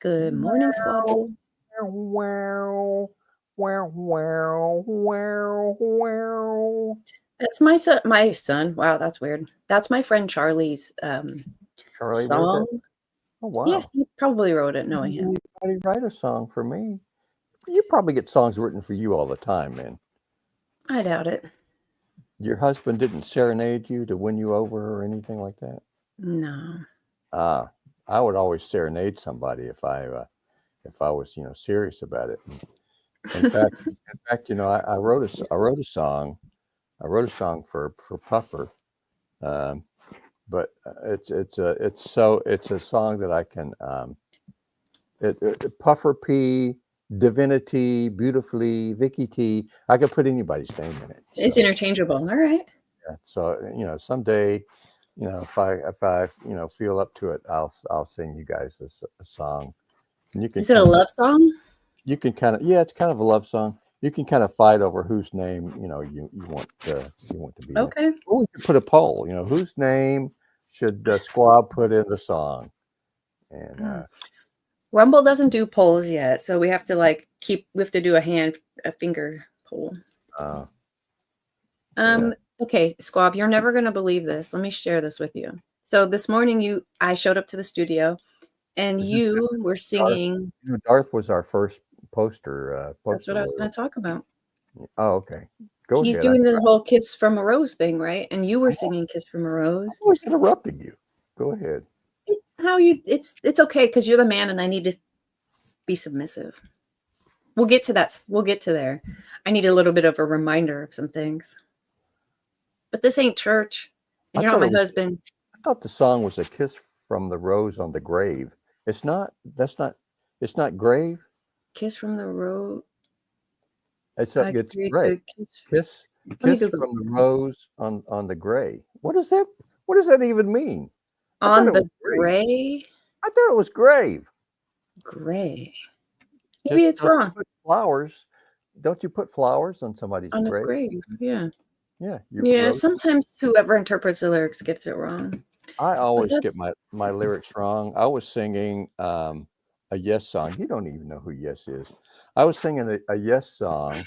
Good morning, Squabble. Wow, wow, wow, wow, wow. That's my son. My son. Wow, that's weird. That's my friend Charlie's Charlie wrote song. that. Oh Yeah, wow. he probably wrote it, Why knowing didn't him. anybody write a song for me? You probably get songs written for you all the time, man. I doubt it. Your husband didn't serenade you to win you over or anything like that. No. Ah, I would always serenade somebody if I was serious about it. In fact, I wrote a song. I wrote a song for Puffer. Um, but it's a song that I can Puffer P, Divinity, Beautifully, Vicky T. I could put anybody's name in it. It's So interchangeable. All right. yeah, so someday, if I feel up to it, I'll sing you guys a song, and Is it a love song? you can kind of yeah, it's kind of a love song. You can kind of fight over whose name you want to be in it. Okay. Or we could put a poll. Whose name should Squab put in the song? And Rumble doesn't do polls yet, so we have to we have to do a finger poll. uh, yeah, Okay, Squab, you're never gonna believe this. Let me share this with you. So this morning I showed up to the studio and is this you were Darth? singing. Darth was our first poster. That's what I was Poster. gonna talk about. Oh, okay. Go He's ahead. doing the whole Kiss from a Rose thing, right? And you were singing Kiss from a I Rose. was interrupting you. Go ahead. It's okay because you're the man and I need to be submissive. We'll get to that. We'll get to there. I need a little bit of a reminder of some things. But this ain't church. And I you're not thought my it was. husband. I thought the song was a kiss from the rose on the grave. It's not. That's not. It's not grave. Kiss from the Rose. It's I it's agreed gray. to kiss. Kiss Let me kiss Google from the rose on the gray. What is that? What does that even mean? I thought on it was the grave. gray. I thought it was grave. Gray. Maybe Because it's wrong. don't you put flowers on somebody's On the grave? grave. Yeah. Yeah, you Yeah. rose. Sometimes whoever interprets the lyrics gets it wrong. I But always get that's my lyrics wrong. I was singing a Yes song. You don't even know who Yes is. I was singing a Yes song.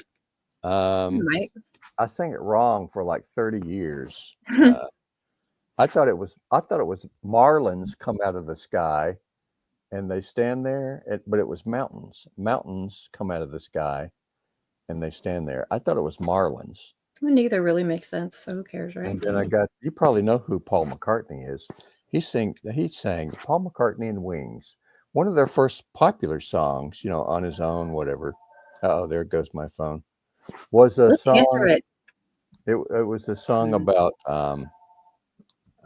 Um, right. I sang it wrong for like 30 years. I thought it was marlins come out of the sky and they stand there, but it was mountains. Mountains come out of the sky and they stand there. I thought it was marlins. Neither really makes sense. So who cares, right? And then you probably know who Paul McCartney is. He sang Paul McCartney and Wings, one of their first popular songs, on his own, whatever. Oh, there goes my phone. Was a Let's answer song. it. It was a song about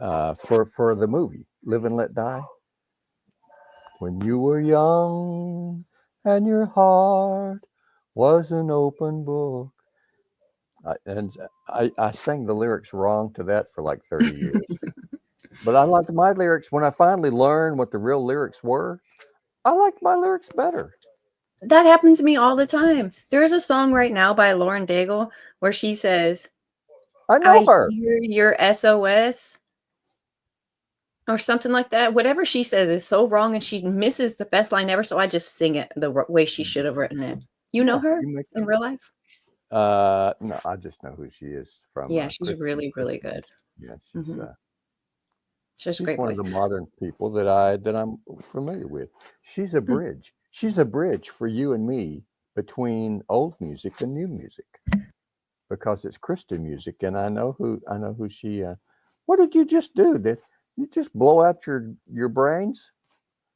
for the movie Live and Let Die. When you were young and your heart was an open book. I sang the lyrics wrong to that for like 30 years. But I liked my lyrics. When I finally learned what the real lyrics were, I liked my lyrics better. That happens to me all the time. There's a song right now by Lauren Daigle where she says, I know I her. hear your SOS or something like that. Whatever she says is so wrong and she misses the best line ever. So I just sing it the way she should have written it. You know Yeah, her you make in real life? no, I just know who she is from Yeah, she's really, really Christian good. music. Yeah, Hmm. She has a she's great one of voice. the modern people that I'm familiar with. She's a Hmm. bridge. She's a bridge for you and me between old music and new music because it's Christian music, and I know who she. What did you just do? Did you just blow out your brains?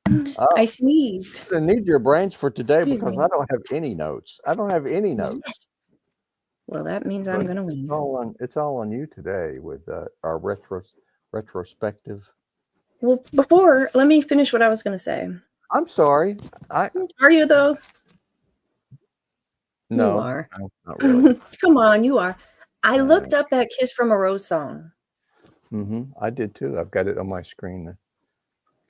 I Oh, sneezed. I need your brains for today Excuse because me. I don't have any notes. I don't have any notes. Well, that means I'm But going to it's win. all on you today with our retrospective. Well, before, let me finish what I was going to say. I'm sorry. I Are you, though? You No, are. no, not really. Come on, you are. I Uh, looked up that Kiss from a Rose song. I did too. I've got it on my screen.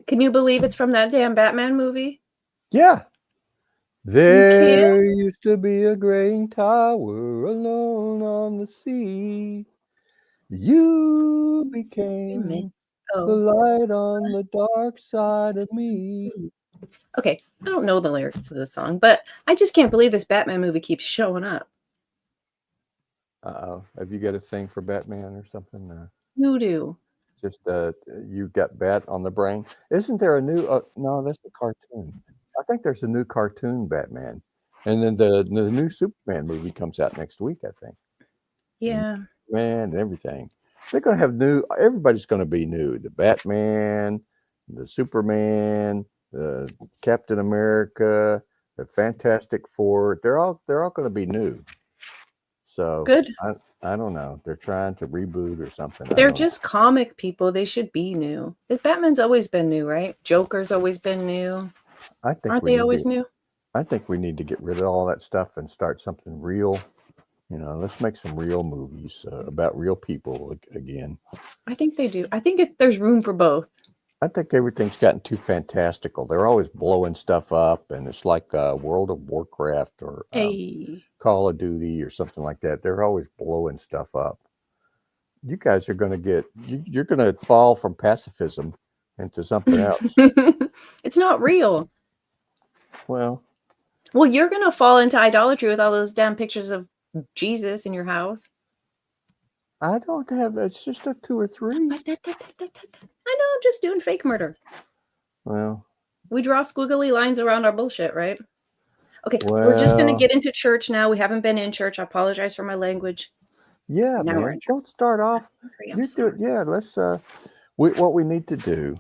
Can you believe it's from that damn Batman movie? Yeah. You can't? There used to be a graying tower alone on the sea. You Wait a minute. became the Oh. light on the dark side of me. Okay, I don't know the lyrics to this song, but I just can't believe this Batman movie keeps showing up. Uh-oh. Have you got a thing for Batman or something? Voodoo. Just you got bat on the brain. Isn't there a new? No, that's a cartoon. I think there's a new cartoon Batman, and then the new Superman movie comes out next week. I think. Yeah. Man, and everything. They're gonna have new. Everybody's gonna be new. The Batman, the Superman, the Captain America, the Fantastic Four. They're all gonna be new. So Good. I don't know. They're trying to reboot or something. I They're don't just comic people. They should be new. Batman's always been new, right? Joker's always been new. I think Aren't we they need always to. new? I think we need to get rid of all that stuff and start something real. Let's make some real movies about real people again. I think they do. I think there's room for both. I think everything's gotten too fantastical. They're always blowing stuff up, and it's like World of Warcraft or Hey. Call of Duty or something like that. They're always blowing stuff up. You guys are going to you're going to fall from pacifism into something else. It's not real. Well, you're going to fall into idolatry with all those damn pictures of Jesus in your house. I don't have. It's just a 2 or 3. I know. I'm just doing fake murder. Well, we draw squiggly lines around our bullshit, right? Okay, we're just going to get into church now. We haven't been in church. I apologize for my language. Yeah, now man. Don't start off. You do it. Yeah, let's. What we need to do.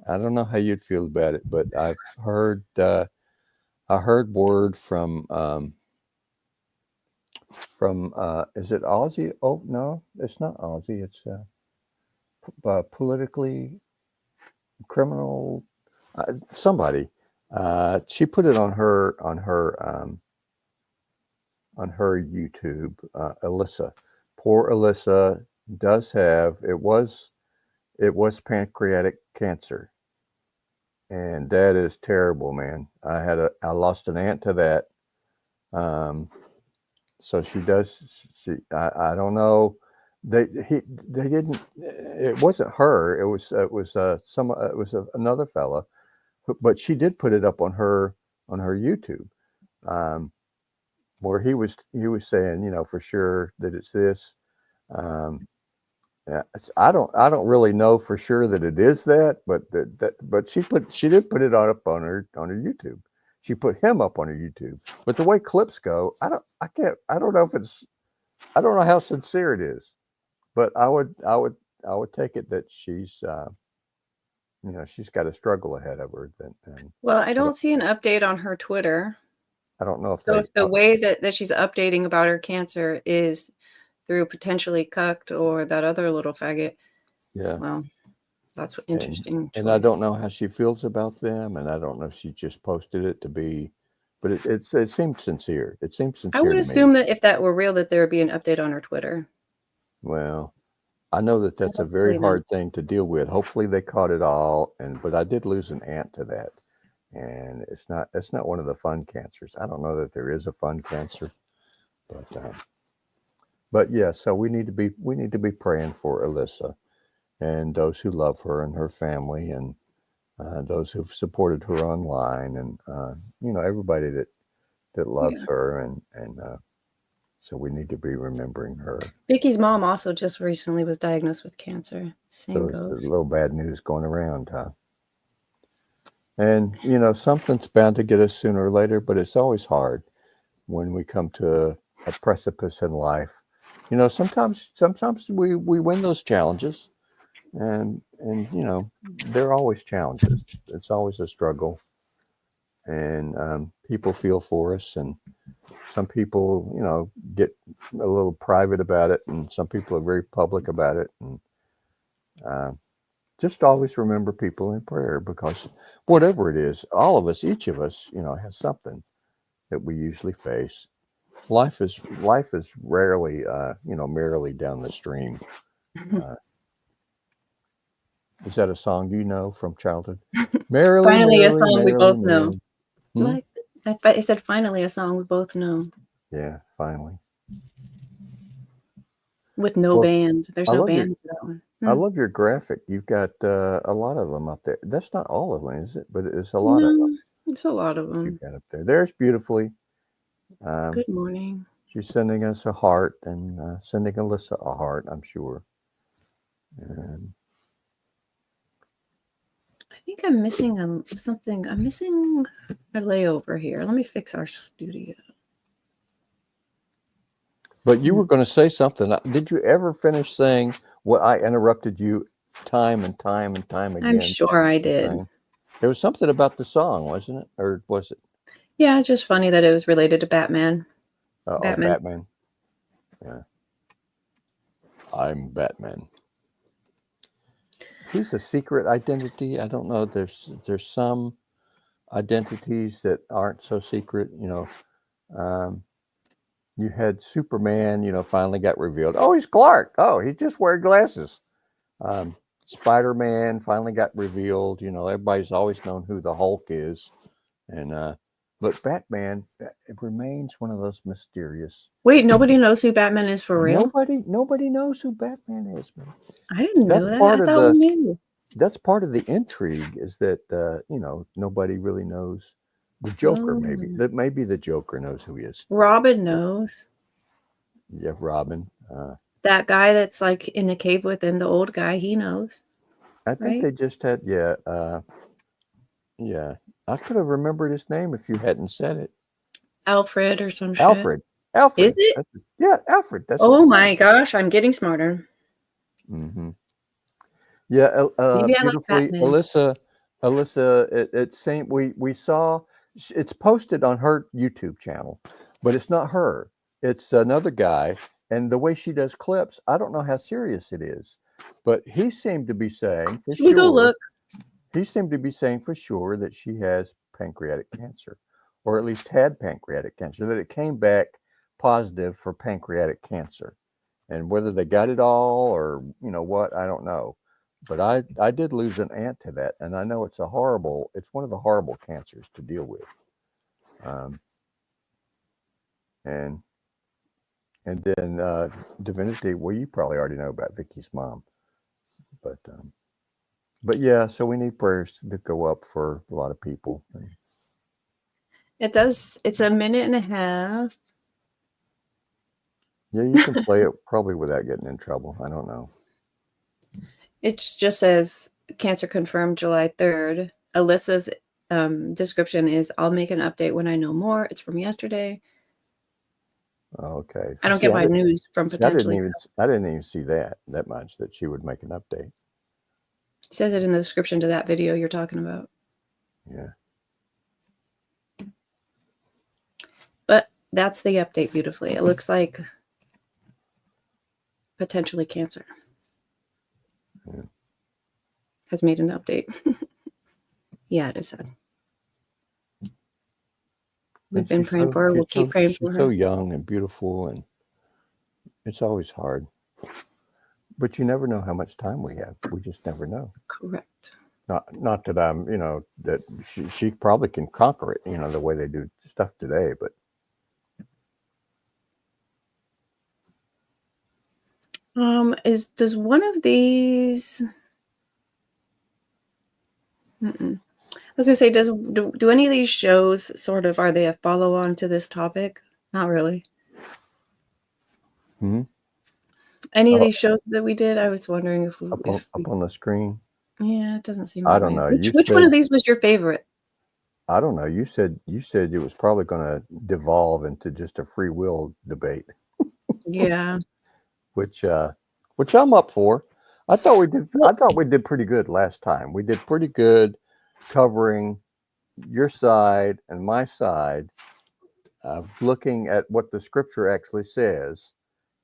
I don't know how you'd feel about it, but I've heard. I heard word from. Is it Aussie? Oh no, it's not Aussie. It's politically criminal. Somebody. She put it on her YouTube. Alyssa, poor Alyssa does have it was pancreatic cancer, and that is terrible, man. I lost an aunt to that. So she does. I don't know. They didn't. It wasn't her. It was another fella, but she did put it up on her YouTube, where he was saying, for sure that it's this. Yeah, I don't really know for sure that it is that, but she did put it up on her YouTube. She put him up on her YouTube. But the way clips go, I don't know how sincere it is. But I would take it that she's she's got a struggle ahead of her. Well, I don't see an update on her Twitter. I don't know if the way that she's updating about her cancer is through potentially cucked or that other little faggot. Yeah. Well, that's interesting. And I don't know how she feels about them, and I don't know if she just posted it to be, but it seemed sincere. It seems sincere. I would assume that if that were real, that there would be an update on her Twitter. Well, I know that that's a very hard thing to deal with. Hopefully they caught it all, but I did lose an aunt to that, and it's not one of the fun cancers. I don't know that there is a fun cancer, but yeah. So we need to be praying for Alyssa and those who love her and her family, and those who've supported her online, and everybody that loves her, and so we need to be remembering her. Vicky's mom also just recently was diagnosed with cancer. Same goes. There's a little bad news going around, huh? And something's bound to get us sooner or later, but it's always hard when we come to a precipice in life. Sometimes we win those challenges, and there are always challenges. It's always a struggle, and people feel for us, and some people get a little private about it, and some people are very public about it, and just always remember people in prayer, because whatever it is, all of us, each of us, has something that we usually face. Life is rarely merrily down the stream. Is that a song from childhood? Merrily, finally, merrily, a song we both know. Like I said, finally, a song we both know. Yeah, finally. With no band. There's no band to that one. I love your graphic. You've got a lot of them up there. That's not all of them, is it? But it's a lot of them No, it's a lot of you've them. got up there. There's beautifully. Good morning. She's sending us a heart and sending Alyssa a heart, I'm sure. And I think I'm missing something. I'm missing a layover here. Let me fix our studio. but you were going to say something. Did you ever finish saying what I interrupted you time and time and time again? I'm sure I did. Saying? There was something about the song, wasn't it? Or was it? Yeah, just funny that it was related to Batman. Batman. Yeah. I'm Batman. He's a secret identity. I don't know. There's some identities that aren't so secret. You had Superman. Finally got revealed. Oh, he's Clark. Oh, he just wears glasses. Spider-Man finally got revealed. Everybody's always known who the Hulk is, but Batman, it remains one of those mysterious. Wait, nobody knows who Batman is for real? Nobody knows who Batman is, man. I didn't know that. I thought we knew. That's part of the intrigue, is that nobody really knows the Joker. Maybe the Joker knows who he is. Robin knows. Yeah, Robin. That guy that's like in the cave with him, the old guy, he knows. I think they just had, yeah. I could have remembered his name if you hadn't said it. Alfred or some shit. Alfred. Is it? Yeah, Alfred. Oh my gosh, I'm getting smarter. Mm-hmm. Yeah, beautifully, Alyssa. It's saying we saw. It's posted on her YouTube channel, but it's not her. It's another guy, and the way she does clips, I don't know how serious it is, but he seemed to be saying for sure. Go look. He seemed to be saying for sure that she has pancreatic cancer, or at least had pancreatic cancer, that it came back positive for pancreatic cancer. And whether they got it all or what, I don't know. But I did lose an aunt to that, and I know it's one of the horrible cancers to deal with. And then Divinity, well, you probably already know about Vicky's mom. But yeah, so we need prayers to go up for a lot of people. It does. It's a minute and a half. Yeah, you can play it probably without getting in trouble. I don't know. It just says cancer confirmed July 3rd. Alyssa's description is, I'll make an update when I know more. It's from yesterday. Okay. I don't get my news from potentially. I didn't even see that much, that she would make an update. It says it in the description to that video you're talking about. Yeah. But that's the update beautifully. It looks like potentially cancer. Yeah. Has made an update. Yeah, it is sad. We've been praying for her. We'll keep praying for her. She's so young and beautiful, and it's always hard. But you never know how much time we have. We just never know. Correct. Not that I'm, that she probably can conquer it, the way they do stuff today, but. Does one of these? I was gonna say, do any of these shows are they a follow on to this topic? Not really. Any of these shows that we did, I was wondering if we up on the screen. Yeah, it doesn't seem. I don't know. Which one of these was your favorite? I don't know. You said it was probably going to devolve into just a free will debate. Yeah. Which I'm up for. I thought we did pretty good last time. We did pretty good covering your side and my side, looking at what the scripture actually says,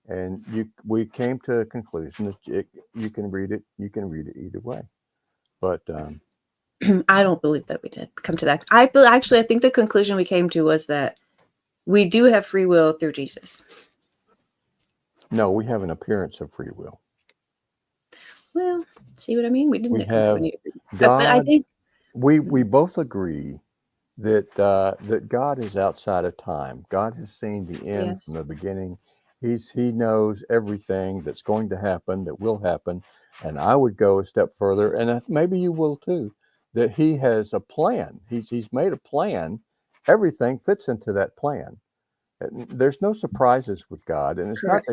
and we came to a conclusion that you can read it either way. But I don't believe that we did come to that. I think the conclusion we came to was that we do have free will through Jesus. No, we have an appearance of free will. Well, see what I mean? We didn't have God. But I think we both agree that God is outside of time. God has seen the end from the beginning, He knows everything that's going to happen, that will happen. And I would go a step further, and maybe you will too, that he has a plan. He's made a plan. Everything fits into that plan. There's no surprises with God, and Correct.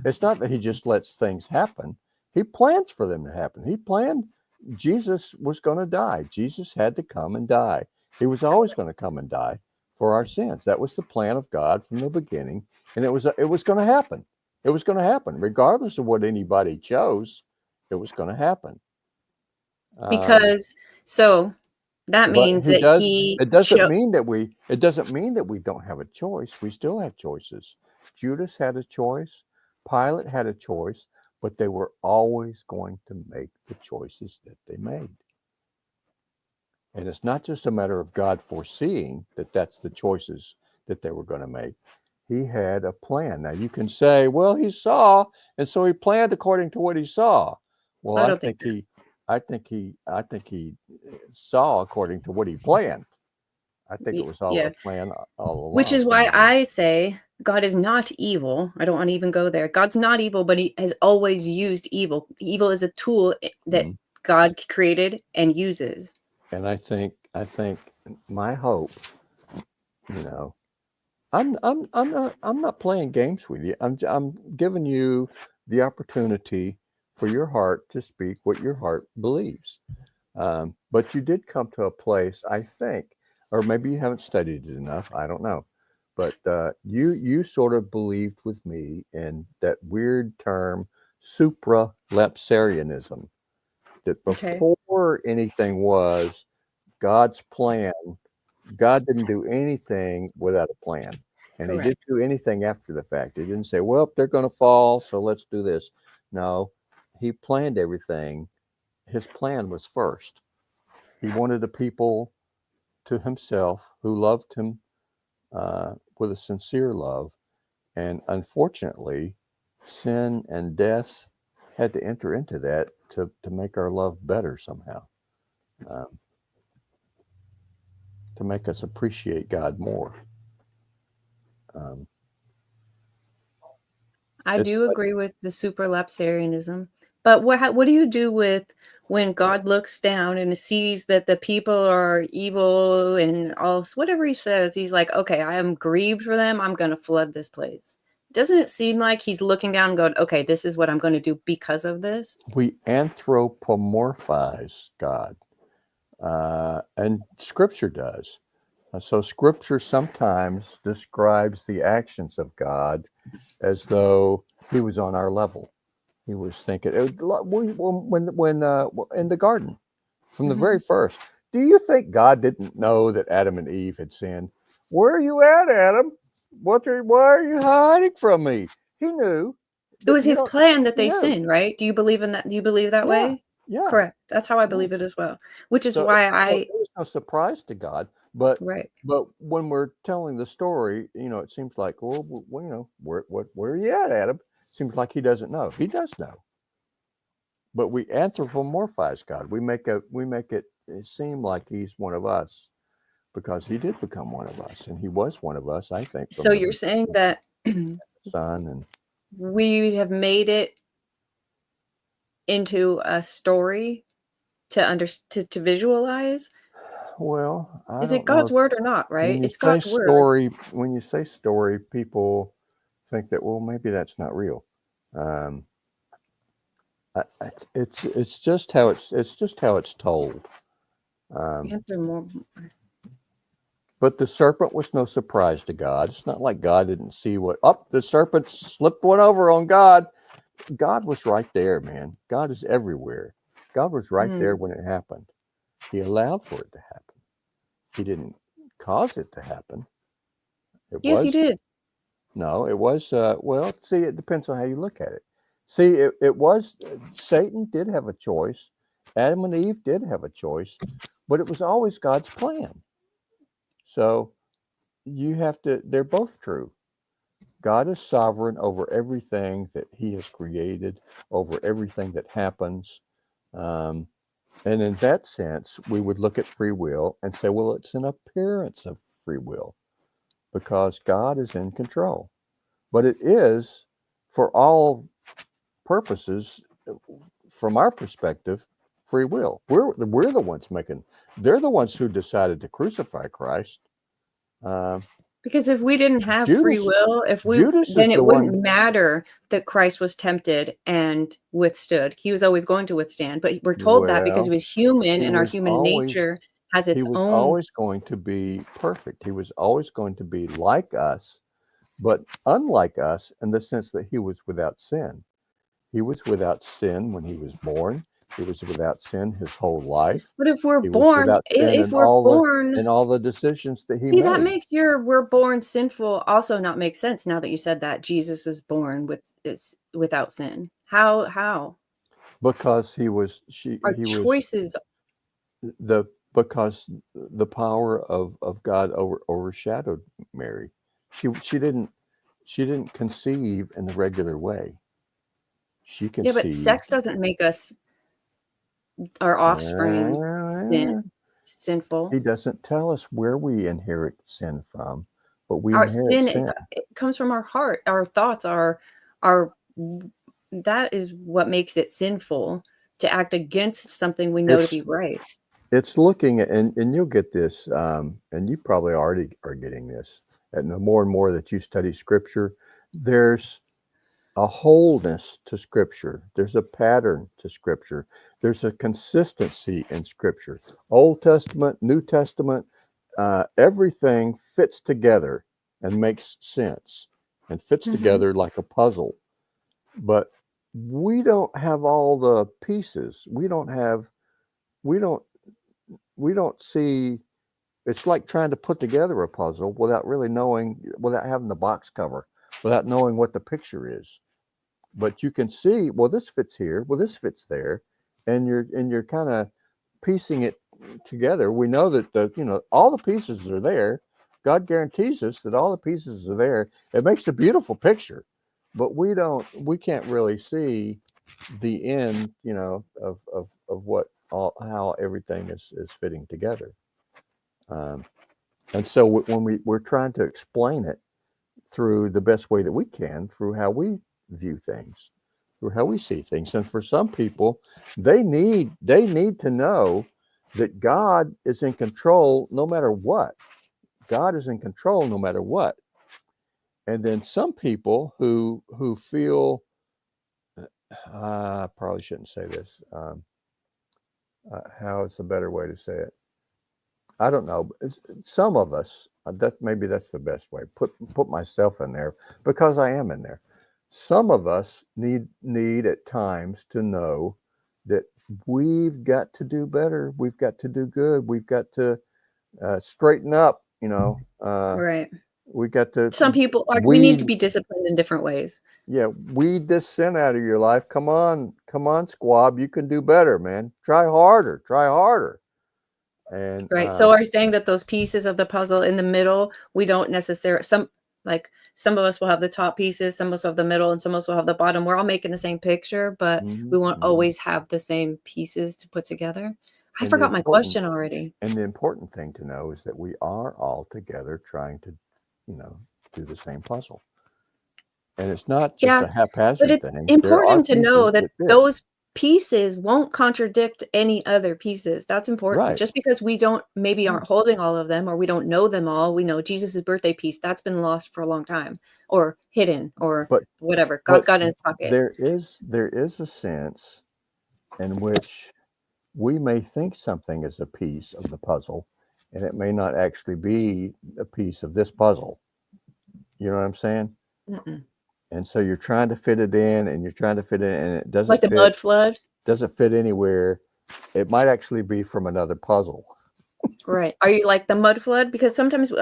it's not that he just lets things happen. He plans for them to happen. He planned Jesus was going to die. Jesus had to come and die. He was always going to come and die for our sins. That was the plan of God from the beginning, and it was going to happen. It was going to happen regardless of what anybody chose. It was going to happen. Because so that But means he that does. he It doesn't mean that we don't have a choice. We still have choices. Judas had a choice. Pilate had a choice, but they were always going to make the choices that they made. And it's not just a matter of God foreseeing that that's the choices that they were going to make. He had a plan. Now you can say, well, he saw, and so he planned according to what he saw. Well, I I don't think think he saw according to what he planned. I think it was all yeah. a plan all Which along is from why the beginning. I say God is not evil. I don't want to even go there. God's not evil, but he has always used evil. Evil is a tool that Mhm. God created and uses. And I think my hope, you know, I'm not playing games with you. I'm giving you the opportunity for your heart to speak what your heart believes. But you did come to a place, I think, or maybe you haven't studied it enough. I don't know. But you sort of believed with me in that weird term, supralapsarianism, that Okay. before anything was God's plan, God didn't do anything without a plan. And he didn't Correct. do anything after the fact. He didn't say, well, they're going to fall, so let's do this. No, he planned everything. His plan was first. He wanted a people to himself who loved him with a sincere love. And unfortunately, sin and death had to enter into that to make our love better somehow, um, to make us appreciate God more. Um, I it's do agree with the supralapsarianism. But what do you do with when God looks down and sees that the people are evil and all whatever he says, he's like, okay, I am grieved for them. I'm going to flood this place. Doesn't it seem like he's looking down and going, okay, this is what I'm going to do because of this? we anthropomorphize God, and Scripture does. So Scripture sometimes describes the actions of God as though He was on our level. He was thinking when in the garden from the very Mhm. first. Do you think God didn't know that Adam and Eve had sinned? Where are you at, Adam? Why are you hiding from me? He knew It that was you his don't. plan that He they knew. sin, right? Do you believe in that? Do you believe that Yeah, way? yeah, Correct. That's how I yeah. believe it as well. Which is So why I it was no surprise to God. But right. when we're telling the story, it seems like, well, where are you at, Adam? Seems like he doesn't know. He does know. But we anthropomorphize God. We make it seem like he's one of us because he did become one of us, and he was one of us. I think So from the you're saying beginning, that Son, and we have made it into a story to visualize? well, I Is it don't know. God's word or not, right? When you It's say God's word. story, people think that, well, maybe that's not real. Um, it's just how it's told. Um, Answer more. but the serpent was no surprise to God. It's not like God didn't see what. Oh, the serpent slipped one over on God. God was right there, man. God is everywhere. God was right there Mm. when it happened. He allowed for it to happen. He didn't cause it to happen. It Yes, he was did. no. It was well. See, it depends on how you look at it. See, it was Satan did have a choice. Adam and Eve did have a choice, but it was always God's plan. So you have to. They're both true. God is sovereign over everything that He has created, over everything that happens. Um, and in that sense, we would look at free will and say, well, it's an appearance of free will because God is in control. But it is for all purposes, from our perspective, free will. We're the ones making. They're the ones who decided to crucify Christ. Because if we didn't have free Judas, will, Judas then is it the wouldn't one. matter that Christ was tempted and withstood. He was always going to withstand, but we're told that because he Well, was human, he and our was human always nature has he its was own. always going to be perfect. He was always going to be like us, but unlike us in the sense that he was without sin. He was without sin when he was born. He was without sin his whole life. But if we're He was born, without sin if in we're born, all the decisions that he see, that made. makes your "we're born sinful" also not make sense now that you said that Jesus was born without sin. How? Because Our he was choices because the power of God overshadowed Mary. She didn't conceive in the regular way. She Yeah, but conceived. sex doesn't make us, our offspring, uh, sinful. he doesn't tell us where we inherit sin from, but we Our inherit sin, sin. it comes from our heart, our thoughts, our that is what makes it sinful to act against something we know to It's be right. it's looking at, and you'll get this, and you probably already are getting this, and the more and more that you study Scripture, there's a wholeness to Scripture. There's a pattern to Scripture. There's a consistency in Scripture. Old Testament, New Testament, everything fits together and makes sense and fits Mhm. together like a puzzle. But we don't have all the pieces. We don't we don't see. It's like trying to put together a puzzle without really knowing, without having the box cover, without knowing what the picture is. But you can see, well, this fits here, well, this fits there, and you're kind of piecing it together. We know that all the pieces are there. God guarantees us that all the pieces are there. It makes a beautiful picture, but we can't really see the end, of what all how everything is fitting together. Um, and so when we're trying to explain it through the best way that we can, through how we view things, through how we see things. And for some people, they need to know that God is in control no matter what. God is in control no matter what. And then some people who feel, I probably shouldn't say this. How is a better way to say it? I don't know. Some of us, maybe that's the best way. Put myself in there because I am in there. Some of us need at times to know that we've got to do better. We've got to do good. We've got to straighten up. Right. We got to Some people, like, we need to weed. be disciplined in different ways. Yeah, weed this sin out of your life. Come on, squab. You can do better, man. Try harder. Try harder. And Right. So are you saying that those pieces of the puzzle in the middle, we don't necessarily, some of us will have the top pieces, some of us will have the middle, and some of us will have the bottom. We're all making the same picture, but we mhm, won't mhm. always have the same pieces to put together. I And the forgot my important question already. and the important thing to know is that we are all together trying to, you know, do the same puzzle. And it's not just Yeah, a but haphazard it's thing. There are important to know pieces that that fit. those pieces won't contradict any other pieces. That's important. Right. Just because we don't, maybe Right. aren't holding all of them, or we don't know them all, we know Jesus' birthday piece, that's been lost for a long time, or hidden, or But whatever. God's but got it in his pocket. there is a sense in which we may think something is a piece of the puzzle, and it may not actually be a piece of this puzzle. You know what I'm saying? Mm-mm. And so you're trying to fit it in, and you're trying to fit it in, and it Like the mud flood. doesn't fit anywhere. It might actually be from another puzzle. Right. Are you like the mud flood? Because sometimes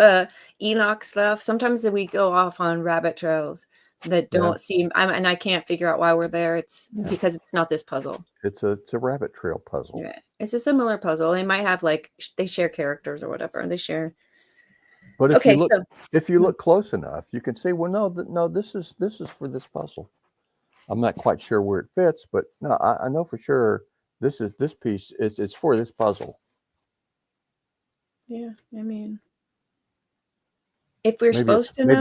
Enoch stuff, sometimes we go off on rabbit trails that Yeah, don't seem, and I can't figure out why we're there. It's yeah. because it's not this puzzle. It's a rabbit trail puzzle. Yeah. It's a similar puzzle. They might have, like, they share characters or whatever. And they share. But Okay, so if you hmm, look close enough, you can see, well, no, this is for this puzzle. I'm not quite sure where it fits, but no, I know for sure this piece is it's for this puzzle. yeah, I mean, if we're Maybe supposed to know,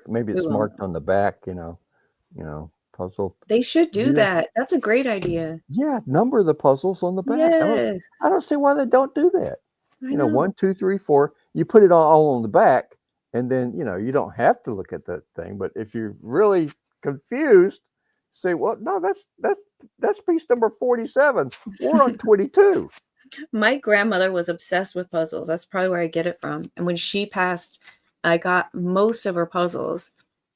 maybe we it's will marked know. on the back, you know. puzzle. They should do Yeah, that. That's a great idea. yeah. Number the puzzles on the back. Yes, I don't see why they don't do that. I You know, know. 1, 2, 3, 4. You put it all on the back, and then you don't have to look at that thing. But if you're really confused, say, well, no, that's piece number 47. We're on 22. My grandmother was obsessed with puzzles. That's probably where I get it from. And when she passed, I got most of her puzzles.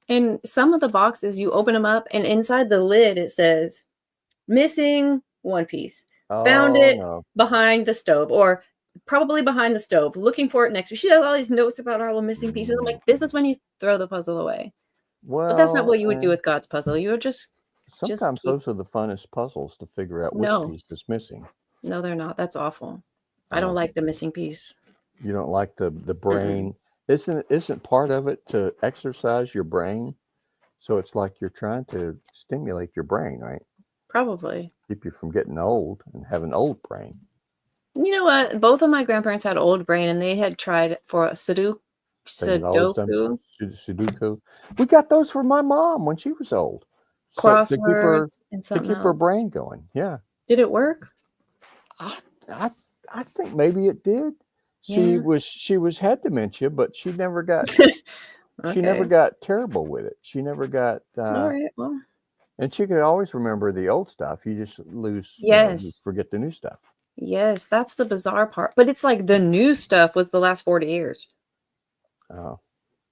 And some of the boxes, you open them up, and inside the lid, it says, missing one piece. Found Oh it no. behind the stove, or probably behind the stove, looking for it next. She has all these notes about all the missing pieces. I'm like, this is when you throw the puzzle away. But that's not Well, what you would do with God's puzzle. You would just sometimes keep. those are the funnest puzzles to figure out which No, piece is missing. no, they're not. That's awful. I don't Oh, like the missing piece. you don't like the Mm-mm. brain. Isn't part of it to exercise your brain? So it's like you're trying to stimulate your brain, right? Probably. Keep you from getting old and having old brain. You know what? Both of my grandparents had old brain, and they had tried for a They had always done Sudoku, Sudoku. We got those for my mom when she was old. So crosswords, and to something keep her else. brain going. Yeah. Did it work? I I I think maybe it did. She Yeah. was had dementia, but she never got Okay. terrible with it. She never got All right. Well, and she could always remember the old stuff. You just lose, you yes. forget the new stuff. Yes, that's the bizarre part. But it's like the new stuff was the last 40 years. Oh,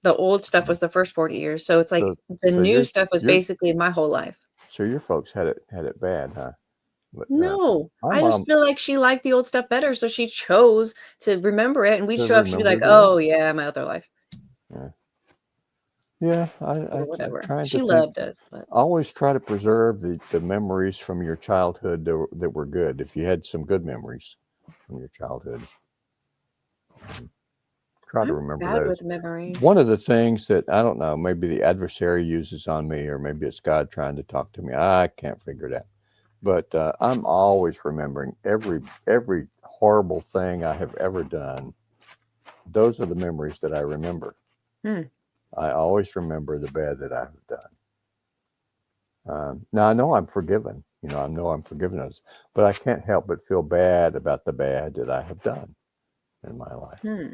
The old stuff was the first 40 years. So it's like so the so new stuff was your basically my whole life. your folks had it bad, huh? But No, my I just mom feel like she liked the old stuff better. So she chose to remember it. And we'd to show up, she'd be remember like, the old. oh, yeah, my other life, Yeah, yeah. or I'm whatever. trying to She think. loved us. But Always try to preserve the memories from your childhood that were good. If you had some good memories from your childhood, try to I'm remember bad those. with memories. One of the things that I don't know, maybe the adversary uses on me, or maybe it's God trying to talk to me. I can't figure it out. But I'm always remembering every horrible thing I have ever done. Those are the memories that I remember. Hmm. I always remember the bad that I have done. Now I know I'm forgiven. I know I'm forgiven us, but I can't help but feel bad about the bad that I have done in my life, Hmm.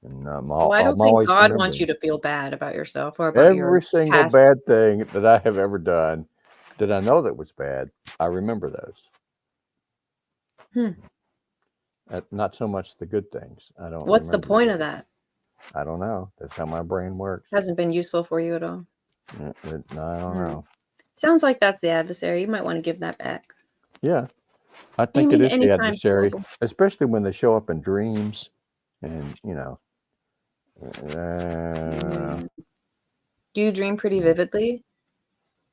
and Well, I don't I'm think always God wants you remembering to feel bad about yourself or about your every single past. bad thing that I have ever done that I know that was bad. I remember those. Hmm. Not so much the good things. I don't What's the remember the point good of things. that? I don't know. That's how my brain works. Hasn't been useful for you at all. I don't Hmm. know. Sounds like that's the adversary. You might want to give that back. Yeah, I I think it mean, is the anytime's adversary, horrible. especially when they show up in dreams, and uh, Mm. Do you dream pretty yeah. vividly?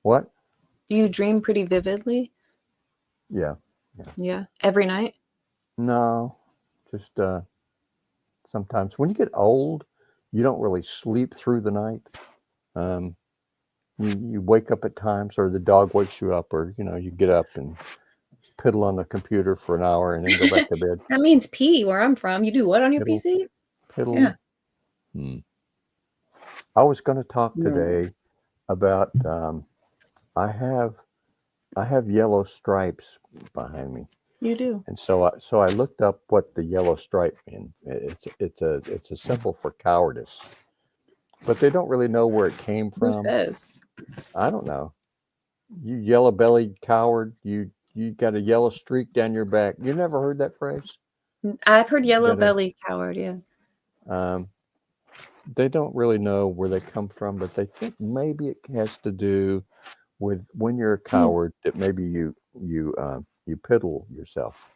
What? Do you dream pretty vividly? Yeah, yeah. Yeah. Every night? No, just sometimes when you get old, you don't really sleep through the night. Um, you wake up at times, or the dog wakes you up, or you get up and piddle on the computer for an hour and then go back to bed. That means pee where I'm from. You do what on your Piddle, PC? Yeah. piddle. Hmm. I was going to talk No. today about I have yellow stripes behind me, You do. and so I looked up what the yellow stripe means. It's a symbol for cowardice, but they don't really know where it came Who from. says? I don't know. You yellow bellied coward. You got a yellow streak down your back. You never heard that phrase? I've heard You yellow got a belly coward, yeah. um, they don't really know where they come from, but they think maybe it has to do with when you're a Hmm. coward, that maybe you piddle yourself,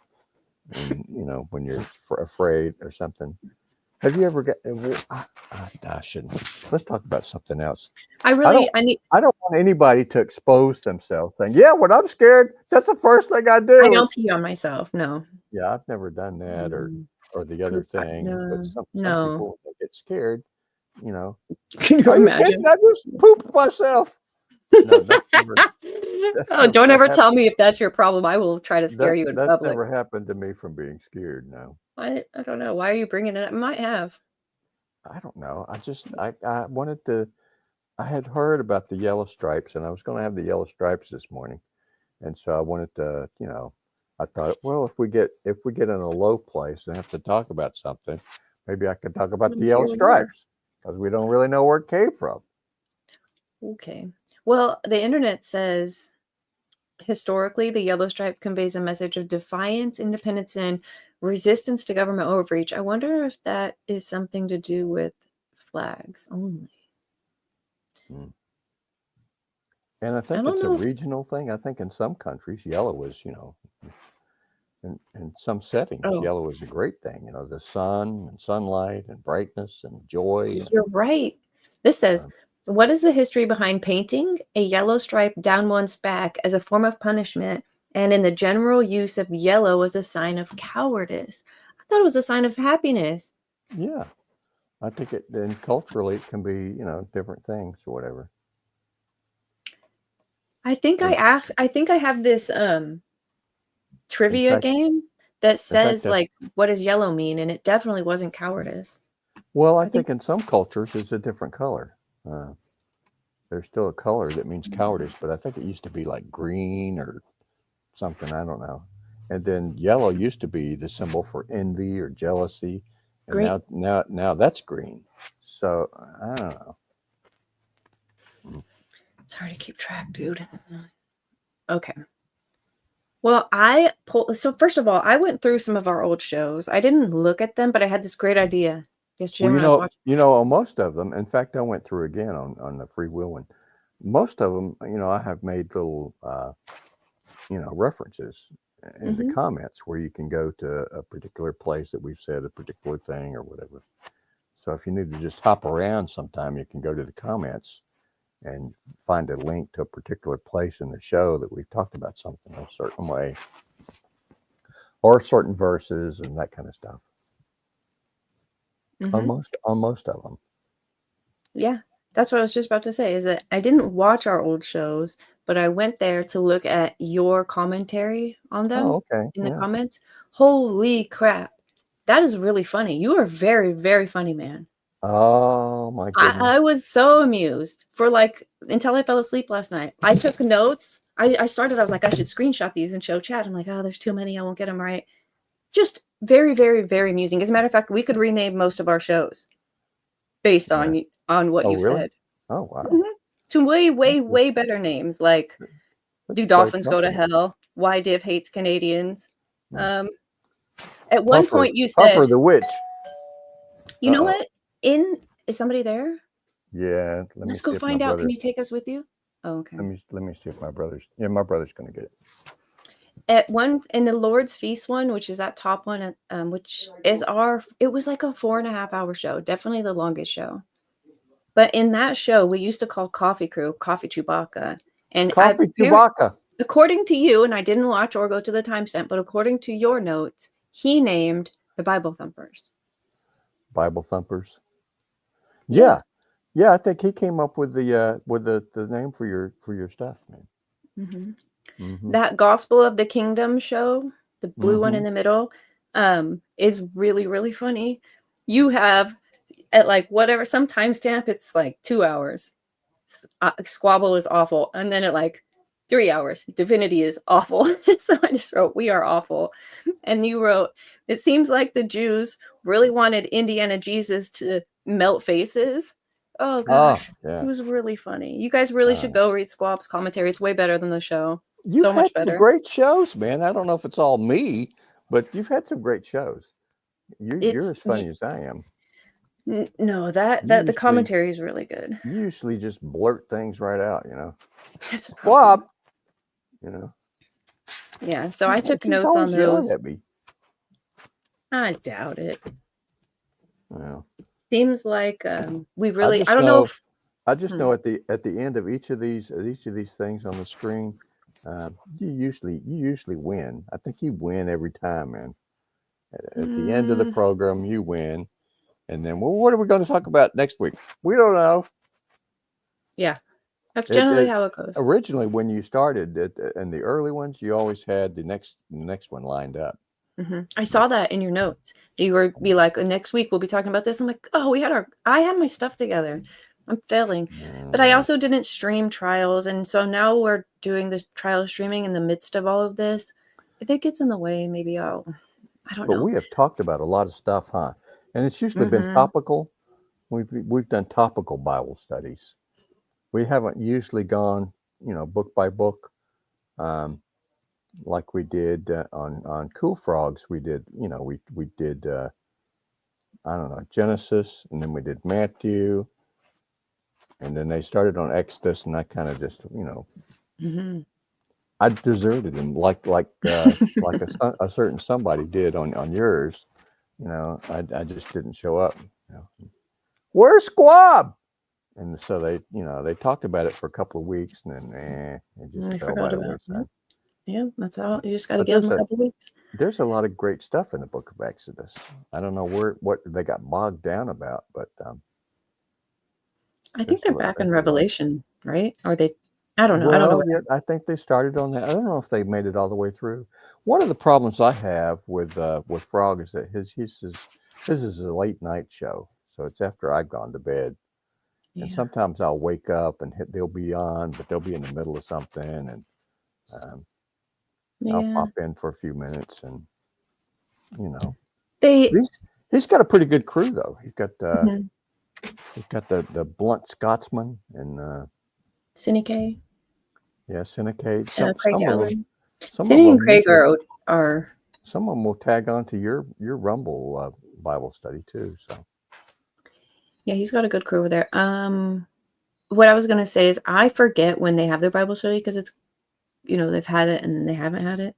and when you're afraid or something. Have you ever got? I shouldn't. Let's talk about something else. I need I don't want anybody to expose themselves saying, "Yeah, when I'm scared, that's the first thing I I do." don't pee on myself. No. Yeah, I've never done that, Mm, or the other thing. But no. some No. people, when they get scared, you know, Can you are you kidding? imagine? I just pooped myself. No, that's Oh, don't never ever tell happened. me if that's your problem. I will try to scare you in That's public. never happened to me from being scared. No, I don't know. Why are you bringing it up? It might have. I don't know. I wanted to. I had heard about the yellow stripes, and I was going to have the yellow stripes this morning, and so I wanted to, I thought, well, if we get in a low place and have to talk about something, maybe I could talk about the yellow Here we are. stripes because we don't really know where it came from. Okay. Well, the internet says historically, the yellow stripe conveys a message of defiance, independence, and resistance to government overreach. I wonder if that is something to do with flags only. Mm. And I I think don't it's a know if, regional thing. I think in some countries, yellow is, in some settings, oh, yellow is a great thing. The sun and sunlight and brightness and joy. you're right. This says, Um, what is the history behind painting a yellow stripe down one's back as a form of punishment and in the general use of yellow as a sign of cowardice? I thought it was a sign of happiness. yeah, I think then culturally it can be, different things or whatever. I think In, I have this in trivia fact, game that in fact, says like what does yellow mean, and it definitely wasn't cowardice. well, I I think think in some cultures it's a different color. Uh, there's still a color that means cowardice, but I think it used to be like green or something. I don't know. And then yellow used to be the symbol for envy or jealousy, and green. now that's green. So I don't know. It's hard to keep track, dude. Okay. Well, I pulled. So first of all, I went through some of our old shows. I didn't look at them, but I had this great idea yesterday Well, when I was watching. on most of them. In fact, I went through again on the free will one. Most of them, I have made little, references in the Hmm. comments where you can go to a particular place that we've said a particular thing or whatever. So if you need to just hop around sometime, you can go to the comments and find a link to a particular place in the show that we've talked about something a certain way or certain verses and that kind of stuff. On Hmm. most of them. Yeah, that's what I was just about to say. Is that I didn't watch our old shows, but I went there to look at your commentary on Oh, them okay. in the Yeah. comments. Holy crap! That is really funny. You are very, very funny, man. Oh my I goodness. was so amused for like until I fell asleep last night. I took notes. I was like, I should screenshot these and show chat. I'm like, oh, there's too many. I won't get them right. Just very, very, very amusing. As a matter of fact, we could rename most of our shows based Yeah. on what Oh, you've really? said. Oh, wow. Mhm. To way, way, That's, way better names like that's Do a great Dolphins Go to compliment. Hell? Why Div Hates Canadians? Hmm. Um, at one Puffer, point you Puffer said, the witch. you know Uh-oh. what? Is somebody there? Yeah. Let me Let's go see if my find out. Can brother. you take us with you? Oh, okay. Let me see if my brother's. Yeah, my brother's gonna get it. At one in the Lord's Feast one, which is that top one, which is it was like a 4.5 hour show, definitely the longest show. But in that show, we used to call Coffee Crew Coffee Chewbacca, and Coffee Chewbacca. according to you, and I didn't watch or go to the timestamp, but according to your notes, he named the Bible Thumpers. Bible thumpers. Yeah. Yeah. Yeah, I think he came up with the name for your stuff, man. Hmm. Mm-hmm. That Gospel of the Kingdom show, the blue one Mm-hmm. in the middle, is really, really funny. You have at like whatever some timestamp, it's like 2 hours. Squabble is awful, and then at like 3 hours, Divinity is awful. So I just wrote, "We are awful," and you wrote, "It seems like the Jews really wanted Indiana Jesus to melt faces." Oh Oh, gosh, it yeah. was really funny. You guys really should go read Squab's commentary. It's way better than the show. You've So had much some better. great shows, man. I don't know if it's all me, but you've had some great shows. You're It's as funny as I am. no that You that the usually commentary is really good. you usually just blurt things right out, That's a Swab, compliment. you know. Yeah, so I took She's notes on always yelling those. at me. I doubt it. Well, Seems like we I really. I just don't know know if. I just Hmm. know at the end of each of these things on the screen, you usually win. I think you win every time, man. At the end of the Mm, program, you win, and then, well, what are we going to talk about next week? We don't know. yeah, that's It, generally it how it goes. originally when you started in the early ones, you always had the next one lined up. I saw that in your notes. You were be like, next week we'll be talking about this. I'm like, oh, I had my stuff together. I'm failing. But I also didn't stream trials, and so now we're doing this trial streaming in the midst of all of this. If it gets in the way, maybe I don't But know. we have talked about a lot of stuff, huh? And it's usually been Mhm. topical. We've done topical Bible studies. We haven't usually gone, book by book, um, like we did on Cool Frogs. We did, we did I don't know, Genesis, and then we did Matthew, and then they started on Exodus, and I kind of just, Mhm. I deserted him like a certain somebody did on yours. I just didn't show up. Where's Squab? And so they talked about it for a couple of weeks, and then it just I fell by forgot the about wayside. yeah, that's all. You just got to But give them a couple weeks. there's a lot of great stuff in the Book of Exodus. I don't know what they got bogged down about, but I think they're back in there's a lot. Revelation, right? Or they I don't know. I don't know Well, what. yeah, I think they started on that. I don't know if they made it all the way through. One of the problems I have with Frog is that his is a late night show, so it's after I've gone to bed, and Yeah. sometimes I'll wake up and they'll be on, but they'll be in the middle of something, and um, I'll Yeah. pop in for a few minutes, and you know, They he's he's got a pretty good crew though. mhm. He's got the blunt Scotsman and Cindy yeah, Syndicate. Craig Allen. Some of Cindy and them Craig usually are some of them will tag on to your Rumble Bible study too. So yeah, he's got a good crew over there. What I was gonna say is I forget when they have their Bible study because it's they've had it and then they haven't had it.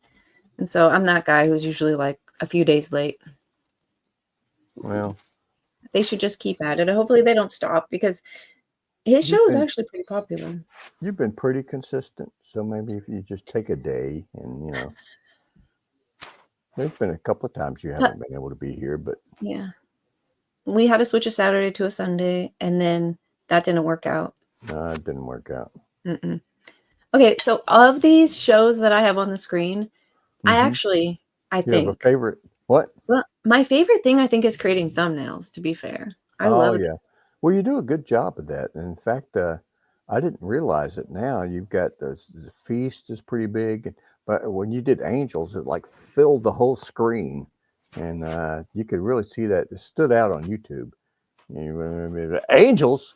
And so I'm that guy who's usually like a few days late. well, They should just keep at it. Hopefully they don't stop because his show is actually pretty popular. you've been pretty consistent. So maybe if you just take a day and there's been a couple of times you But haven't been able to be here, but yeah, we had to switch a Saturday to a Sunday, and then that didn't work out. no, it didn't work out. Mm-mm. Okay, so of these shows that I have on the screen, Hmm. I You have a think, favorite? What? well, my favorite thing I think is creating thumbnails, to be fair. I Oh love it. yeah. Well, you do a good job of that. And in fact, I didn't realize it now. You've got the feast is pretty big, but when you did angels, it like filled the whole screen, and you could really see that it stood out on YouTube. You remember the angels?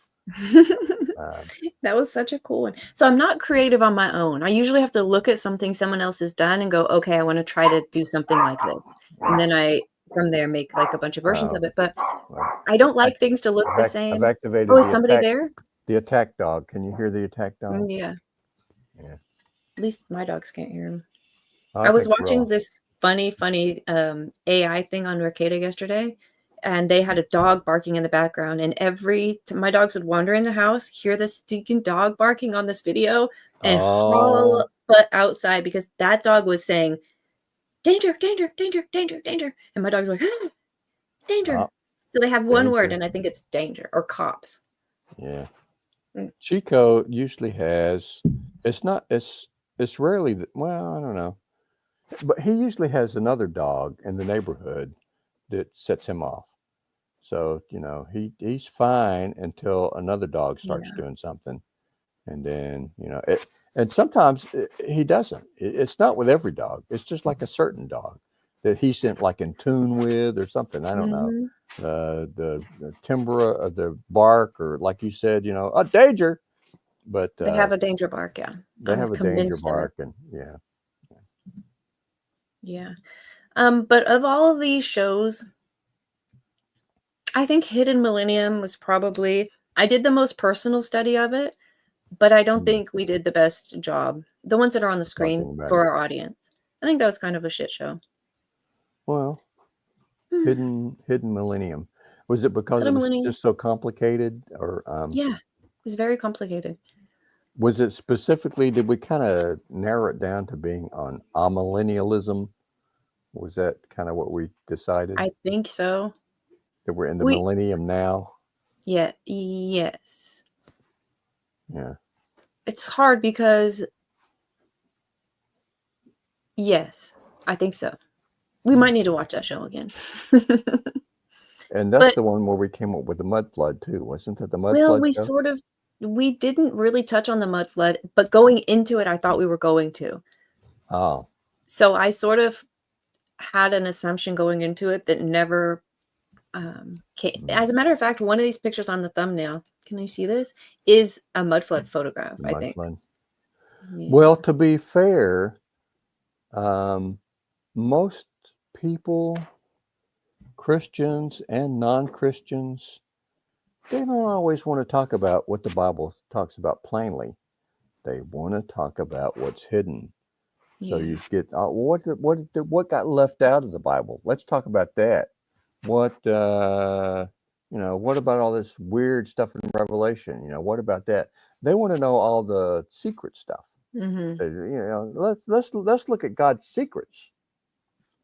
Um, That was such a cool one. So I'm not creative on my own. I usually have to look at something someone else has done and go, okay, I want to try to do something like this. And then I, from there, make like a bunch of versions uh, of it. But well, I don't like things to look the I've same. Oh, activated is somebody there? the attack dog. Can you hear the attack dog? Yeah. Yeah, At least my dogs can't hear him. I I was think we're watching all. this funny AI thing on Mercator yesterday, and they had a dog barking in the background. And my dogs would wander in the house, hear this stinking dog barking on this video, and Oh, haul butt outside because that dog was saying, "Danger, danger, danger, danger, danger," and my dog's like, "Ah, oh, danger." So they have one word, danger. and I think it's danger or cops. Yeah. Mm, Chico usually has. It's not. It's rarely. Well, I don't know. But he usually has another dog in the neighborhood that sets him off. So he's fine until another dog starts yeah. doing something, and then it. And sometimes he doesn't. It's not with every dog. It's just like a certain dog that he's in tune with or something. I don't know. Mhm. The timbre of the bark, or like you said, a danger. But They have a danger bark. Yeah, they I'm have a danger convinced of it. bark, and yeah. Yeah. But of all of these shows, I think Hidden Millennium was probably I did the most personal study of it, but I don't Mm, think we did the best job. The ones that are on the screen talking about for it. our audience. I think that was kind of a shit show. Well, Hmm. hidden millennium. Was it because it Hidden was Millennium. just so complicated, or Yeah, it's very complicated. was it specifically? Did we kind of narrow it down to being on amillennialism? Was that kind of what we decided, I think so. that we're in the We millennium now? yeah, yes. Yeah. It's hard because yes, I think so. We Hmm. might need to watch that show again. And that's But the one where we came up with the mud flood too, wasn't it? The mud well, flood show? we didn't really touch on the mud flood, but going into it, I thought we were going to. Oh, So I sort of had an assumption going into it that never came. As a matter of fact, one of these pictures on the thumbnail, can you see this? Is a mud flood photograph, I mud think. flood. Yeah. Well, to be fair, most people, Christians and non-Christians, they don't always want to talk about what the Bible talks about plainly. They want to talk about what's hidden. So Yeah. you get what got left out of the Bible? Let's talk about that. What what about all this weird stuff in Revelation? What about that? They want to know all the secret stuff. Mm-hmm. Let's look at God's secrets.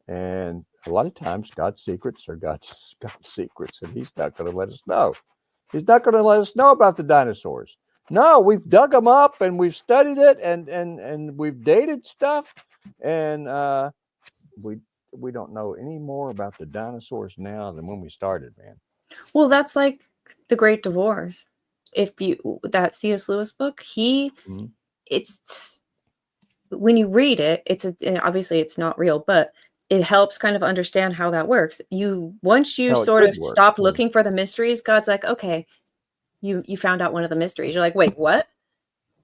And a lot of times God's secrets are God's secrets, and He's not going to let us know. He's not going to let us know about the dinosaurs. No, we've dug them up and we've studied it and we've dated stuff, and we don't know any more about the dinosaurs now than when we started, man. Well, that's like The Great Divorce. If you that C.S. Lewis book, Mm-hmm. it's when you read it, obviously it's not real, but it helps kind of understand how that works. Once you How it sort could of work. stop Yeah. looking for the mysteries, God's like, okay, you found out one of the mysteries. You're like, wait, what?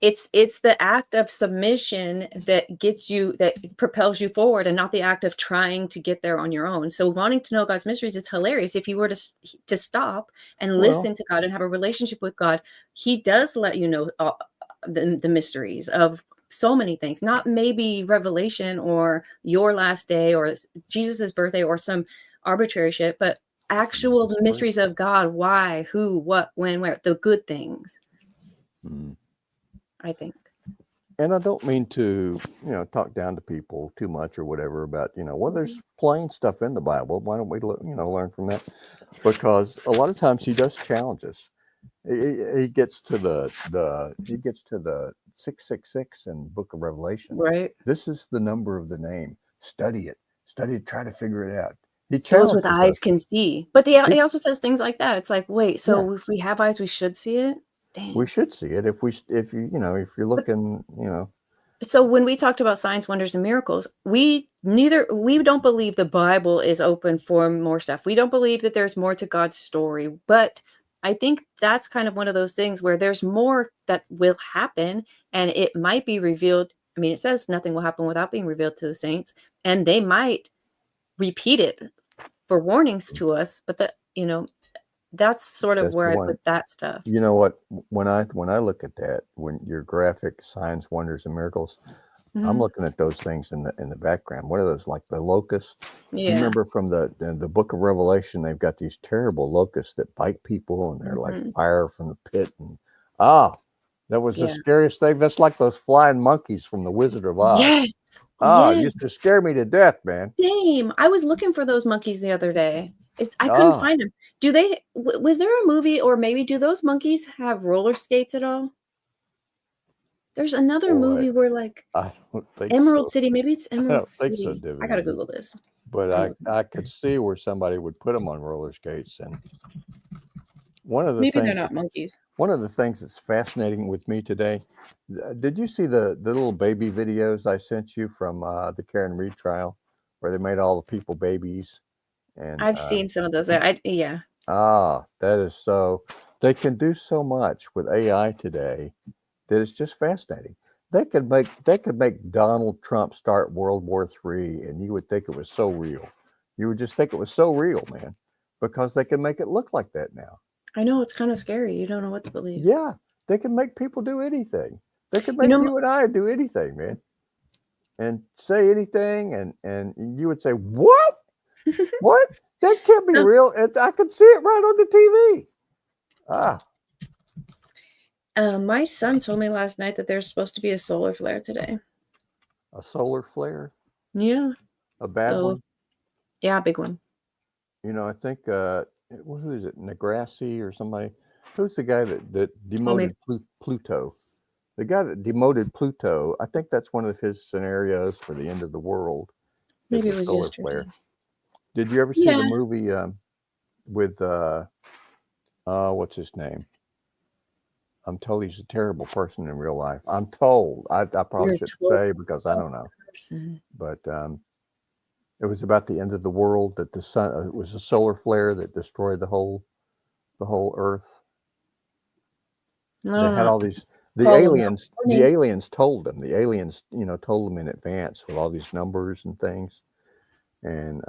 It's the act of submission that propels you forward, and not the act of trying to get there on your own. So wanting to know God's mysteries, it's hilarious. If you were to stop and Well, listen to God and have a relationship with God, He does let you know the mysteries of so many things, not maybe Revelation or your last day or Jesus's birthday or some arbitrary shit, but actual mysteries of God. Why, who, what, when, where, the good things. Mm. I think. And I don't mean to, talk down to people too much or whatever about, there's plain stuff in the Bible. Why don't we, learn from that? Because a lot of times He does challenge us. He gets to the 666 in the Book of Revelation. Right. This is the number of the name. Study it. Try to figure it out. He Those with challenges eyes us. can see. But he also says things like that. It's like, wait, so if we have eyes, we should see it? Dang. We should see it if you're looking, So when we talked about signs, wonders, and miracles, we don't believe the Bible is open for more stuff. We don't believe that there's more to God's story. But I think that's kind of one of those things where there's more that will happen, and it might be revealed. I mean, it says nothing will happen without being revealed to the saints, and they might repeat it for warnings to us. But that's sort of that's where the I one. put that stuff. You know what? When I look at that, when your graphic signs, wonders, and miracles, I'm looking at those things in the background. What are those, like the locusts? Yeah. You remember from the Book of Revelation, they've got these terrible locusts that bite people, and they're like fire from the pit. And that was the scariest thing. That's like those flying monkeys from the Wizard of Oz. Yes. It used to scare me to death, man. Same. I was looking for those monkeys the other day. I couldn't find them. Was there a movie, or maybe do those monkeys have roller skates at all? There's another movie where I don't think Emerald so. City. Maybe it's Emerald I don't think City. so, I Divinity. gotta Google this. But I could see where somebody would put them on roller skates. And Maybe they're not monkeys. One of the things that's fascinating with me today, did you see the little baby videos I sent you from the Karen Reed trial, where they made all the people babies? And I've seen some of those. Yeah. that is so. They can do so much with AI today that it's just fascinating. They could make Donald Trump start World War III, and you would think it was so real. You would just think it was so real, man, because they can make it look like that now. I know, it's kind of scary. You don't know what to believe. Yeah, they can make people do anything. They can make you and I do anything, man, and say anything, and you would say, "What? What? That can't be real." And I could see it right on the TV. My son told me last night that there's supposed to be a solar flare today. A solar flare? Yeah. A bad one? Yeah, a big one. I think who is it? Negrassi or somebody? Who's the guy that demoted Pluto? The guy that demoted Pluto. I think that's one of his scenarios for the end of the world. Maybe it was solar yesterday. flare. Did you ever see the movie what's his name? I'm told he's a terrible person in real life. I'm told. I probably You're a shouldn't total say because I don't know. person. But it was about the end of the world that the sun. It was a solar flare that destroyed the whole Earth. I They don't had know. all these. The Call them that aliens. The morning. aliens told them. The aliens, told them in advance with all these numbers and things. And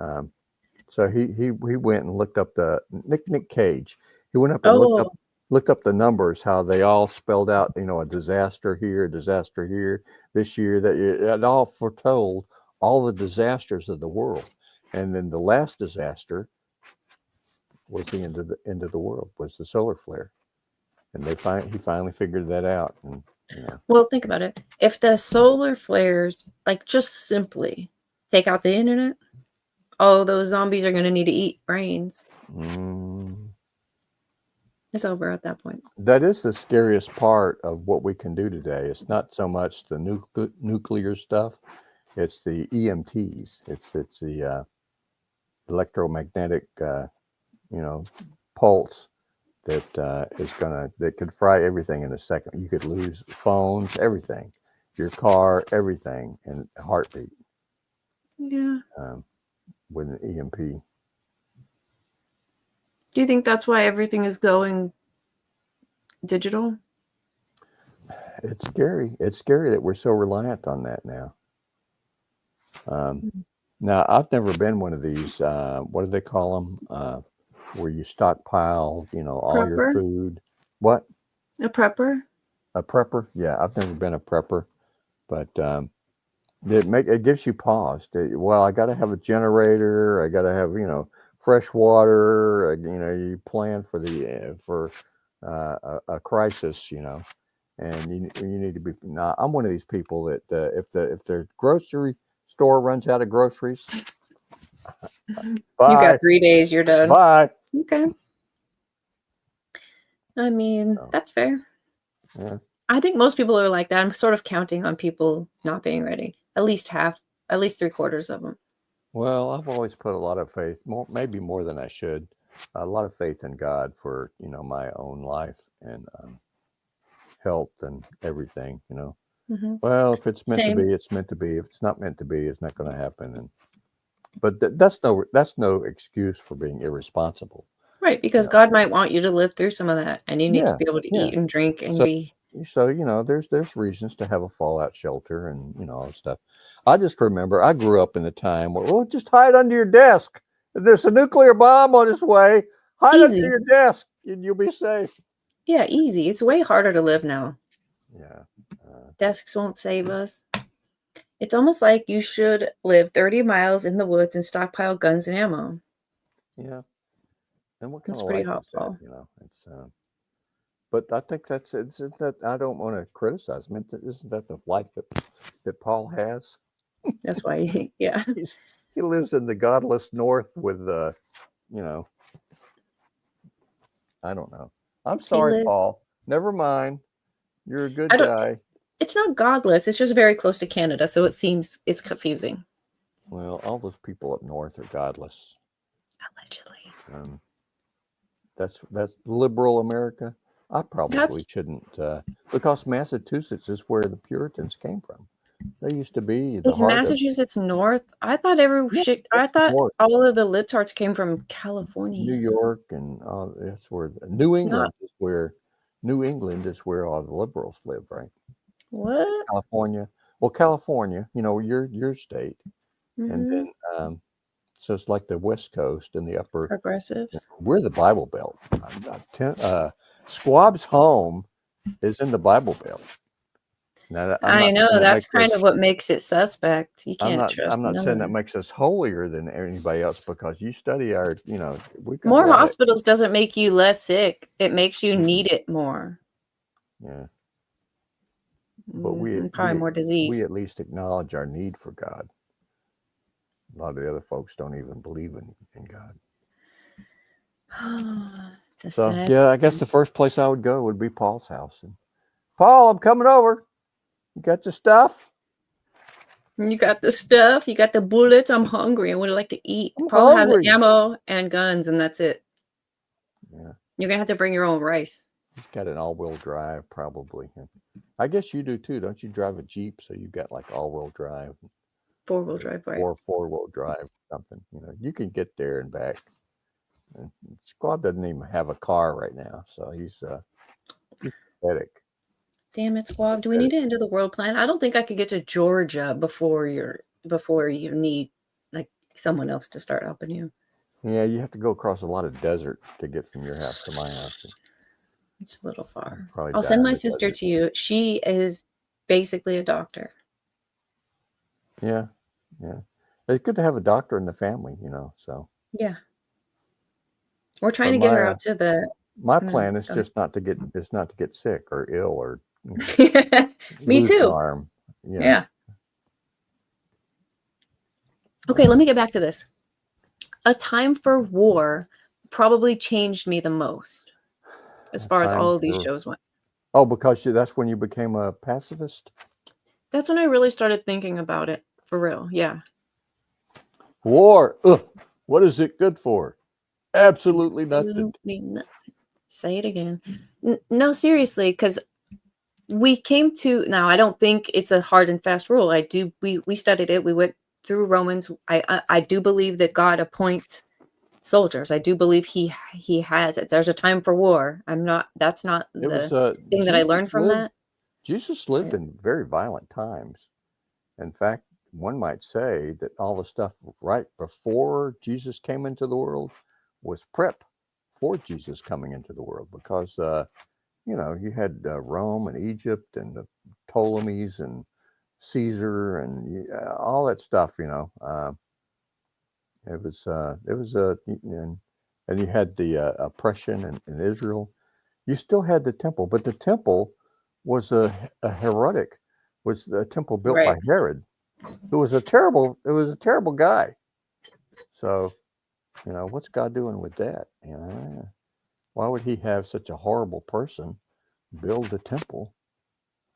so he went and looked up the Nick Cage. He went up and Oh, looked up the numbers, how they all spelled out, a disaster here, a disaster here, this year, that year. It all foretold all the disasters of the world. And then the last disaster was the end of the world, was the solar flare. And he finally figured that out. And well, think about it. If the solar flares, like, just simply take out the internet, all those zombies are going to need to eat brains. It's over at that point. That is the scariest part of what we can do today. It's not so much the nuclear stuff; it's the EMTs. It's the electromagnetic, pulse that could fry everything in a second. You could lose phones, everything, your car, everything, in a heartbeat. Yeah. With an EMP. Do you think that's why everything is going digital? It's scary. It's scary that we're so reliant on that now. Now, I've never been one of these. What do they call them? Where you stockpile, all your Prepper? food. What? A prepper? A prepper? Yeah, I've never been a prepper, but it gives you pause. Well, I got to have a generator. I got to have fresh water. You plan for a crisis. And you need to be. Now, I'm one of these people that if the grocery store runs out of groceries, You bye, got 3 days, you're done. bye. Okay. I mean, So, that's fair. yeah. I think most people are like that. I'm sort of counting on people not being ready. At least 3/4 of them. Well, I've always put a lot of faith, maybe more than I should, a lot of faith in God for my own life and health and everything. Mm-hmm. Well, if it's meant to Same. be, it's meant to be. If it's not meant to be, it's not going to happen. But that's no excuse for being irresponsible. Right, because God might want you to live through some of that, and you need to Yeah, be able to yeah. eat and drink and So be. there's reasons to have a fallout shelter and all that stuff. I just remember I grew up in the time where, well, just hide under your desk. There's a nuclear bomb on its way. Hide under Easy. your desk and you'll be safe. Yeah, easy. It's way harder to live now. Yeah. Desks won't save us. It's almost like you should live 30 miles in the woods and stockpile guns and ammo. Yeah. And what kind That's of pretty life is that? helpful. It's but I think it's that I don't want to criticize him. Isn't that the life that Paul has? That's why, yeah. He lives in the godless north with I don't know. I'm He sorry, lives. Paul. Never mind. You're a good I don't. guy. It's not godless. It's just very close to Canada, so it seems it's confusing. Well, all those people up north are godless. Allegedly. That's liberal America. I probably That's shouldn't, because Massachusetts is where the Puritans came from. They used to be the is heart of Massachusetts north? I thought yeah, I thought north. all of the libtards came from New California. York, and that's where New It's England not. is where all the liberals live, right? What? California. Well, California, your state, and Mm-hmm. then so it's like the West Coast and the upper. Progressives. We're the Bible Belt. Squab's home is in the Bible Belt. Now, I'm I not know saying that that's makes kind us. of what makes it suspect. You I'm can't not. trust I'm not none saying of that that. makes us holier than anybody else because you study our. We got a More lot of. hospitals doesn't make you less sick. It makes you Mhm. need it more. Yeah, but Probably more we disease. at least acknowledge our need for God. A lot of the other folks don't even believe in God. It's a So sad yeah, I guess state. the first place I would go would be Paul's house. And Paul, I'm coming over. You got your stuff? You got the stuff. You got the bullets. I'm hungry. I would like to eat. I'm Paul has hungry. ammo and guns, and that's it. You're gonna have to bring your own rice. He's got an all-wheel drive, probably. I guess you do too, don't you? Drive a Jeep, so you've got like all-wheel drive, 4-wheel drive, right? or four-wheel drive, something. You know, you can get there and back. And Squab doesn't even have a car right now, so he's pathetic. Damn it, Squab. Do we need to enter the world plan? I don't think I could get to Georgia before you need like someone else to start helping you. Yeah, you have to go across a lot of desert to get from your house to my house. It's a little far. Probably I'll die send in my the sister desert. to you. She is basically a doctor. Yeah, yeah. It's good to have a doctor in the family, you know. So Yeah. We're trying but to get her out to the my plan is go ahead. just not to get sick or ill or Me lose an too. arm. Yeah. Okay, let me get back to this. A time for war probably changed me the most as far as all of these shows went. Oh, because that's when you became a pacifist? That's when I really started thinking about it for real. Yeah. War. Ugh, what is it good for? Absolutely nothing. Absolutely nothing. Say it again. No, seriously, because we came to now. I don't think it's a hard and fast rule. We studied it. We went through Romans. I do believe that God appoints soldiers. I do believe he has it. There's a time for war. That's not the thing that I learned from that. Jesus lived in very violent times. In fact, one might say that all the stuff right before Jesus came into the world was prep for Jesus coming into the world, because you know, you had Rome and Egypt and the Ptolemies and Caesar and all that stuff. You know, it was and you had the oppression in Israel. You still had the temple, but the temple was a heretic. Was the temple built by Herod, who was a terrible guy. So, you know, what's God doing with that? You know, why would he have such a horrible person build a temple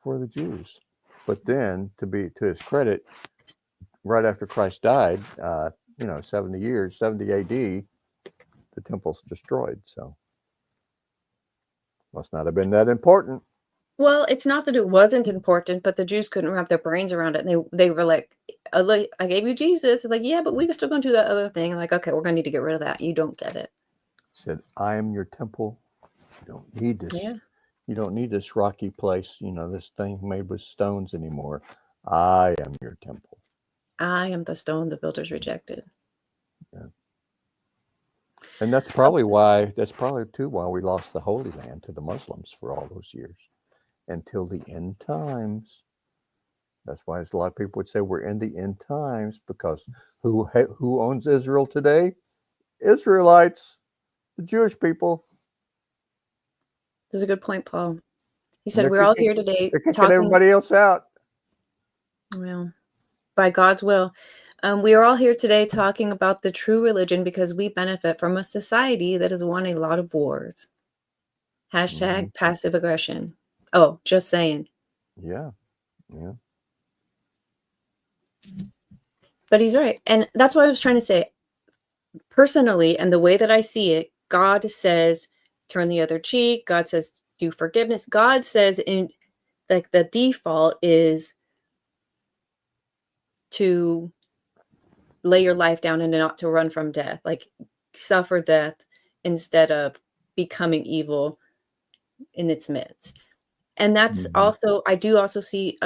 for the Jews? But then, to his credit, right after Christ died, you know, 70 AD, the temple's destroyed. So, must not have been that important. Well, it's not that it wasn't important, but the Jews couldn't wrap their brains around it. And they were like, I gave you Jesus. Like, yeah, but we're still going to do that other thing. Like, okay, we're going to need to get rid of that. You don't get it. Said, I am your temple. You don't need this. Yeah. You don't need this rocky place, you know, this thing made with stones anymore. I am your temple. I am the stone the builders rejected. Yeah. And that's probably too why we lost the Holy Land to the Muslims for all those years until the end times. That's why a lot of people would say we're in the end times, because who owns Israel today? Israelites, the Jewish people. That's a good point, Paul. He said we're all here today they're kicking everybody else out. Well, by God's will. We are all here today talking about the true religion because we benefit from a society that has won a lot of wars. Hashtag passive aggression. Oh, just saying. Yeah. Yeah. But he's right. And that's what I was trying to say. Personally, and the way that I see it, God says, turn the other cheek. God says, do forgiveness. God says, in like the default is to lay your life down and not to run from death, like suffer death instead of becoming evil in its midst. And that's also, I do also see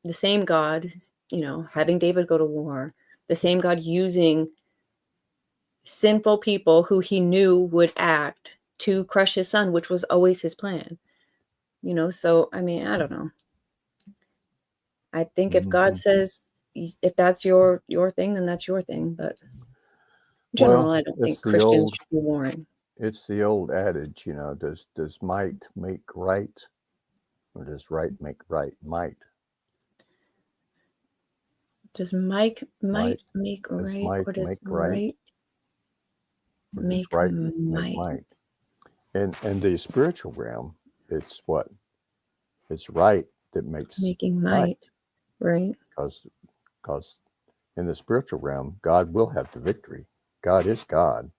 the same God, you know, having David go to war, the same God using sinful people who he knew would act to crush his son, which was always his plan. You know, so I mean, I don't know. I think if God says if that's your thing, then that's your thing. But in general, I don't think Christians should be warring. It's the old adage, you know, does might make right, or does right make might? Does might make right, or does right make might? In the spiritual realm, it's what? It's right that makes making might, right? Because in the spiritual realm, God will have the victory. God is God.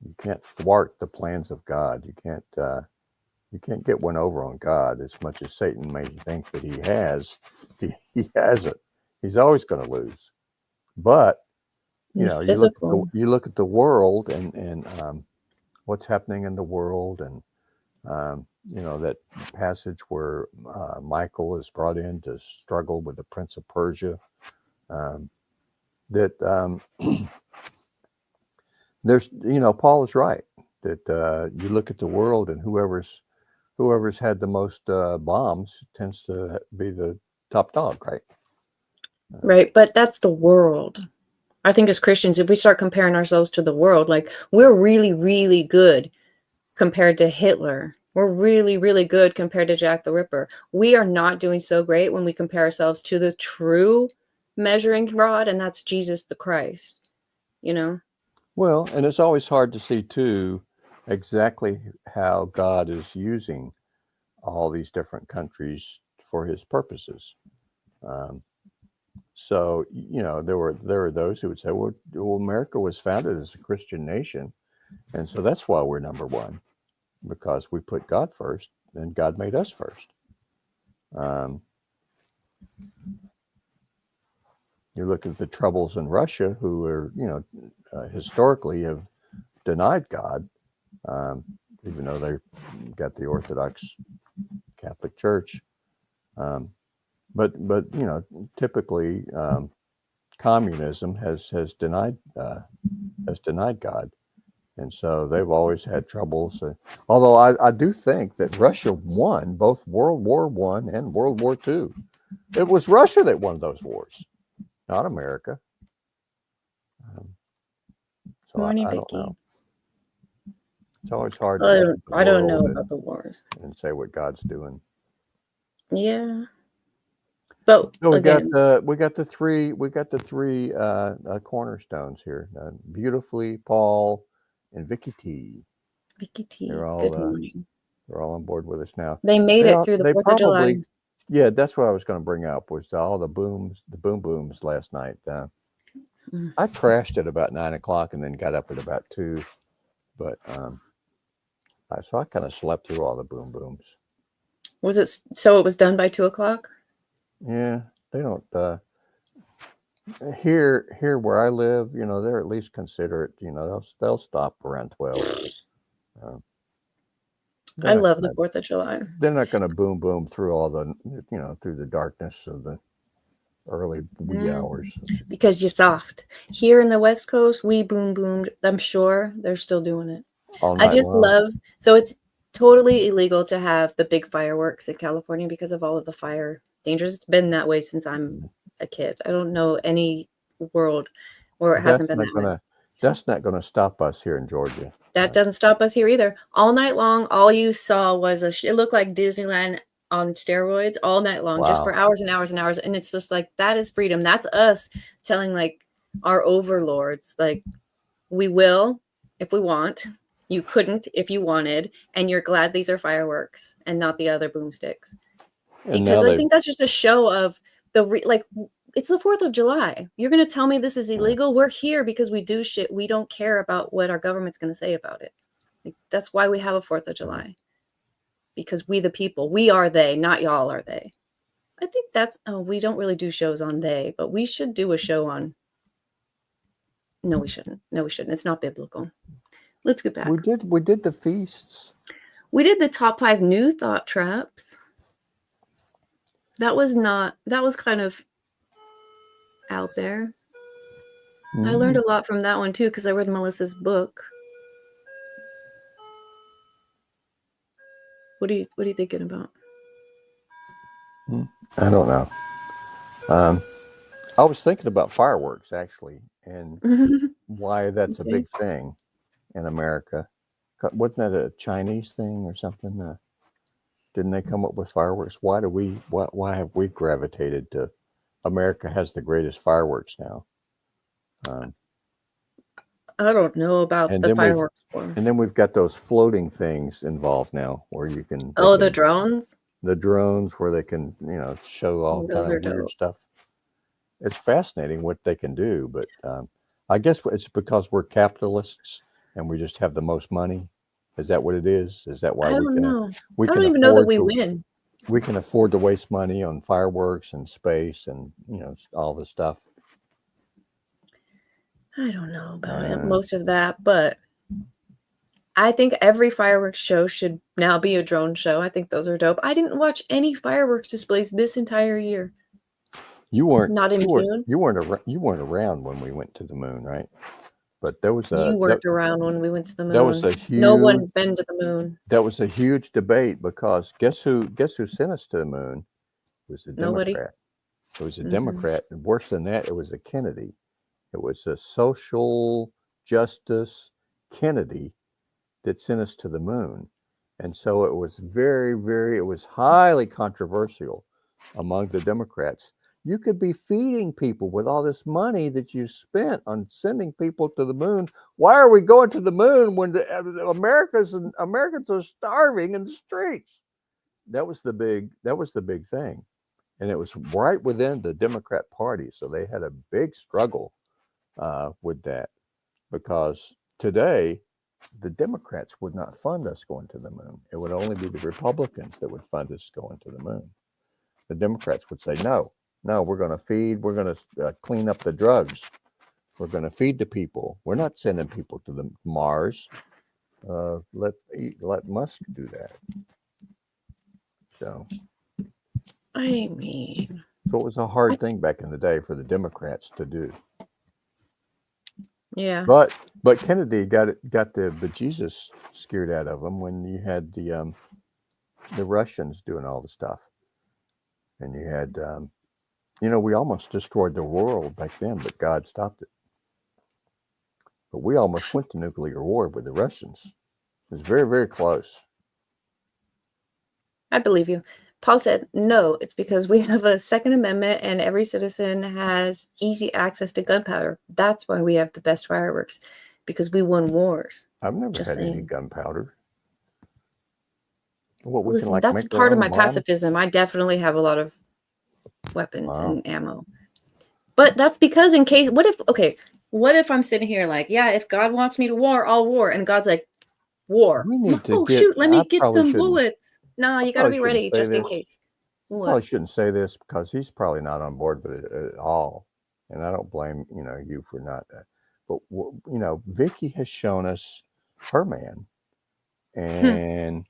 You can't thwart the plans of God. You can't get one over on God. As much as Satan may think that he has, he hasn't. He's always going to lose. But you know, Physical. you look at the world and what's happening in the world, and you know, that passage where Michael is brought in to struggle with the Prince of Persia. That there's, you know, Paul is right that you look at the world, and whoever's had the most bombs tends to be the top dog, right? Right. But that's the world. I think as Christians, if we start comparing ourselves to the world, like we're really, really good compared to Hitler. We're really, really good compared to Jack the Ripper. We are not doing so great when we compare ourselves to the true measuring rod, and that's Jesus the Christ, you know? Well, and it's always hard to see too exactly how God is using all these different countries for his purposes. Um, so, you know, there were those who would say, well, America was founded as a Christian nation, and so that's why we're number one, because we put God first, and God made us first. Um, you look at the troubles in Russia, who are, you know, historically have denied God, even though they've got the Orthodox Catholic Church. But you know, typically communism has denied God, and so they've always had troubles. Although I do think that Russia won both World War I and World War II. It was Russia that won those wars, not America. So Morning, I don't Vicky. know. It's always hard to look at the I don't know world about the wars. and say what God's doing. Yeah. But So again, we got the three cornerstones here. Beautifully, Paul and Vicky T. Vicky They're T, good all morning. they're all on board with us now. They made it through the They 4th of July. probably, yeah, that's what I was going to bring up was all the boom booms last night. I crashed at about 9 o'clock and then got up at about 2, but so I kind of slept through all the boom booms. Was it so it was done by 2 o'clock? Yeah, they don't. Here where I live, you know, they're at least considerate. You know, they'll stop around 12. I love the 4th of July. They're not going to boom through all the, you know, through the darkness of the early wee hours. Because you're soft. Here in the West Coast, we boomed. I'm sure they're still doing it. All I night just long. love, so it's totally illegal to have the big fireworks in California because of all of the fire dangers. It's been that way since I'm a kid. I don't know any world where it hasn't been that way. That's not going to stop us here in Georgia. That doesn't stop us here either. All night long, all you saw was it looked like Disneyland on steroids all night long, just for hours and hours and hours. And it's just like, that is freedom. That's us telling like our overlords, like, we will if we want. You couldn't if you wanted, and you're glad these are fireworks and not the other boomsticks. And Because I think that's just a show of like, it's the 4th of July. You're going to tell me this is illegal? We're here because we do shit. We don't care about what our government's going to say about it. Like, that's why we have a 4th of July. Because we the people, we are they, not y'all are they. I think we don't really do shows on they, but we should do a show on. No, we shouldn't. It's not biblical. Let's get back. We did the feasts. We did the top 5 new thought traps. That was kind of out there. Mm-hmm. I learned a lot from that one too, because I read Melissa's book. What are you thinking about? I don't know. I was thinking about fireworks actually, and why that's a big thing in America. Wasn't that a Chinese thing or something? Didn't they come up with fireworks? Why have we gravitated to America has the greatest fireworks now? I don't know about the fireworks one. And then we've got those floating things involved now where you can... the drones? The drones where they can, you know, show all kind of weird stuff. It's fascinating what they can do, but I guess it's because we're capitalists and we just have the most money? Is that what it is? Is that why I we don't know. we I can don't even know that afford we to win. waste money on fireworks and space and all this stuff? I don't know about it, most of that, but I think every fireworks show should now be a drone show. I think those are dope. I didn't watch any fireworks displays this entire year. You weren't Not in June. you weren't around when we went to the moon, right? But there was You weren't around when we went to the moon. that was a No huge one's been to the moon. that was a huge debate because guess who sent us to the moon? It was a Nobody. Democrat. It was a Democrat. And worse than that, it was a Kennedy. It was a social justice Kennedy that sent us to the moon. And so it was it was highly controversial among the Democrats. You could be feeding people with all this money that you spent on sending people to the moon. Why are we going to the moon when the Americans are starving in the streets? That was the big thing. And it was right within the Democrat Party. So they had a big struggle with that, because today the Democrats would not fund us going to the moon. It would only be the Republicans that would fund us going to the moon. The Democrats would say, no, we're going to clean up the drugs. We're going to feed the people. We're not sending people to the Mars. Let Musk do that. So it was a hard thing back in the day for the Democrats to do. Yeah. But Kennedy got the bejesus scared out of him when you had the Russians doing all the stuff, and you had we almost destroyed the world back then, but God stopped it. But we almost went to nuclear war with the Russians. It was very, very close. I believe you. Paul said, no, it's because we have a Second Amendment and every citizen has easy access to gunpowder. That's why we have the best fireworks, because we won wars. I've never had any gunpowder. Listen, that's part of my pacifism. I definitely have a lot of weapons and ammo. But that's because in case, what if I'm sitting here like, yeah, if God wants me to war, I'll war. And God's like, war. Shoot, let me get some bullets. No, you got to be ready just in case. I probably shouldn't say this because he's probably not on board with it at all. And I don't blame, you for not. But, Vicky has shown us her man. And,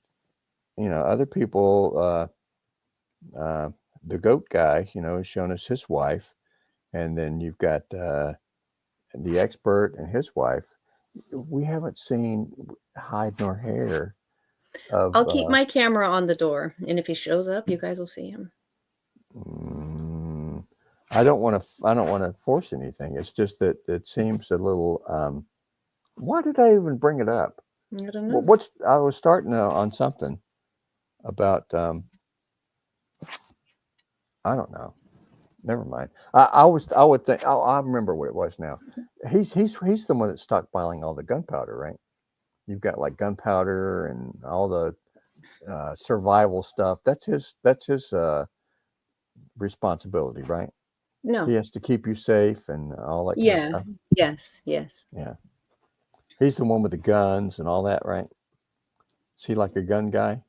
other people, the goat guy, has shown us his wife. And then you've got the expert and his wife. We haven't seen hide nor hair. I'll keep my camera on the door, and if he shows up, you guys will see him. I don't want to force anything. It's just that it seems a little. Why did I even bring it up? I don't know. I was starting on something about. I don't know. Never mind. I would think. Oh, I remember what it was now. He's the one that's stockpiling all the gunpowder, right? You've got like gunpowder and all the survival stuff. That's his responsibility, right? No. He has to keep you safe and all that kind of stuff. Yes. Yeah. He's the one with the guns and all that, right? Is he like a gun guy?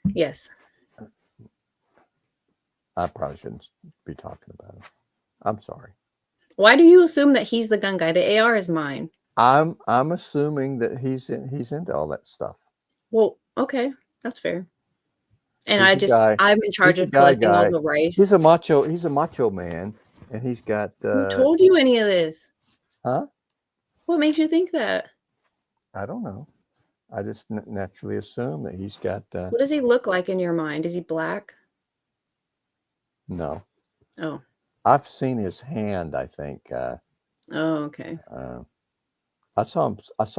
Yes. I probably shouldn't be talking about him. I'm sorry. Why do you assume that he's the gun guy? The AR is mine. I'm assuming that he's into all that stuff. Well, okay, that's fair. And I'm in charge of collecting all the rice. He's a macho man, and he's got. Who told you any of this? Huh? What makes you think that? I don't know. I just naturally assume that he's got. What does he look like in your mind? Is he black? No. Oh. I've seen his hand, I think. Oh, okay. I saw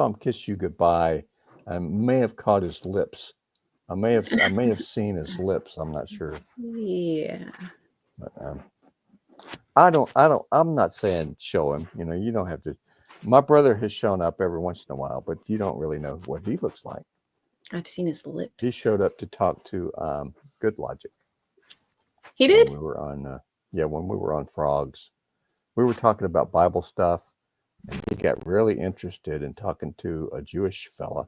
him kiss you goodbye. I may have caught his lips. I may have seen his lips. I'm not sure. Yeah. But, I'm not saying show him. You don't have to. My brother has shown up every once in a while, but you don't really know what he looks like. I've seen his lips. He showed up to talk to Good Logic. He did? When we were on when we were on Frogs. We were talking about Bible stuff, and he got really interested in talking to a Jewish fella,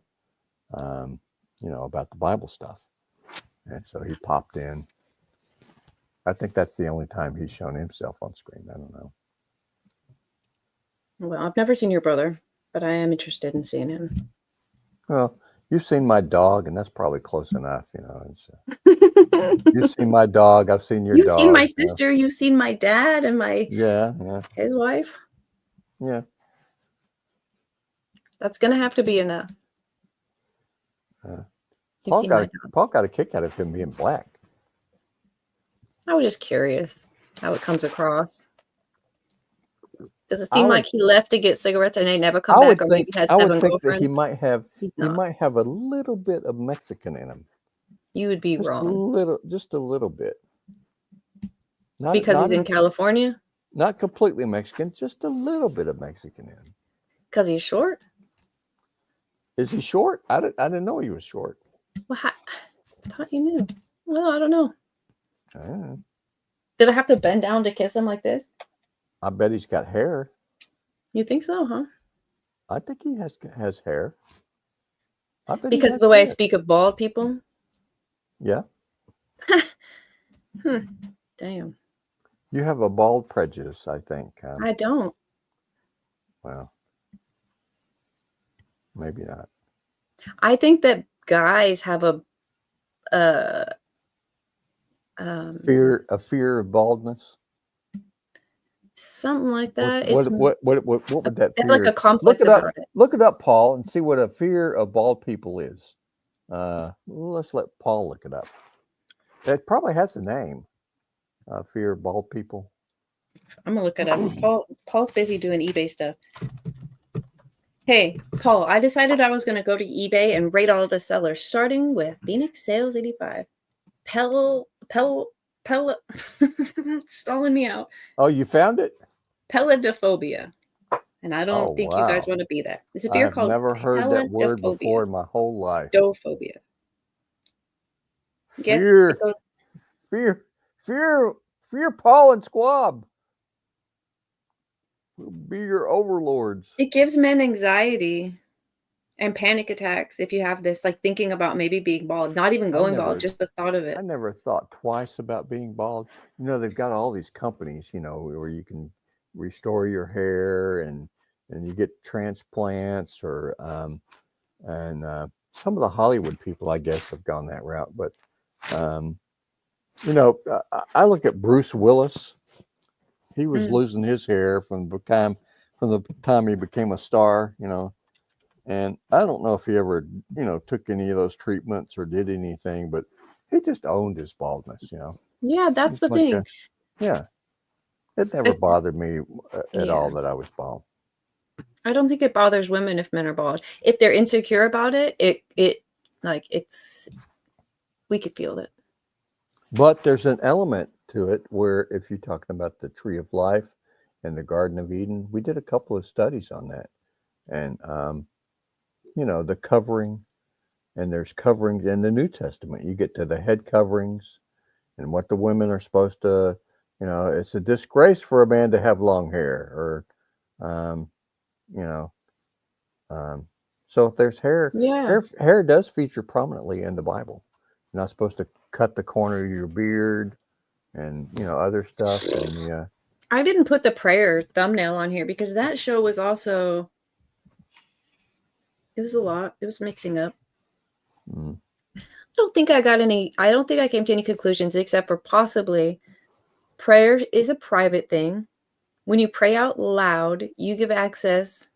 about the Bible stuff. And so he popped in. I think that's the only time he's shown himself on screen. I don't know. Well, I've never seen your brother, but I am interested in seeing him. Well, you've seen my dog, and that's probably close enough, You've seen my dog. I've seen your You've dog. seen my sister. You've seen my dad and Yeah. his wife. Yeah. That's gonna have to be enough. Paul got a kick out of him being black. I was just curious how it comes across. Does it seem like he left to get cigarettes and they never come back, or maybe has 7 girlfriends? That he might have a little bit of Mexican in him. You would be wrong. Just a little bit. Because he's in California? Not completely Mexican, just a little bit of Mexican in him. Because he's short? Is he short? I didn't know he was short. Well, I thought you knew. Well, I don't know. Did I have to bend down to kiss him like this? I bet he's got hair. You think so, huh? I think he has hair. Because of the way I speak of bald people? Yeah. Damn. You have a bald prejudice, I think. I don't. Well, maybe not. I think that guys have a fear of baldness. Something like that. What would that fear? Like a complex about it. Look it up, Paul, and see what a fear of bald people is. Let's let Paul look it up. It probably has a name. Fear of bald people. I'm gonna look it up. Paul's busy doing eBay stuff. Hey, Paul, I decided I was gonna go to eBay and rate all the sellers, starting with Phoenix Sales 85. Stalling me out. Oh, you found it? Peladophobia. And I don't think you guys want to be that. It's a beer called I've never heard that word before in my whole life. Dophobia. Fear Paul and Squab. We'll be your overlords. It gives men anxiety and panic attacks if you have this, like thinking about maybe being bald, not even going bald, just the thought of it. I never thought twice about being bald. They've got all these companies, where you can restore your hair and you get transplants or some of the Hollywood people, I guess, have gone that route. But I look at Bruce Willis. He was losing his hair from the time he became a star, and I don't know if he ever, took any of those treatments or did anything, but he just owned his baldness, Yeah, that's the thing. It never bothered me at all that I was bald. I don't think it bothers women if men are bald. If they're insecure about it, we could feel it. But there's an element to it where if you're talking about the tree of life and the Garden of Eden, we did a couple of studies on that. And, the covering, and there's coverings in the New Testament. You get to the head coverings and what the women are supposed to, it's a disgrace for a man to have long hair or, so if there's hair, hair does feature prominently in the Bible. You're not supposed to cut the corner of your beard and, other stuff. And I didn't put the prayer thumbnail on here because that show was also, it was a lot. It was mixing up. I don't think I came to any conclusions except for possibly prayer is a private thing. When you pray out loud, you give access.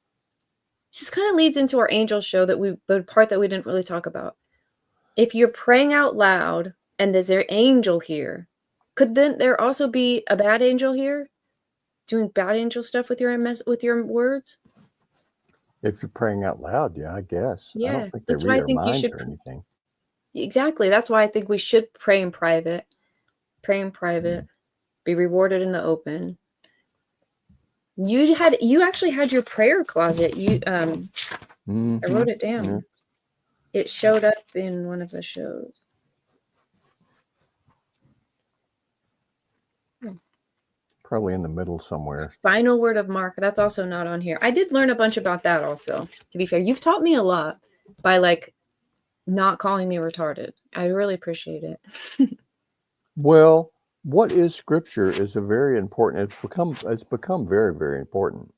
This kind of leads into our angel show the part that we didn't really talk about. If you're praying out loud and there's an angel here, could then there also be a bad angel here doing bad angel stuff with your words? If you're praying out loud, yeah, I guess. Yeah, I don't think that's why I think you should or anything. Exactly. That's why I think we should pray in private. Pray in private. Be rewarded in the open. You actually had your prayer closet. I wrote it down. Mm-hmm. It showed up in one of the shows. probably in the middle somewhere. Final word of Mark. That's also not on here. I did learn a bunch about that also. To be fair, you've taught me a lot by like not calling me retarded. I really appreciate it. Well, what is Scripture is a very important. It's become very, very important.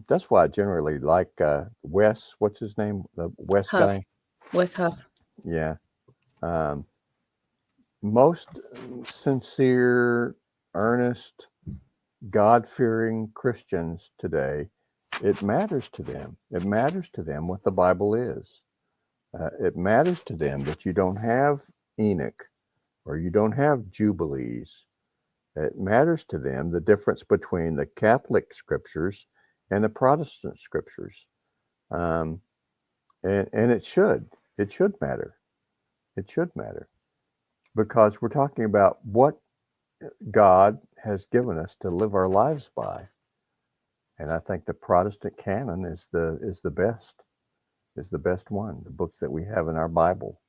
That's why I generally like Wes. What's his name? The Wes Huff. guy. Wes Huff. Yeah. Most sincere, earnest, God-fearing Christians today, it matters to them. It matters to them what the Bible is. It matters to them that you don't have Enoch or you don't have Jubilees. It matters to them the difference between the Catholic scriptures and the Protestant scriptures. And it should matter. It should matter because we're talking about what God has given us to live our lives by. And I think the Protestant canon is the best one. The books that we have in our Bible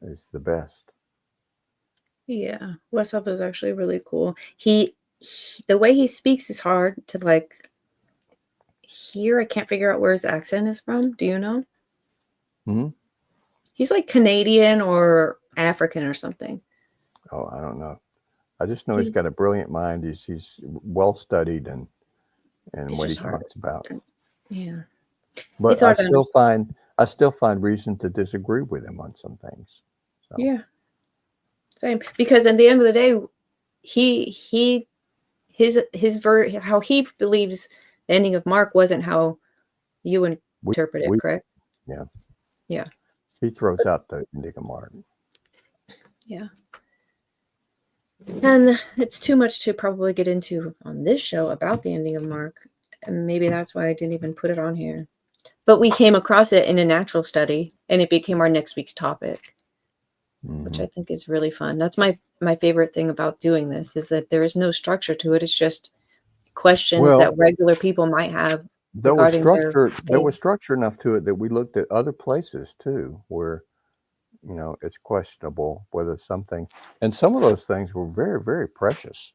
is the best. Yeah, Wes Huff is actually really cool. He the way he speaks is hard to like hear. I can't figure out where his accent is from. Do you know? Mm-hmm. He's like Canadian or African or something. Oh, I don't know. I just know he's got a brilliant mind. He's well studied and what he talks about. Yeah. But I still find reason to disagree with him on some things. So. Yeah. Same. Because at the end of the day, how he believes the ending of Mark wasn't how you interpret it, correct? Yeah. Yeah. He throws out the ending of Mark. Yeah. And it's too much to probably get into on this show about the ending of Mark. And maybe that's why I didn't even put it on here. But we came across it in a natural study and it became our next week's topic, which I think is really fun. That's my favorite thing about doing this is that there is no structure to it. It's just questions that regular people might have. There was structure enough to it that we looked at other places too, where it's questionable whether something, and some of those things were very, very precious,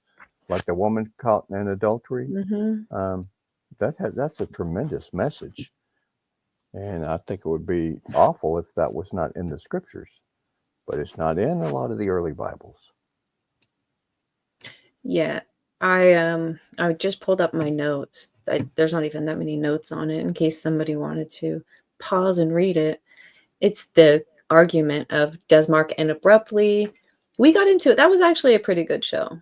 like the woman caught in adultery. Mm-hmm. That's a tremendous message, and I think it would be awful if that was not in the scriptures, but it's not in a lot of the early Bibles. Yeah, I just pulled up my notes. There's not even that many notes on it in case somebody wanted to pause and read it. It's the argument of does Mark end abruptly? We got into it. That was actually a pretty good show.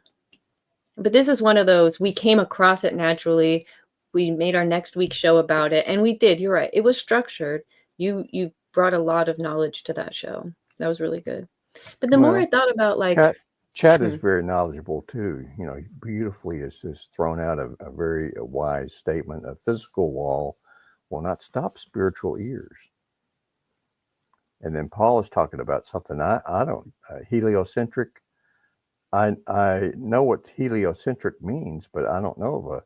But this is one of those, we came across it naturally. We made our next week show about it. And we did. You're right. It was structured. You brought a lot of knowledge to that show. That was really good. But the more I thought about like Chad is very knowledgeable too. Beautifully is thrown out a very wise statement. A physical wall will not stop spiritual ears. And then Paul is talking about something I don't heliocentric. I know what heliocentric means, but I don't know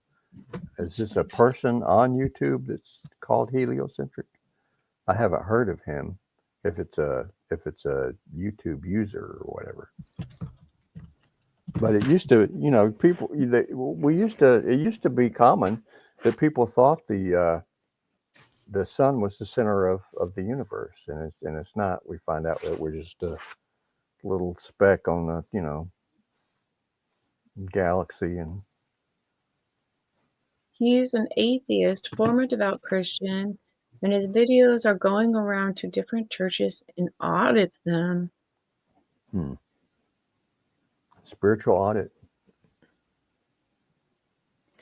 is this a person on YouTube that's called heliocentric? I haven't heard of him. If it's a YouTube user or whatever. But it used to, it used to be common that people thought the sun was the center of the universe, and it's not. We find out that we're just a little speck on the, galaxy. And he's an atheist, former devout Christian, and his videos are going around to different churches and audits them. Spiritual audit.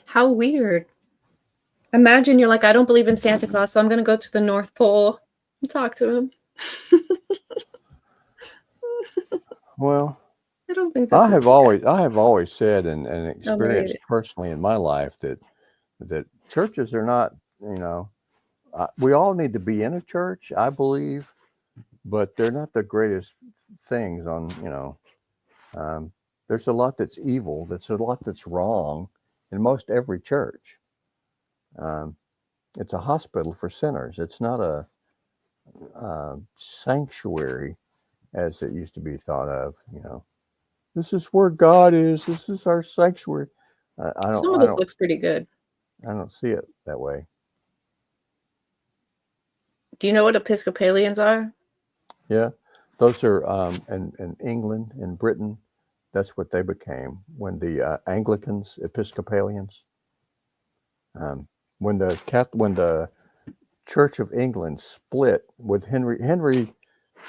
How weird. Imagine you're like, I don't believe in Santa Claus, so I'm going to go to the North Pole and talk to him. Well, I don't think I have always said and experienced personally in my life that churches are not, we all need to be in a church, I believe, but they're not the greatest things on, there's a lot that's evil, there's a lot that's wrong in most every church. It's a hospital for sinners. It's not a sanctuary as it used to be thought of, This is where God is. This is our sanctuary. Some of this looks pretty good. I don't see it that way. Do you know what Episcopalians are? Yeah, those are in England and Britain. That's what they became when the Anglicans, Episcopalians, um, when the Church of England split with Henry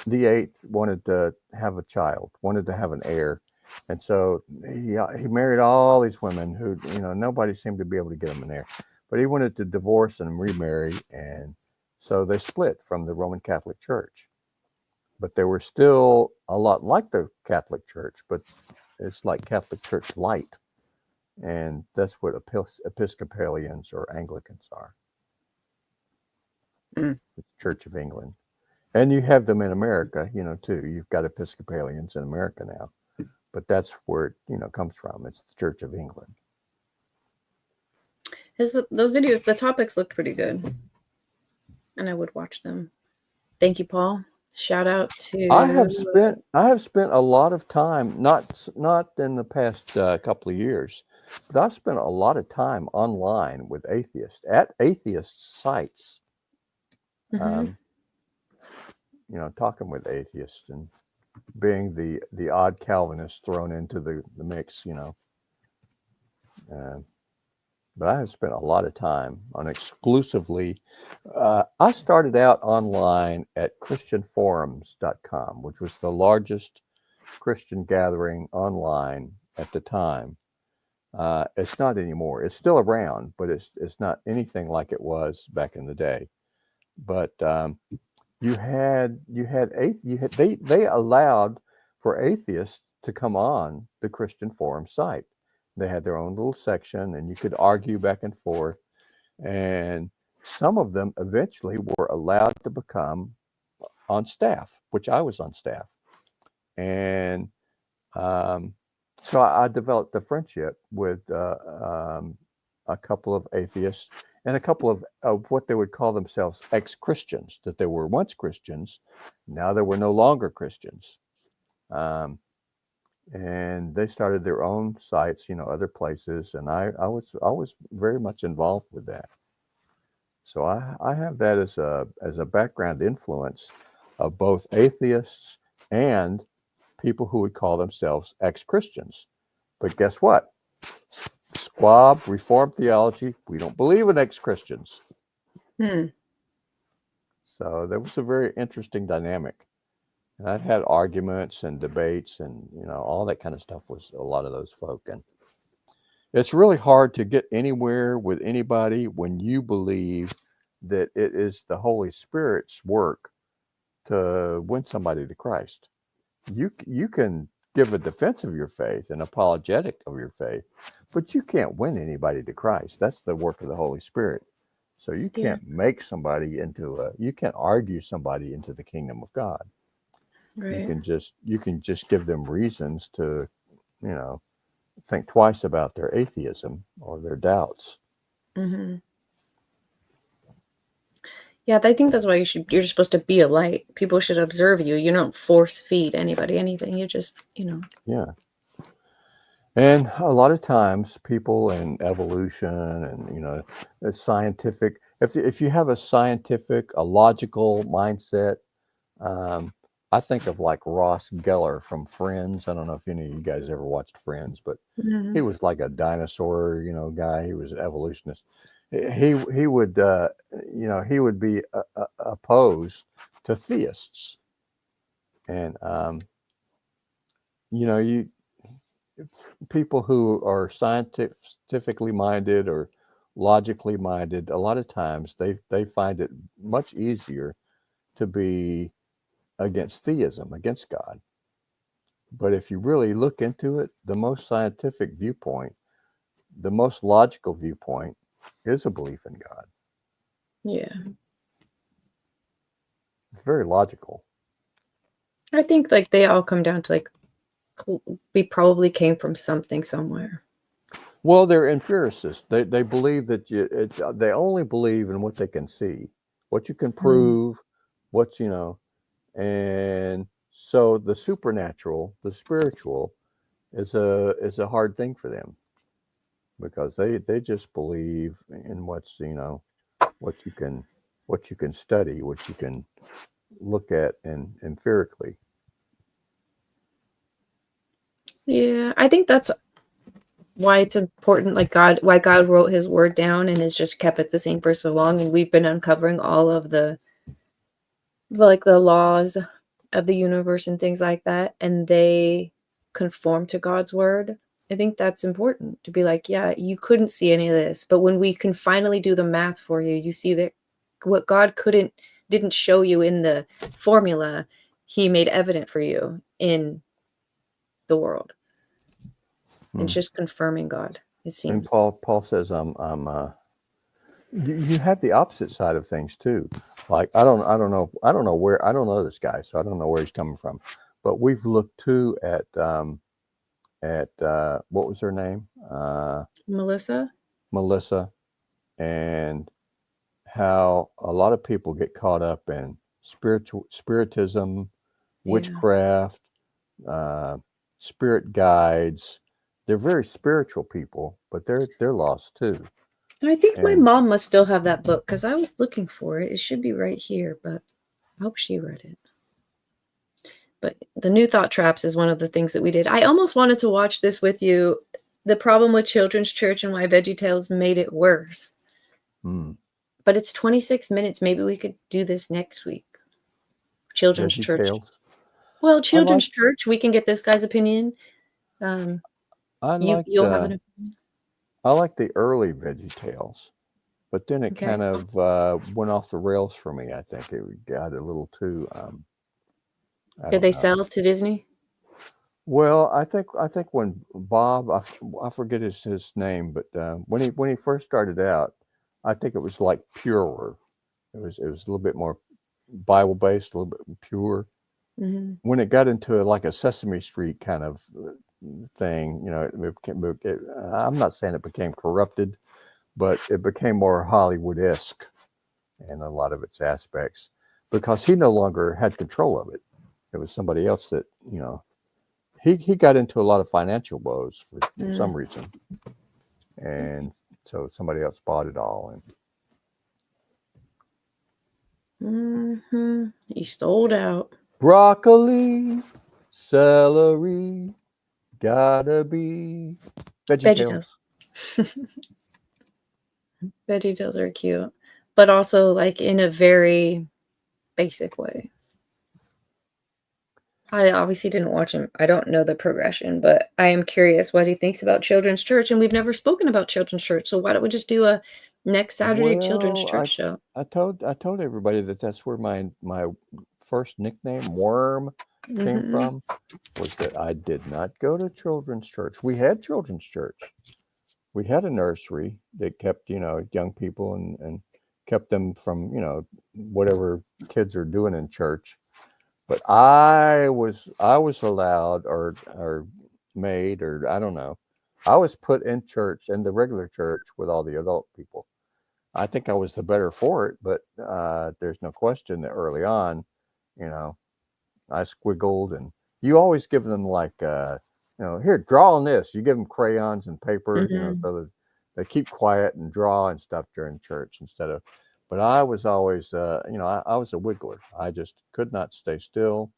VIII wanted to have a child, wanted to have an heir, and so he married all these women who nobody seemed to be able to get him an heir, but he wanted to divorce and remarry, and so they split from the Roman Catholic Church. But they were still a lot like the Catholic Church, but it's like Catholic Church light, and that's what Episcopalians or Anglicans are. Mm. The Church of England. And you have them in America, too. You've got Episcopalians in America now, but that's where it comes from. It's the Church of England. Those videos, the topics looked pretty good, and I would watch them. Thank you, Paul. Shout out to I have spent a lot of time, not in the past couple of years, but I've spent a lot of time online with atheists at atheist sites. Talking with atheists and being the odd Calvinist thrown into the mix, but I have spent a lot of time on exclusively. I started out online at christianforums.com, which was the largest Christian gathering online at the time. It's not anymore. It's still around, but it's not anything like it was back in the day. But they allowed for atheists to come on the Christian Forum site. They had their own little section, and you could argue back and forth. And some of them eventually were allowed to become on staff, which I was on staff. And so I developed a friendship with a couple of atheists and a couple of what they would call themselves ex-Christians, that they were once Christians, now they were no longer Christians. And they started their own sites, other places, and I was very much involved with that. So I have that as a background influence of both atheists and people who would call themselves ex-Christians. But guess what? Squab, Reformed theology, we don't believe in ex-Christians. So there was a very interesting dynamic. And I've had arguments and debates and, all that kind of stuff with a lot of those folk. And it's really hard to get anywhere with anybody when you believe that it is the Holy Spirit's work to win somebody to Christ. You can give a defense of your faith, an apologetic of your faith, but you can't win anybody to Christ. That's the work of the Holy Spirit. So you can't make somebody you can't argue somebody into the kingdom of God. Right. You can just give them reasons to, think twice about their atheism or their doubts. Mm-hmm. Yeah, I think that's why you're supposed to be a light. People should observe you. You don't force feed anybody anything. You just, Yeah. And a lot of times people in evolution and, it's scientific, if you have a logical mindset, I think of like Ross Geller from Friends. I don't know if any of you guys ever watched Friends, but he was like a dinosaur, guy. He was an evolutionist. He would, he would be opposed to theists. And, people who are scientifically minded or logically minded, a lot of times they find it much easier to be against theism, against God. But if you really look into it, the most scientific viewpoint, the most logical viewpoint is a belief in God. Yeah. It's very logical. I think like they all come down to like we probably came from something somewhere. Well, they're empiricists. They believe that they only believe in what they can see, what you can prove, what and so the supernatural, the spiritual, is a hard thing for them because they just believe in what's what you can what you can study, what you can look at and empirically. Yeah, I think that's why it's important, like why God wrote his word down and has just kept it the same for so long. And we've been uncovering all of the laws of the universe and things like that. And they conform to God's word. I think that's important to be like, yeah, you couldn't see any of this. But when we can finally do the math for you, you see that what God didn't show you in the formula, he made evident for you in the world. Hmm. It's just confirming God, it And seems. Paul says you have the opposite side of things too. Like I don't know where I don't know this guy, so I don't know where he's coming from. But we've looked too at what was her name, Melissa? Melissa, and how a lot of people get caught up in spiritism, Yeah. witchcraft, uh, spirit guides. They're very spiritual people, but they're lost too. I think my And mom must still have that book because I was looking for it. It should be right here, but I hope she read it. But the New Thought Traps is one of the things that we did. I almost wanted to watch this with you. The problem with Children's Church and why VeggieTales made it worse. But it's 26 minutes. Maybe we could do this next week. Children's Veggie Church. Tales. Well, I like Children's Church, we can get this guy's opinion. I liked You'll have an opinion. I liked the early Veggie Tales, but then it Okay. kind of went off the rails for me. I think it got a little too I Did don't they know. sell to Disney? Well, I think when Bob I forget his name, but when he first started out, I think it was like purer. It was a little bit more Bible based, a little bit pure. Mm-hmm. When it got into like a Sesame Street kind of thing, I'm not saying it became corrupted, but it became more Hollywood esque in a lot of its aspects because he no longer had control of it. It was somebody else that he got into a lot of financial woes for some reason, and so somebody else bought it all. And He sold out. broccoli, celery, gotta be VeggieTales. VeggieTales. VeggieTales are cute, but also like in a very basic way. I obviously didn't watch him. I don't know the progression, but I am curious what he thinks about Children's Church, and we've never spoken about Children's Church. So why don't we just do a next Saturday Children's Well, Church show? I told everybody that that's where my first nickname Worm came Mm-hmm. from, was that I did not go to children's church. We had children's church. We had a nursery that kept young people and kept them from whatever kids are doing in church. But I was allowed or made or I don't know. I was put in church in the regular church with all the adult people. I think I was the better for it, but there's no question that early on, you know, I squiggled, and you always give them like, here, draw on this. You give them crayons and paper, Mm-hmm. so that they keep quiet and draw and stuff during church instead of. But I was always, I was a wiggler. I just could not stay still.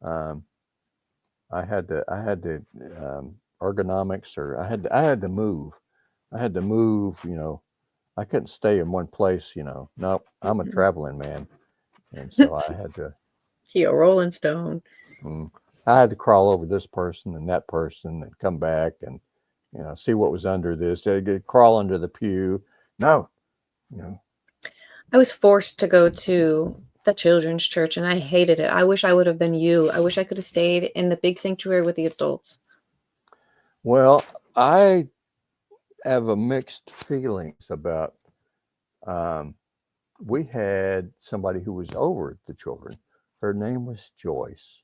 Um, I had to ergonomics, or I had to move. I had to move. I couldn't stay in one place. Nope, I'm a Mm-hmm. traveling man, and so I had to. He a Rolling Stone. Mm, I had to crawl over this person and that person and come back and see what was under this. Crawl under the pew. No, you know. I was forced to go to the Children's Church, and I hated it. I wish I would have been you. I wish I could have stayed in the big sanctuary with the adults. Well, I have a mixed feelings about. Um, we had somebody who was over the children. Her name was Joyce,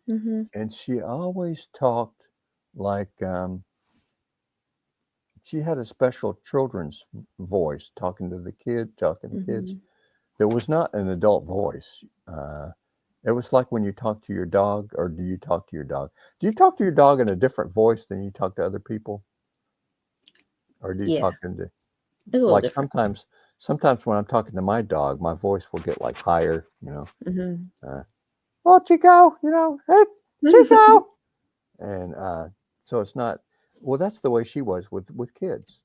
Mm-hmm. and she always talked like she had a special children's voice, talking to the kids. Mm-hmm. There was not an adult voice. It was like when you talk to your dog, or do you talk to your dog? Do you talk to your dog in a different voice than you talk to other people? Or do you Yeah, talk into, it's a little like different. sometimes when I'm talking to my dog, my voice will get like higher, Hmm. uh, oh, Chico, hey, Chico. And so it's not, well, that's the way she was with kids.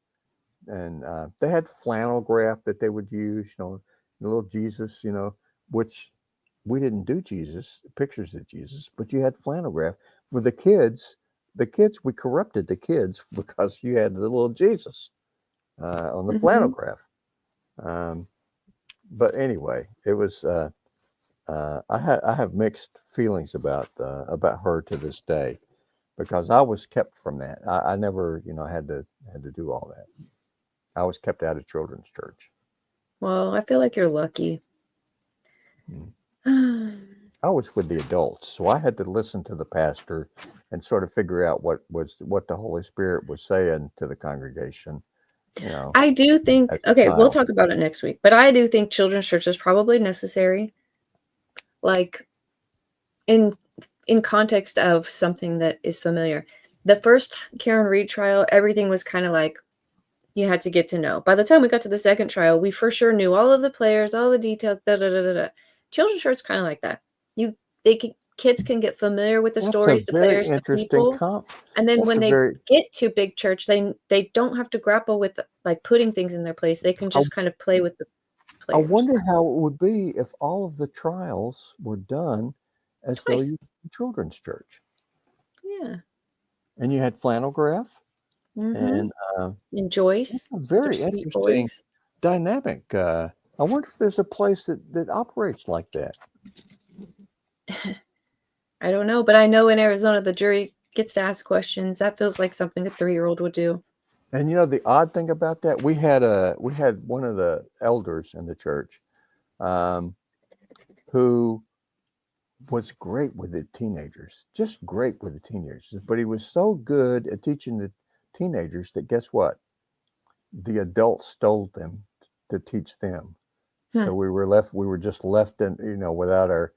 And they had flannel graph that they would use, the little Jesus, which we didn't do Jesus, pictures of Jesus, but you had flannel graph with the kids. The kids, we corrupted the kids because you had the little Jesus on the flannel Hmm. graph. Um, but anyway, it was. I have mixed feelings about her to this day because I was kept from that. I never, had to do all that. I was kept out of children's church. Well, I feel like you're lucky. Mm. Hmm. I was with the adults, so I had to listen to the pastor and sort of figure out what the Holy Spirit was saying to the congregation, you know, I do think, as a okay, we'll child. talk about it next week, but I do think children's church is probably necessary, like in context of something that is familiar. The first Karen Reed trial, everything was kind of like you had to get to know. By the time we got to the second trial, we for sure knew all of the players, all the details. Da, da, da, da, da. Children's church is kind of like that. Kids can get familiar with the That's a stories, the very players, the interesting people, comp. and then That's when a they very. get to big church, they don't have to grapple with like putting things in their place. They can I, just kind of play with the I players. wonder how it would be if all of the trials were done as though Twice. you were in children's church Yeah. and you had flannel graph Mm-hmm. and And that's Joyce, a their very sweet interesting voice. dynamic. I wonder if there's a place that operates like that. I don't know, but I know in Arizona the jury gets to ask questions. That feels like something a 3-year-old would do. And the odd thing about that, we had one of the elders in the church um, who was great with the teenagers, just great with the teenagers. But he was so good at teaching the teenagers that guess what? The adults stole them to teach them. Hmm. So we were just left in, without our,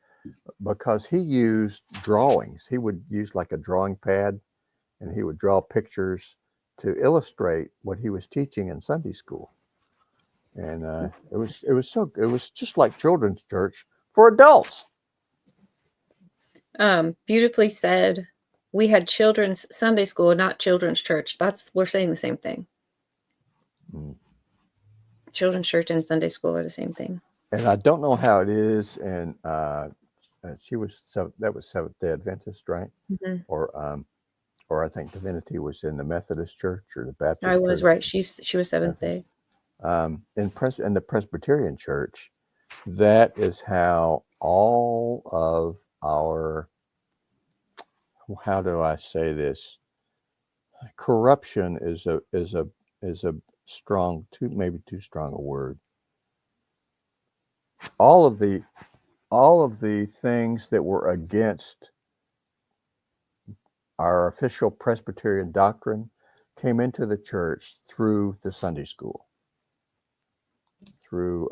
because he used drawings. He would use like a drawing pad and he would draw pictures to illustrate what he was teaching in Sunday school. And it was just like children's church for adults. Beautifully said. We had children's Sunday school, not children's church. We're saying the same thing. Mm. Children's church and Sunday school are the same thing. And I don't know how it is. And she was that was Seventh Day Adventist, right? Hmm. Or I think Divinity was in the Methodist Church or the I Baptist was Church. right. She was Seventh Day. In the Presbyterian Church, that is how all of our, how do I say this? Corruption is a strong, maybe too strong a word. All of the things that were against our official Presbyterian doctrine came into the church through the Sunday school, through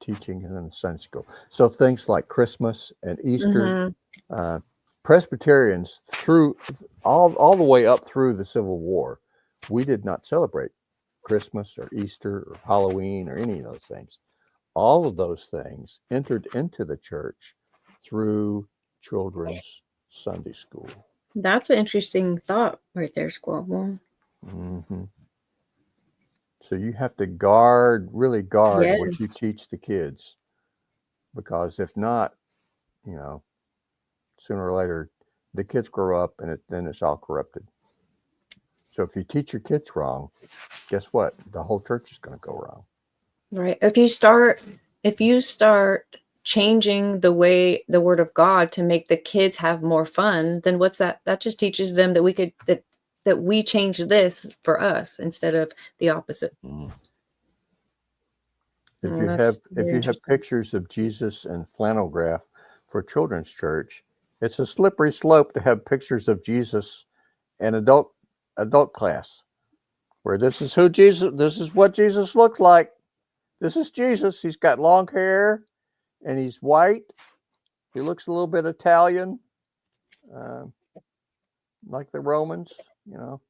teaching in the Sunday school. So things like Christmas and Easter, Hmm. uh, Presbyterians through all the way up through the Civil War, we did not celebrate Christmas or Easter or Halloween or any of those things. All of those things entered into the church through children's Sunday school. That's an interesting thought right there, Squabbob. Hmm. So you have to really guard Yeah. what you teach the kids, because if not, you know, sooner or later, the kids grow up and then it's all corrupted. So if you teach your kids wrong, guess what? The whole church is going to go wrong. Right. If you start changing the way the word of God to make the kids have more fun, then what's that? That just teaches them that that we change this for us instead of the opposite. Mm. Oh, that's If very you have interesting. pictures of Jesus and flannel graph for children's church, it's a slippery slope to have pictures of Jesus in adult class, where this is what Jesus looked like. This is Jesus. He's got long hair and he's white. He looks a little bit Italian, like the Romans, you know.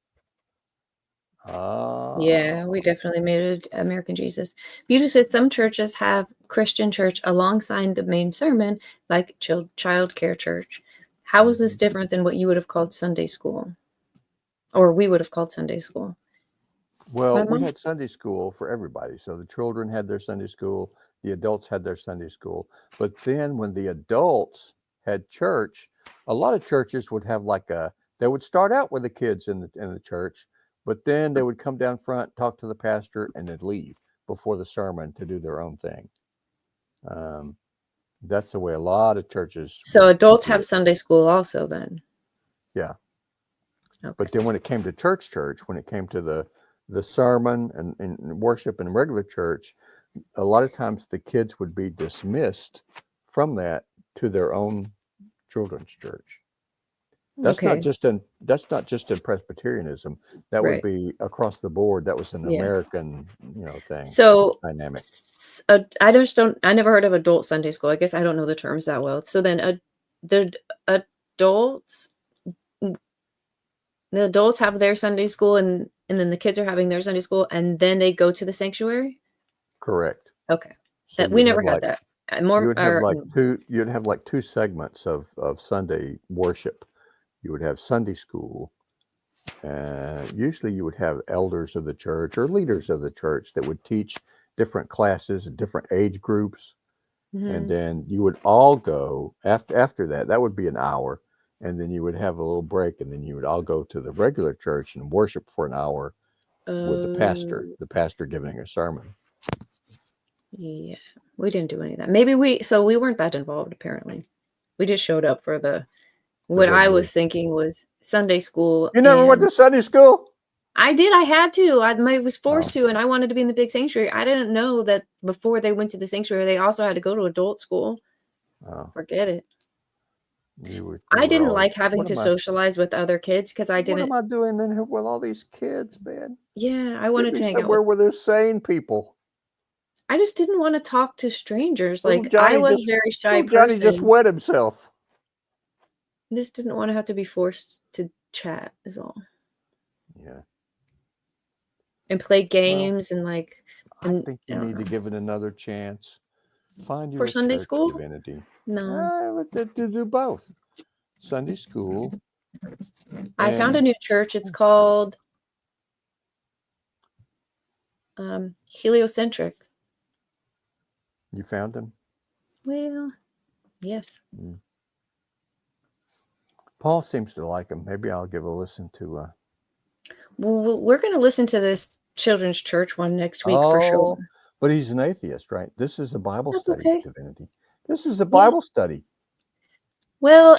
Yeah, we definitely made it American Jesus. Beauty said some churches have Christian church alongside the main sermon, like child care church. How is this different than what you would have called Sunday school? Or we would have called Sunday school? Well, we had Sunday school for everybody. So the children had their Sunday school, the adults had their Sunday school. But then when the adults had church, a lot of churches would have they would start out with the kids in the church, but then they would come down front, talk to the pastor, and then leave before the sermon to do their own thing. That's the way a lot of churches. So adults have Sunday school also then? Yeah. Okay. But then when it came to church, when it came to the sermon and worship in regular church, a lot of times the kids would be dismissed from that to their own children's church. That's not just in Presbyterianism. That would be across the board. That was an American, thing. So dynamic. I never heard of adult Sunday school. I guess I don't know the terms that well. So then the adults have their Sunday school and then the kids are having their Sunday school and then they go to the sanctuary? Correct. Okay. So we never had that. You'd have like two segments of Sunday worship. You would have Sunday school. Usually you would have elders of the church or leaders of the church that would teach different classes and different age groups. Mm-hmm. And then you would all go after that. That would be an hour. And then you would have a little break. And then you would all go to the regular church and worship for an hour with the pastor giving a sermon. Yeah, we didn't do any of that. Maybe we weren't that involved, apparently. We just showed up for what I was thinking was Sunday school. You never went to Sunday school? I did. I had to. I was forced to, and I wanted to be in the big sanctuary. I didn't know that before they went to the sanctuary, they also had to go to adult school. Oh. Forget it. I didn't like having to socialize with other kids because I didn't. What am I doing in here with all these kids, man? Yeah, I wanted to hang out somewhere where there's sane people. I just didn't want to talk to strangers. Like I was a very shy person. Johnny just wet himself. I just didn't want to have to be forced to chat, is all. Yeah. And play games and I think you need to give it another chance. Find your Sunday church school? divinity. No. Do both. Sunday school. I found a new church. It's called Heliocentric. You found him? Well, yes. Paul seems to like him. Maybe I'll give a listen to. Well, we're going to listen to this children's church one next week for sure. But he's an atheist, right? This is a Bible study, okay. Divinity. This is a Bible study. Well,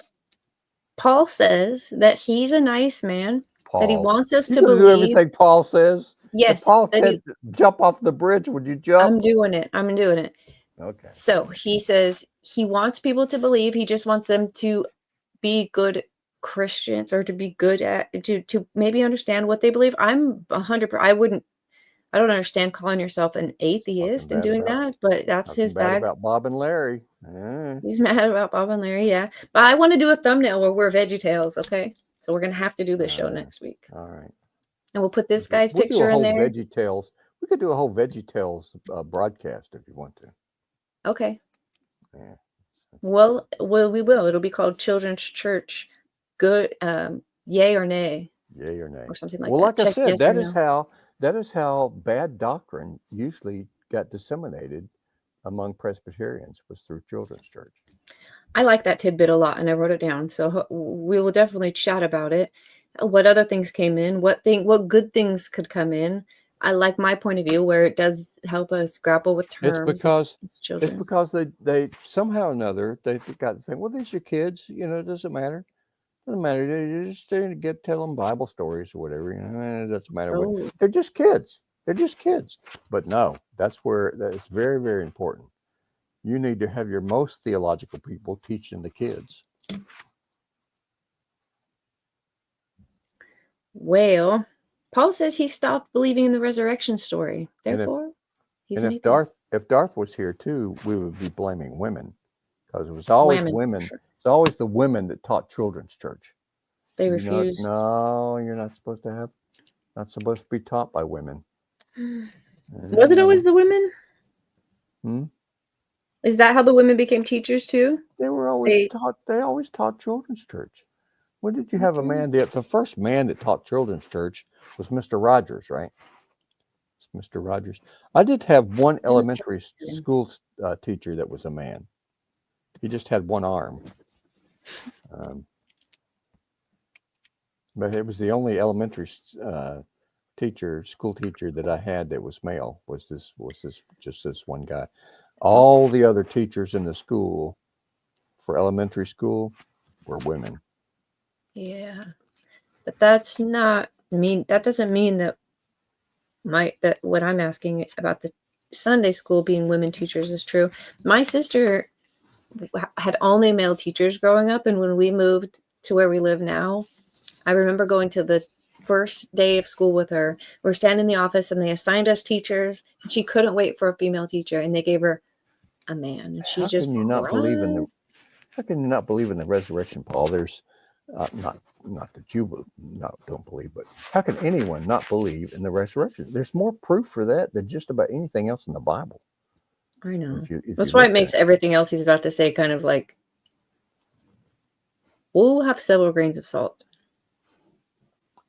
Paul says that he's a nice man, that he wants us to believe. Do everything Paul says? Yes. If Paul said jump off the bridge, would you jump? I'm doing it. Okay. So he says he wants people to believe. He just wants them to be good Christians or to be good at to maybe understand what they believe. I'm 100%. I don't understand calling yourself an atheist and doing that, but that's his bag. About Bob and Larry. He's mad about Bob and Larry, yeah. But I want to do a thumbnail where we're VeggieTales, okay? So we're gonna have to do this show next week. All right. And we'll put this guy's picture in there. VeggieTales. We could do a whole VeggieTales broadcast if you want to. Okay. Yeah. Well, we will. It'll be called Children's Church. Good, yay or nay. Yay or nay. Or something like that. Well, like I said, that is how bad doctrine usually got disseminated among Presbyterians, was through children's church. I like that tidbit a lot, and I wrote it down. So we will definitely chat about it. What other things came in? What good things could come in? I like my point of view where it does help us grapple with terms. It's because they somehow or another they got to think, well, these are kids. It doesn't matter. Doesn't matter. They just tell them Bible stories or whatever. It doesn't matter. But they're just kids. But no, that's very, very important. You need to have your most theological people teaching the kids. Well, Paul says he stopped believing in the resurrection story. Therefore, if Darth was here too, we would be blaming women because it was always Women. women. It's always the women that taught children's church. They refused. No, you're not supposed to be taught by women. Was it always the women? Hmm? Is that how the women became teachers too? They were always taught. They always taught children's church. When did you have a man? The first man that taught children's church was Mr. Rogers, right? Mr. Rogers. I did have one elementary school teacher that was a man. He just had one arm. But it was the only elementary school teacher that I had that was male. Was this one guy? All the other teachers in the school for elementary school were women. Yeah, but that's not mean. That doesn't mean that what I'm asking about the Sunday school being women teachers is true. My sister had only male teachers growing up, and when we moved to where we live now, I remember going to the first day of school with her. We're standing in the office, and they assigned us teachers, and she couldn't wait for a female teacher, and they gave her a man, and she just How can you not believe in the resurrection, Paul? There's not that you don't believe, but how can anyone not believe in the resurrection? There's more proof for that than just about anything else in the Bible. I know. That's why it makes everything else he's about to say kind of like, we'll have several grains of salt.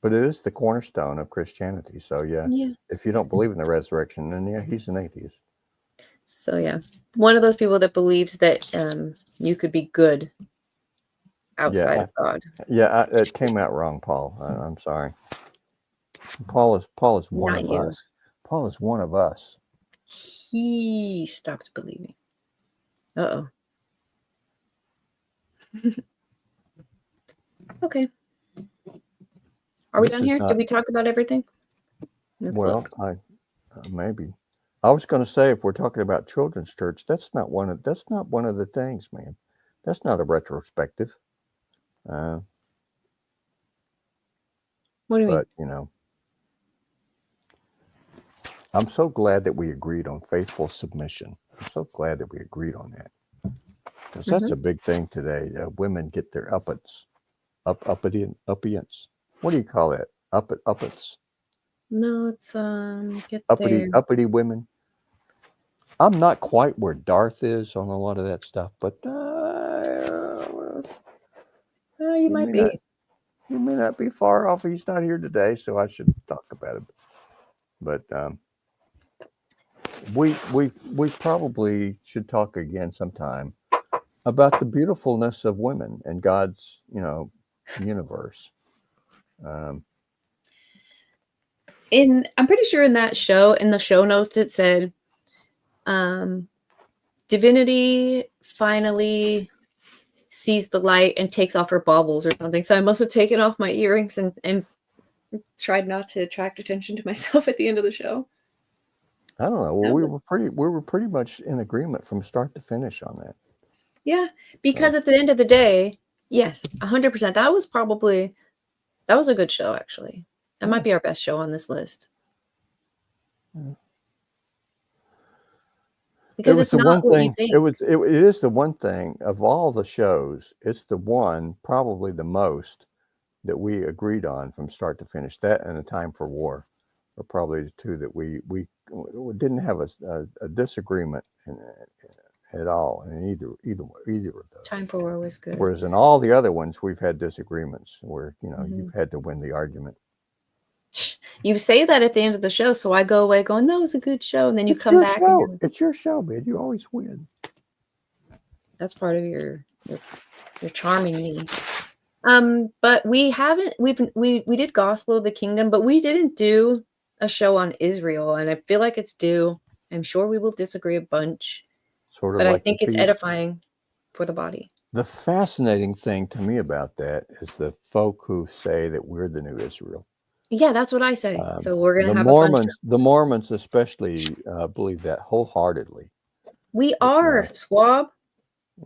But it is the cornerstone of Christianity. So yeah, if you don't believe in the resurrection, then he's an atheist. So yeah, one of those people that believes that you could be good outside of God. Yeah, it came out wrong, Paul. I'm sorry. Paul is one of us. Paul is one of us. He stopped believing. Uh-oh. Okay. Are we done here? Did we talk about everything? Well, maybe. I was going to say, if we're talking about children's church, that's not one of the things, man. That's not a retrospective. What do you mean? But I'm so glad that we agreed on faithful submission. I'm so glad that we agreed on that, because that's a big thing today. Women get their uppance. What do you call that? Uppance. No, it's uppity women. I'm not quite where Darth is on a lot of that stuff, but you might be. He may not be far off. He's not here today, so I should talk about it. But we probably should talk again sometime about the beautifulness of women and God's universe. I'm pretty sure in the show notes it said Divinity finally sees the light and takes off her baubles or something. So I must have taken off my earrings and tried not to attract attention to myself at the end of the show. I don't know. Well, we were pretty much in agreement from start to finish on that. Yeah, because at the end of the day, yes, 100%. That was a good show, actually. That might be our best show on this list. Because it's not what you think. It is the one thing of all the shows. It's the one, probably the most, that we agreed on from start to finish. That and A Time for War are probably the two that we didn't have a disagreement at all in either of those. Time for War was good. Whereas in all the other ones, we've had disagreements where you've had to win the argument. You say that at the end of the show, so I go away going, "That was a good show," and then you come back. It's your show, man. You always win. That's part of your charming me. But we did Gospel of the Kingdom, but we didn't do a show on Israel, and I feel like it's due. I'm sure we will disagree a bunch, but I think it's edifying for the body. The fascinating thing to me about that is the folk who say that we're the new Israel. Yeah, that's what I say. So we're going to have the Mormons especially believe that wholeheartedly. We are, Squab.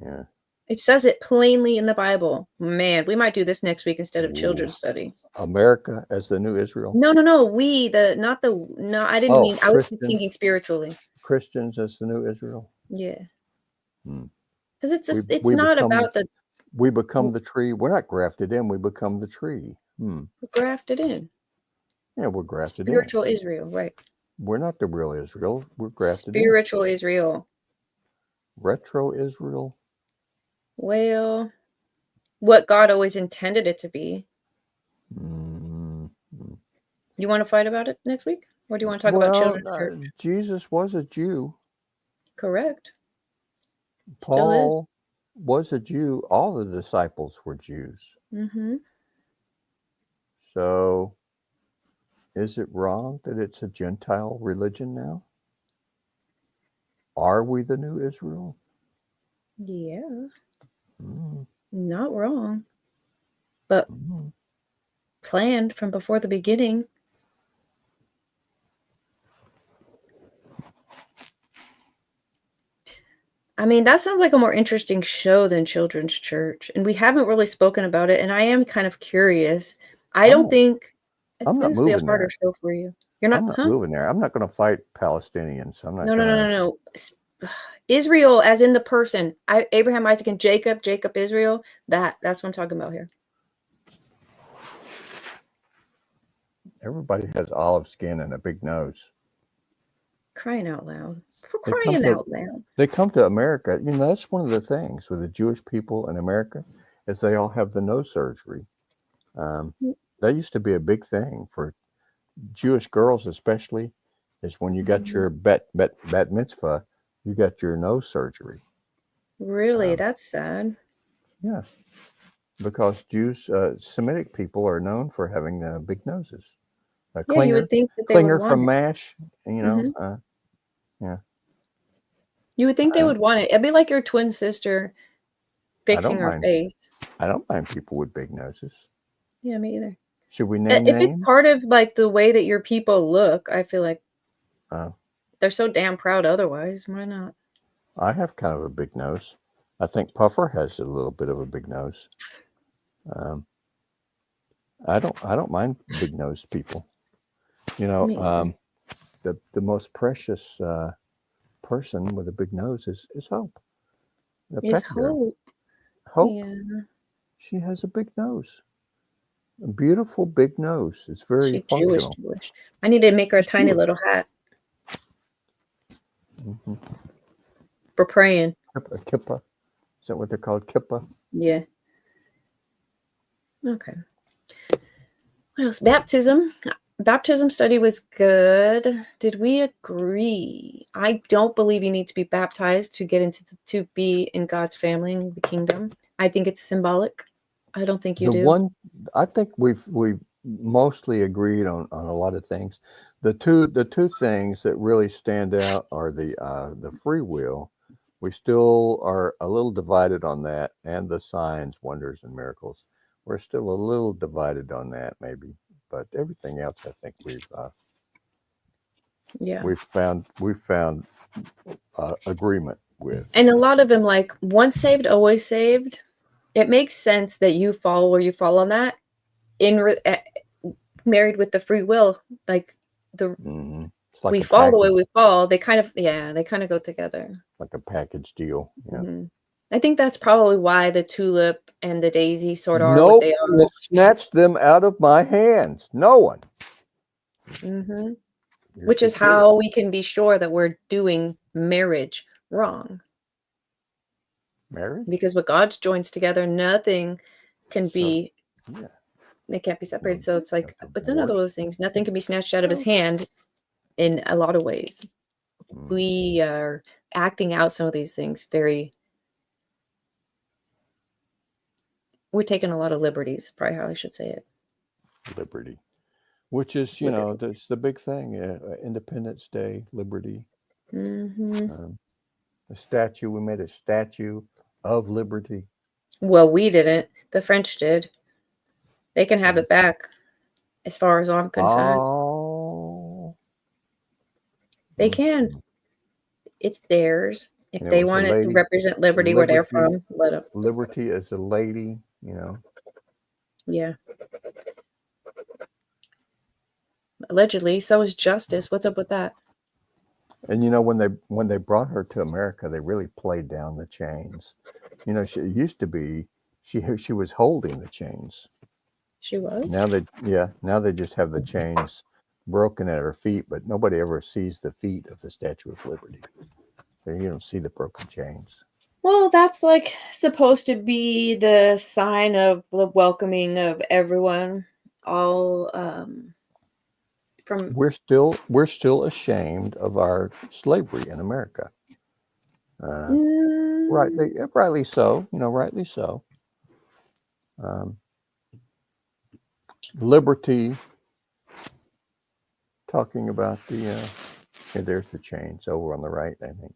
Yeah. It says it plainly in the Bible. Man, we might do this next week instead of children's study. America as the new Israel? No. I didn't mean, I was thinking spiritually. Christians as the new Israel? Yeah. Because it's we not become about the we become the tree. We're not grafted in. We become the tree. grafted in. Yeah, we're grafted in. Spiritual Israel, right? We're not the real Israel. We're grafted in. Spiritual Israel. Retro Israel. Well, what God always intended it to be. Mm. You want to fight about it next week? Or do you want to talk about children's church? Jesus was a Jew. Correct. Still is. Paul was a Jew. All the disciples were Jews. Mm-hmm. So is it wrong that it's a Gentile religion now? Are we the new Israel? Yeah. Mm. Not wrong. But planned from before the beginning. I mean, that sounds like a more interesting show than Children's Church. And we haven't really spoken about it. And I am kind of curious. I don't think I'm not this will be a moving harder there. show for you. You're not, I'm not moving there. I'm not going to fight Palestinians. I'm not No, no, going no, no, no. Israel, as in the person. Abraham, Isaac, and Jacob. Jacob, Israel. That's what I'm talking about here. Everybody has olive skin and a big nose. Crying out loud. For crying out loud. They come to America. You know, that's one of the things with the Jewish people in America is they all have the nose surgery. That used to be a big thing for Jewish girls, especially, is when you got your bat mitzvah, you got your nose surgery. Really? That's sad. Yeah, because Jews, Semitic people are known for having big noses. Yeah, you would think that they would Klinger want from it. MASH, you know, yeah. You would think they would want it. It'd be like your twin sister fixing her face. I don't mind people with big noses. Yeah, me either. Should we name If names? it's part of like the way that your people look, I feel like they're so damn proud otherwise. Why not? I have kind of a big nose. I think Puffer has a little bit of a big nose. I don't mind big nosed people. You know, the most precious person with a big nose is Hope. Is Hope. Hope. Yeah. She has a big nose. A beautiful big nose. It's very functional. Jewish. I need to make her a tiny little hat. For praying. A kippah. Is that what they're called? Kippah? Yeah. Okay. What else? Baptism. Baptism study was good. Did we agree? I don't believe you need to be baptized to get to be in God's family in the kingdom. I think it's symbolic. I don't think you do. I think we've mostly agreed on a lot of things. The two things that really stand out are the free will. We still are a little divided on that, and the signs, wonders, and miracles. We're still a little divided on that, maybe, but everything else, I think we've found agreement with. And a lot of them, like once saved, always saved. It makes sense that you fall where you fall on that. Married with the free will, like like we fall the way we fall. They kind of go together. Like a package deal. Yeah. I think that's probably why the tulip and the daisy sort of are what they are. Will snatch them out of my hands. No one. Which is how we can be sure that we're doing marriage wrong. Marriage? Because what God joins together, nothing can be. Yeah. They can't be separated. So it's like it's another one of those things. Nothing can be snatched out of his hand in a lot of ways. We are acting out some of these things we're taking a lot of liberties, probably how I should say it. Liberty. Which is, you know, that's the big thing. Independence Day, liberty. A statue. We made a statue of liberty. Well, we didn't. The French did. They can have it back, as far as I'm concerned. Oh. They can. It's theirs. If they want it to represent liberty where they're from, let them. Liberty as a lady, you know. Yeah. Allegedly, so is justice. What's up with that? And when they brought her to America, they really played down the chains. She it used to be she was holding the chains. She was. Now they just have the chains broken at her feet, but nobody ever sees the feet of the Statue of Liberty. So you don't see the broken chains. Well, that's like supposed to be the sign of the welcoming of everyone, all from. We're still ashamed of our slavery in America. Rightly so. Rightly so. Um, liberty. Talking about there's the chains over on the right, I think.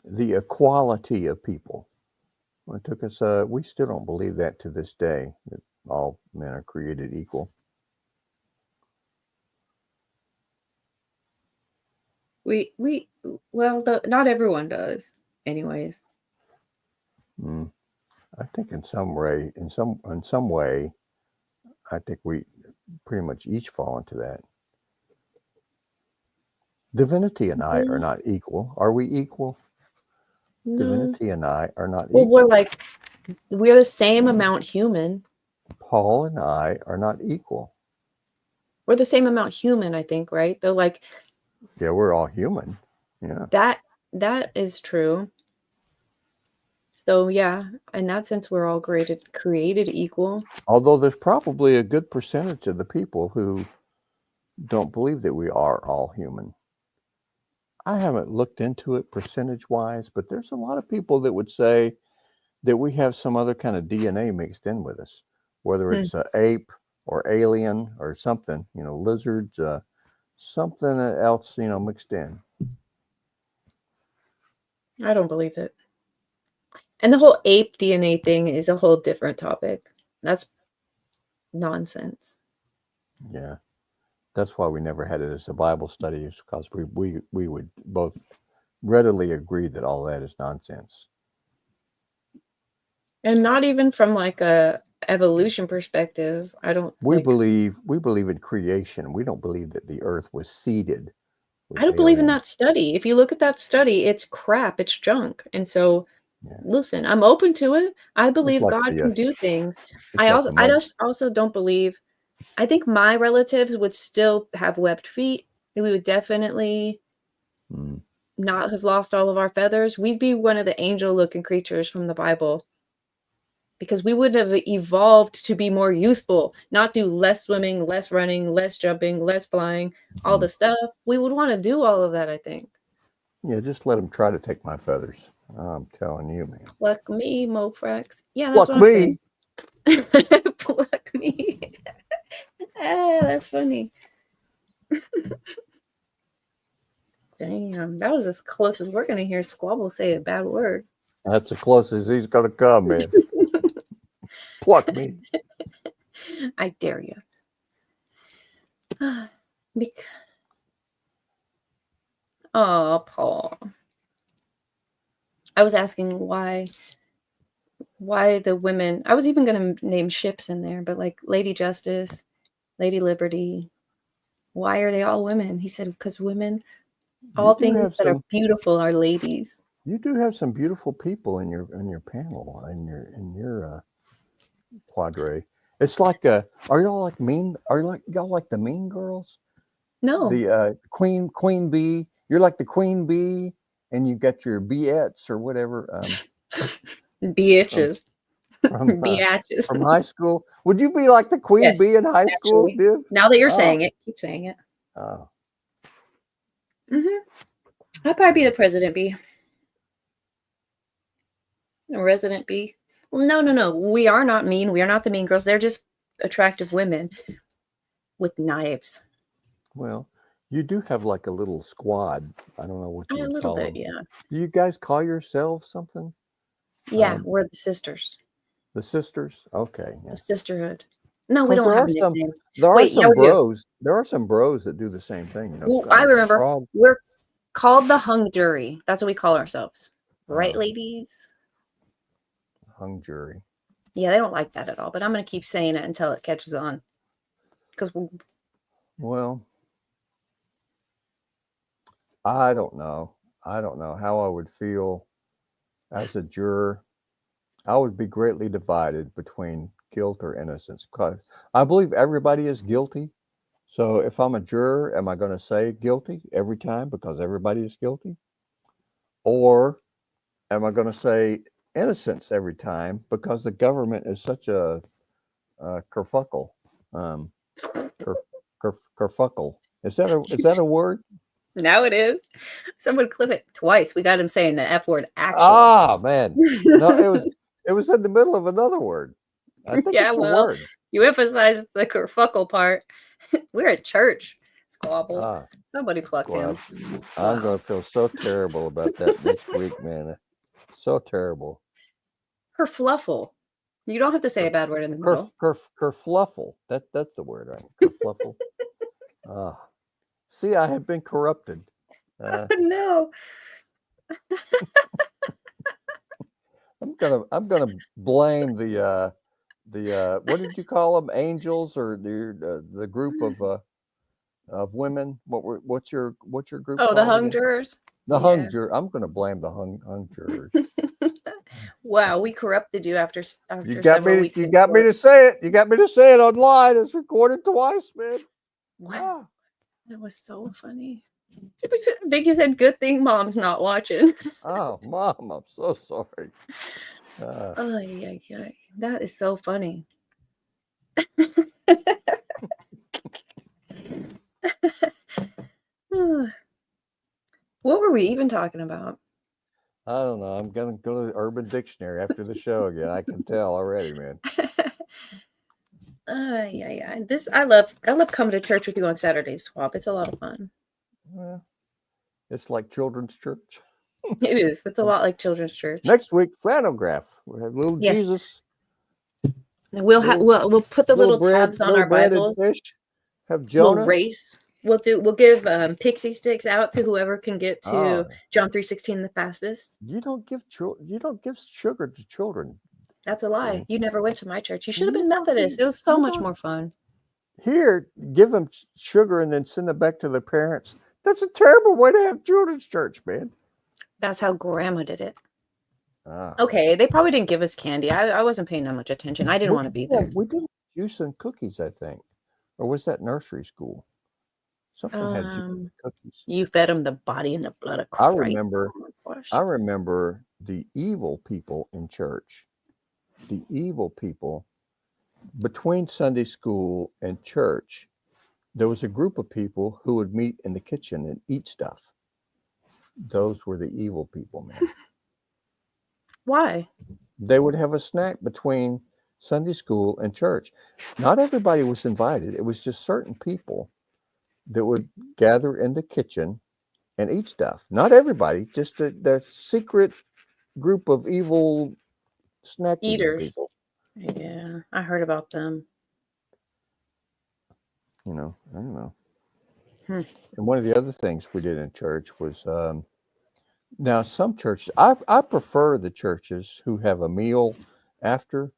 The equality of people. It took us. We still don't believe that to this day, that all men are created equal. Not everyone does, anyways. I think in some way, I think we pretty much each fall into that. Divinity and I are not equal. Are we equal? No. Divinity and I are not Well, equal. we're the same amount human. Paul and I are not equal. We're the same amount human, I think, right? They're like, yeah, we're all human. Yeah. That is true. So yeah, in that sense, we're all created equal. Although there's probably a good percentage of the people who don't believe that we are all human. I haven't looked into it percentage-wise, but there's a lot of people that would say that we have some other kind of DNA mixed in with us, whether it's an ape or alien or something, lizards, something else, mixed in. I don't believe it. And the whole ape DNA thing is a whole different topic. That's nonsense. Yeah. That's why we never had it as a Bible study, is because we would both readily agree that all that is nonsense. And not even from like a evolution perspective. We believe in creation. We don't believe that the earth was seeded. I don't believe in that study. If you look at that study, it's crap, it's junk. And so listen, I'm open to it. I believe God can do things. I also don't believe. I think my relatives would still have webbed feet. We would definitely not have lost all of our feathers. We'd be one of the angel-looking creatures from the Bible, because we would have evolved to be more useful, not do less swimming, less running, less jumping, less flying, all the stuff. We would want to do all of that, I think. Yeah, just let them try to take my feathers. I'm telling you, man. Pluck me, Mofrax. Yeah, that's what I'm saying. Pluck me. That's funny. Damn, that was as close as we're going to hear Squabble say a bad word. That's as close as he's going to come, man. Pluck me. I dare you. Oh, Paul. I was asking why the women, I was even going to name ships in there, but like Lady Justice, Lady Liberty, why are they all women? He said, because women, all things that are beautiful are ladies. You do have some beautiful people in your panel, in your quadre. It's like are y'all like mean? Are y'all like the Mean Girls? No. The Queen Bee. You're like the Queen Bee, and you got your Beettes or whatever. Biatches. From high school. Would you be like the Queen Bee in high school, Div? Now that you're saying it, keep saying it. Oh. I'd probably be the President Bee. A resident bee. Well, no. We are not mean. We are not the mean girls. They're just attractive women with knives. Well, you do have like a little squad. I don't know what you would call them. Yeah. Do you guys call yourselves something? Yeah, we're the sisters. The sisters? Okay. Yeah. The sisterhood. No, we don't have a nickname. There are some bros. There are some bros that do the same thing. Well, I remember. We're called the hung jury. That's what we call ourselves. Right, ladies? Hung jury. Yeah, they don't like that at all, but I'm going to keep saying it until it catches on. Because Well, I don't know. I don't know how I would feel as a juror. I would be greatly divided between guilt or innocence. 'Cause I believe everybody is guilty. So if I'm a juror, am I going to say guilty every time because everybody is guilty? Or am I going to say innocence every time because the government is such a, kerfuckle? Um, ker, kerfuckle. Is that a word? Now it is. Someone clip it twice. We got him saying the F word actually. Ah, man. No, it was in the middle of another word. I think Yeah, it's a well, word. you emphasized the kerfuckle part. We're at church. Squabble. Ah, Somebody pluck him. squab. I'm Wow. gonna feel so terrible about that next week, man. So terrible. Kerfluffle. You don't have to say a bad word in the middle. Kerfluffle. That's the word, right? Kerfluffle. Ah, see, I have been corrupted. Uh, No. I'm gonna blame the what did you call them? Angels or the group of women? What's your group Oh, the called hung again? jurors. The hung Yeah. juror. I'm gonna blame the hung jurors. Wow, we corrupted you after You after got me several to weeks you in got me court. to say it. You got me to say it online. It's recorded twice, man. Wow, Ah, that was so funny. Vicky said, "Good thing mom's not watching." oh, mom, I'm so sorry. Uh, Oh yeah, yeah. That is so funny. What were we even talking about? I don't know. I'm gonna go to Urban Dictionary after the show again. I can tell already, man. Yeah, yeah. This I love coming to church with you on Saturdays, Swap. It's a lot of fun. Well, it's like children's church. It is. It's a lot like children's church. Next week, flannelgraph. We have little Yes. Jesus, We'll have little we'll put the little tabs on little our bread and Bibles. fish. Have We'll Jonah. race. We'll give pixie sticks out to whoever can get to Oh, John 3:16 the fastest. you don't give sugar to children. That's a lie. Jenny. You never went to my church. You should have You been don't Methodist. give It was so you much don't more fun. Here, give them sugar and then send them back to their parents. That's a terrible way to have children's church, man. That's how grandma did it. Ah, Okay, they probably didn't give us candy. I wasn't paying that much attention. I didn't want to be there. we did juice and cookies, I think, or was that nursery school? Something had juice Um, and cookies. you fed them the body and the blood of I Christ. remember, Oh my gosh. I remember the evil people in church. The evil people between Sunday school and church. There was a group of people who would meet in the kitchen and eat stuff. Those were the evil people, man. Why? They would have a snack between Sunday school and church. Not everybody was invited. It was just certain people that would gather in the kitchen and eat stuff. Not everybody, just the secret group of evil snack eating Eaters. people. Yeah, I heard about them. I don't know. Hmm. And one of the other things we did in church was now some churches. I prefer the churches who have a meal after.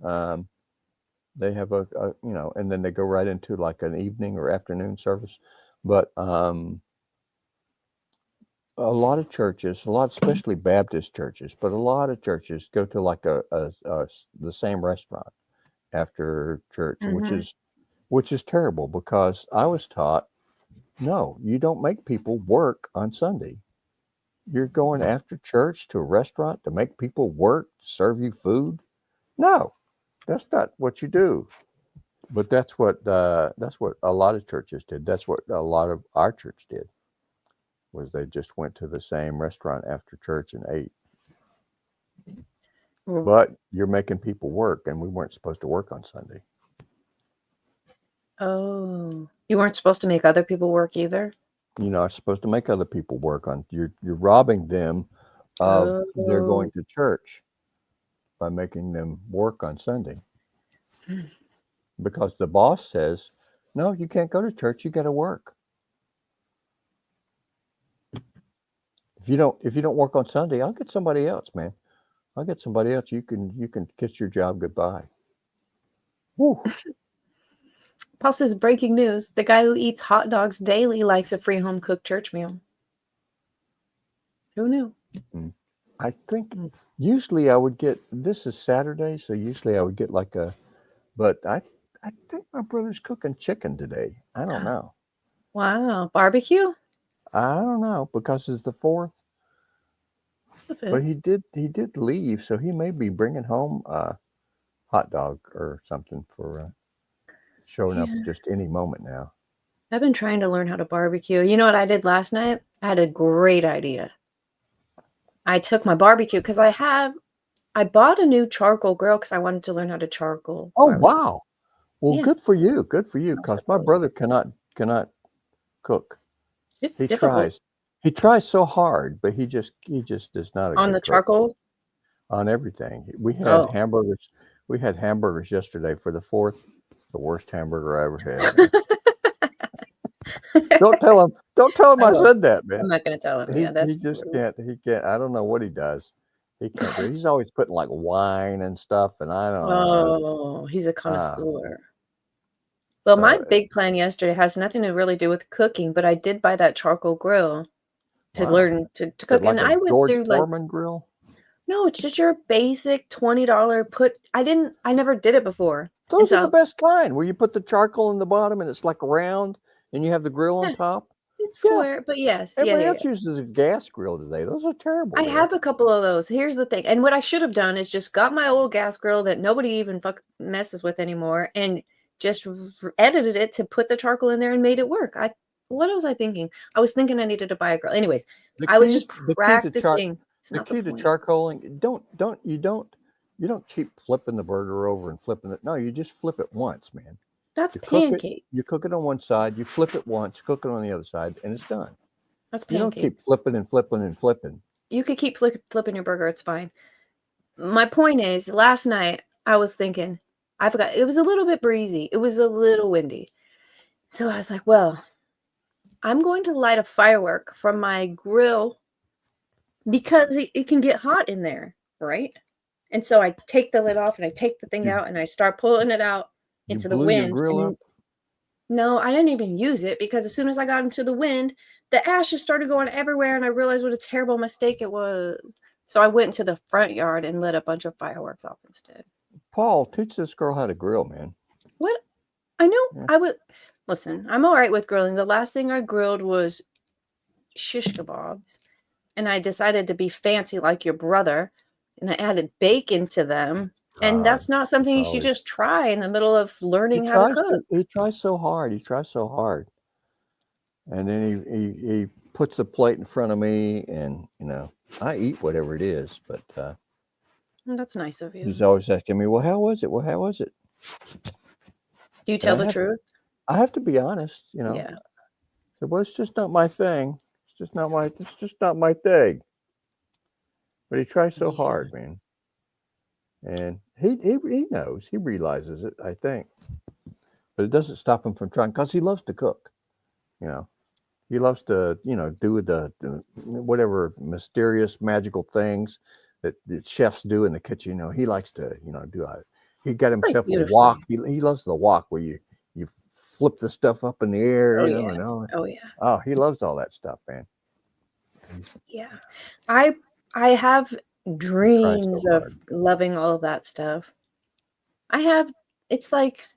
Um, they have and then they go right into like an evening or afternoon service. But a lot of churches, especially Baptist churches, but a lot of churches go to like the same restaurant after church, Mm-hmm. which is terrible because I was taught, no, you don't make people work on Sunday. You're going after church to a restaurant to make people work, to serve you food. No, that's not what you do. But that's what a lot of churches did. That's what a lot of our church did. Was they just went to the same restaurant after church and ate. But you're making people work, and we weren't supposed to work on Sunday. Oh, you weren't supposed to make other people work either? You're not supposed to make other people work on. You're robbing them of their Oh. going to church by making them work on Sunday. Because the boss says, no, you can't go to church. You got to work. If you don't work on Sunday, I'll get somebody else, man. I'll get somebody else. You can kiss your job goodbye. Woo. Paul says, breaking news. The guy who eats hot dogs daily likes a free home-cooked church meal. Who knew? I think usually I would get, this is Saturday, so usually I would get like but I think my brother's cooking chicken today. I don't know. Wow. Barbecue? I don't know because it's the 4th. Okay. But he did leave, so he may be bringing home a hot dog or something for showing up just any moment now. I've been trying to learn how to barbecue. You know what I did last night? I had a great idea. I took my barbecue because I bought a new charcoal grill because I wanted to learn how to charcoal. Oh, barbecue. wow. Well, Yeah. good for you. Good for you. Because my brother cannot cook. It's He difficult. tries. He tries so hard, but he just does not a On good the cook. charcoal? On everything. We had Oh. hamburgers. We had hamburgers yesterday for the 4th. The worst hamburger I ever had. Don't tell him. Don't tell him I said that, man. I'm not going to tell him. He Yeah, that's just rude. can't. He can't. I don't know what he does. He can't do it. He's always putting like wine and stuff, and I don't know. Oh, he's a connoisseur. Well, So, my big plan yesterday has nothing to really do with cooking, but I did buy that charcoal grill to wow. learn to Is it cook. like And a I went George through like, Foreman grill? no, it's just your basic $20 I never did it before. Those are the best kind, where you put the charcoal in the bottom and it's like round, and you have the grill on Yes, top. it's square, but yes, Everybody yeah. else uses a gas grill today. Those are terrible. I have a couple of those. Here's the thing. And what I should have done is just got my old gas grill that nobody even messes with anymore and just edited it to put the charcoal in there and made it work. What was I thinking? I was thinking I needed to buy a grill. Anyways, I was just practicing. It's The not key the to point. charcoaling, you don't keep flipping the burger over and flipping it. No, you just flip it once, man. That's You cook pancake. You cook it on one side, you flip it once, cook it on the other side, and it's done. That's You don't keep pancakes. flipping and flipping and flipping. You could keep flipping your burger. It's fine. My point is, last night I was thinking, I forgot. It was a little bit breezy. It was a little windy. So I was like, well, I'm going to light a firework from my grill because it can get hot in there, right? And so I take the lid off and I take the thing out and I start pulling it out into the blew your wind. grill And up? no, I didn't even use it because as soon as I got into the wind, the ashes started going everywhere and I realized what a terrible mistake it was. So I went to the front yard and lit a bunch of fireworks off instead. Paul, teach this girl how to grill, man. What? I know. Yeah. I would listen. I'm all right with grilling. The last thing I grilled was shish kebabs, and I decided to be fancy like your brother, and I added bacon to them. And that's not something you should just try in the middle of learning how to cook. He tries so hard. He tries so hard. And then he puts the plate in front of me, and I eat whatever it is, but That's nice of you. he's always asking me, "Well, how was it? Well, how was it?" Do you tell the truth? I have to be honest, Yeah. So, well, it's just not my thing. It's just not my thing. But he tries so hard, man. And he knows, he realizes it, I think. But it doesn't stop him from trying, because he loves to cook. He loves to, do the whatever mysterious, magical things that chefs do in the kitchen. He likes to, do it. He got himself a wok. He loves the wok where you flip the stuff up in the air, Oh, and yeah. all. Oh, yeah. Oh, he loves all that stuff, man. Yeah. I have dreams of loving all of that stuff. It's like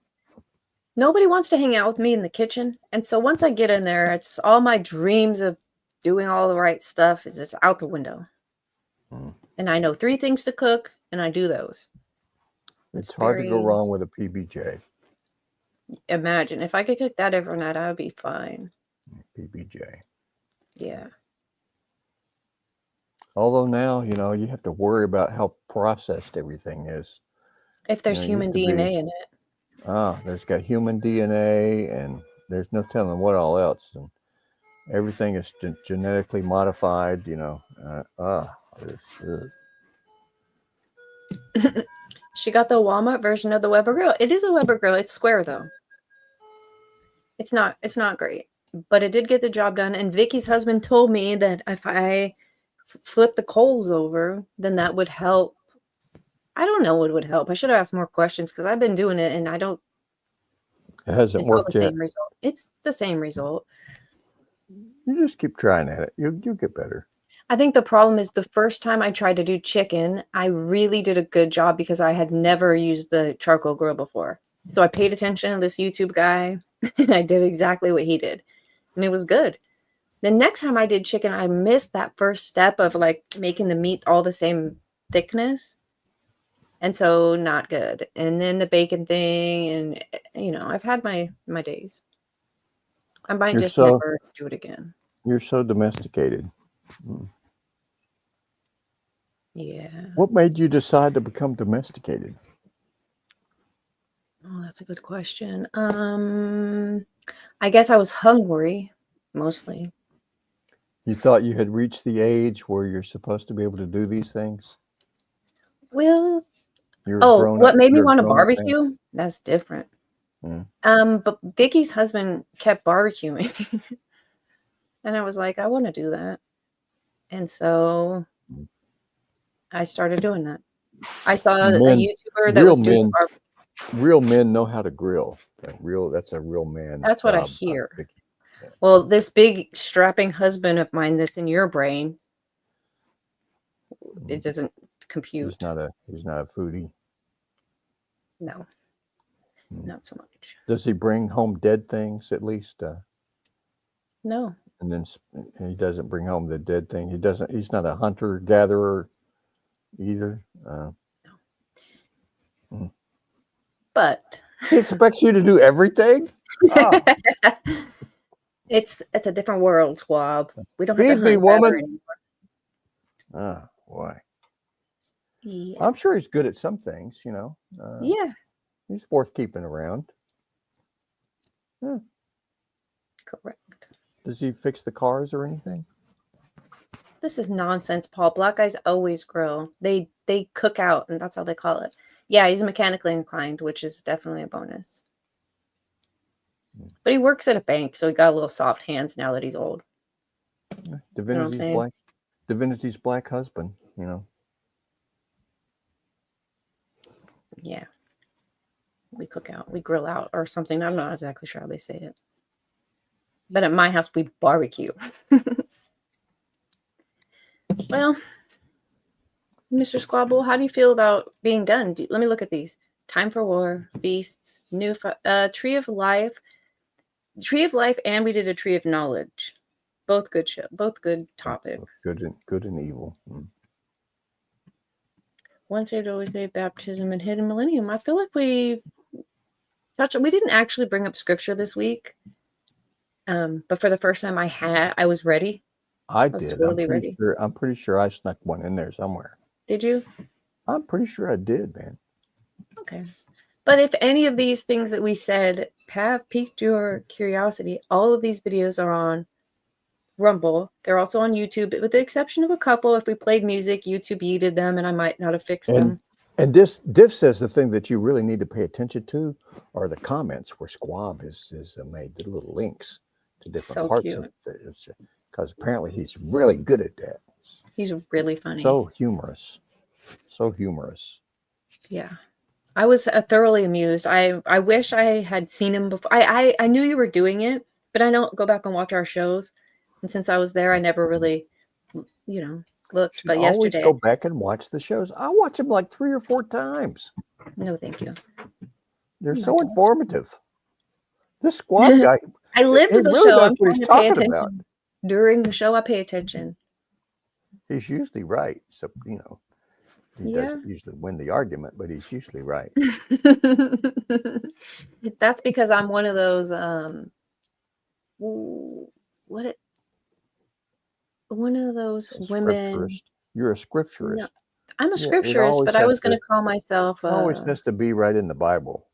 nobody wants to hang out with me in the kitchen. And so once I get in there, it's all my dreams of doing all the right stuff is just out the window. And I know 3 things to cook, and I do those. It's hard to go wrong with a PBJ. Imagine if I could cook that every night, I would be fine. PBJ. Yeah. Although now, you have to worry about how processed everything is. If there's human DNA in it. There's got human DNA, and there's no telling what all else. And everything is genetically modified, She got the Walmart version of the Weber grill. It is a Weber grill. It's square though. It's not great, but it did get the job done. And Vicky's husband told me that if I flip the coals over, then that would help. I don't know what would help. I should have asked more questions because I've been doing it and I don't It hasn't It's all worked the yet. same result. It's the same result. You just keep trying at it. You'll get better. I think the problem is the first time I tried to do chicken, I really did a good job because I had never used the charcoal grill before. So I paid attention to this YouTube guy and I did exactly what he did. And it was good. The next time I did chicken, I missed that first step of like making the meat all the same thickness. And so not good. And then the bacon thing, and I've had my days. I might You're just so never do it again. you're so domesticated. Mm. Yeah. What made you decide to become domesticated? Oh, that's a good question. I guess I was hungry, mostly. You thought you had reached the age where you're supposed to be able to do these things? Well, You're oh, grown up. what made me You're a want to grown-up man. barbecue? That's different. Mm. But Vicky's husband kept barbecuing, and I was like, I want to do that, and so I started doing that. I saw a YouTuber that was doing barbecue. Real men know how to grill. That's a real man's That's what I job, hear. Vicky. Yeah. Well, this big strapping husband of mine that's in your brain, it doesn't compute. He's not a foodie. No, not so much. Does he bring home dead things at least? No. And then he doesn't bring home the dead thing. He's not a hunter gatherer either. No. But he expects you to do everything. Oh. It's a different world, Squab. We don't have Feed to me, hunt woman. anymore. Oh boy. Yeah. I'm sure he's good at some things. Yeah. He's worth keeping around. Yeah. Correct. Does he fix the cars or anything? This is nonsense, Paul. Black guys always grill. They cook out, and that's how they call it. Yeah, he's mechanically inclined, which is definitely a bonus. But he works at a bank, so he got a little soft hands now that he's old. Divinity's black husband, Yeah. We cook out. We grill out or something. I'm not exactly sure how they say it. But at my house, we barbecue. Well, Mr. Squabble, how do you feel about being done? Let me look at these. Time for War, Feasts, Tree of Life. Tree of Life, and we did a Tree of Knowledge. Both good both good topics. Good and evil. Once saved, always saved, baptism, and hidden millennium. I feel like we didn't actually bring up scripture this week. But for the first time I was ready. I did. Totally ready. I'm pretty sure I snuck one in there somewhere. Did you? I'm pretty sure I did, man. Okay. But if any of these things that we said have piqued your curiosity, all of these videos are on Rumble. They're also on YouTube, with the exception of a couple. If we played music, YouTube yeeted them, and I might not have fixed them. And Diff says the thing that you really need to pay attention to are the comments where Squab has made the little links to different parts of it. Because apparently he's really good at that. He's really funny. So humorous. So humorous. Yeah. I was thoroughly amused. I wish I had seen him before. I knew you were doing it, but I don't go back and watch our shows. And since I was there, I never really, looked. But yesterday, always go back and watch the shows. I watch them like 3 or 4 times. No, thank you. They're so informative. This Squab guy. I lived the really show. knows what he's talking about. During the show, I pay attention. He's usually right. So, he doesn't usually win the argument, but he's usually right. That's because I'm one of those, one of those women. You're a scripturist. No, I'm a scripturist, but I was going to call myself. Always has to be right in the Bible.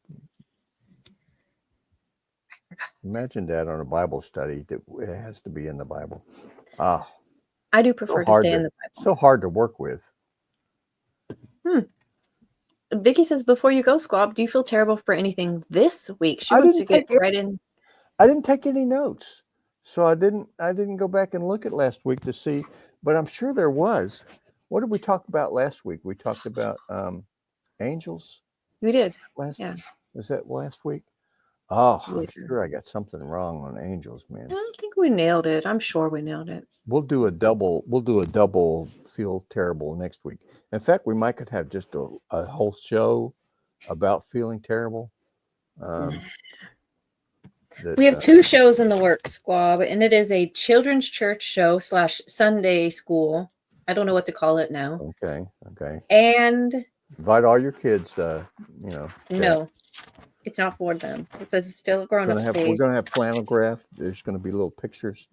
Imagine that on a Bible study. That it has to be in the Bible. I do prefer to stay in the Bible. So hard to work with. Vicky says, before you go, Squab, do you feel terrible for anything this week? She wants to get right in. I didn't take any notes, so I didn't go back and look at last week to see. But I'm sure there was. What did we talk about last week? We talked about angels. We did. Was that last week? Oh, I'm later. sure I got something wrong on angels, I man. don't think we nailed it. I'm sure we nailed it. We'll do a double. We'll do a double. Feel terrible next week. In fact, we might could have just a whole show about feeling terrible. Um, that We have 2 shows in the works, Squab, and it is a children's church show / Sunday school. I don't know what to call it now. okay. And Invite all your kids. Chat. no, it's not for them. It's still a grown-up We're space. gonna have flannel graph. There's gonna be little pictures.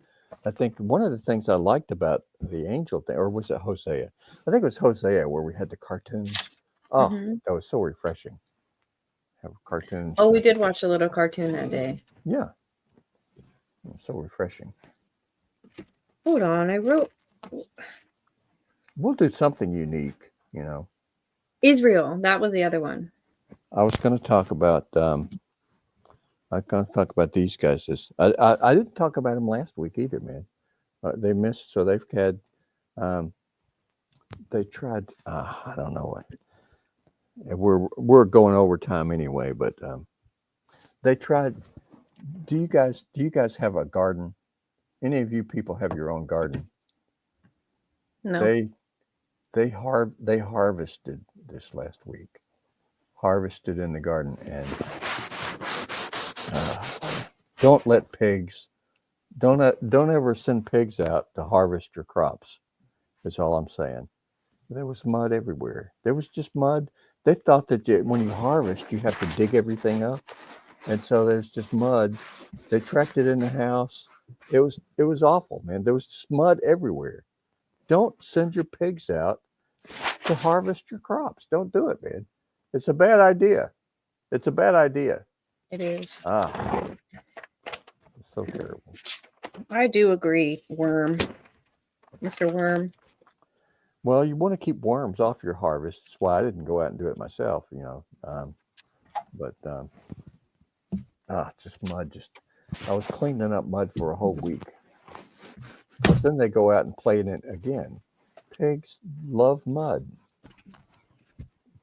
I think one of the things I liked about the angel thing, or was it Hosea? I think it was Hosea where we had the cartoons. Oh, Mm-hmm. that was so refreshing. Have cartoons. Oh, we did watch a little cartoon that day. Yeah, so refreshing. Hold on, I wrote We'll do something unique. Israel. That was the other one. I was going to talk about. I'm going to talk about these guys. I didn't talk about them last week either, man. They missed, so they've had. Um, they tried. I don't know what. We're going overtime anyway, but they tried. Do you guys have a garden? Any of you people have your own garden? No. They harvested this last week. Harvested in the garden, and don't let pigs. Don't ever send pigs out to harvest your crops. That's all I'm saying. There was mud everywhere. There was just mud. They thought that when you harvest, you have to dig everything up, and so there's just mud. They tracked it in the house. It was awful, man. There was just mud everywhere. Don't send your pigs out to harvest your crops. Don't do it, man. It's a bad idea. It's a bad idea. It is. It's so terrible. I do agree, Worm. Mr. Worm. Well, you want to keep worms off your harvest. That's why I didn't go out and do it myself, But just mud. I was cleaning up mud for a whole week. Because then they go out and play in it again. Pigs love mud.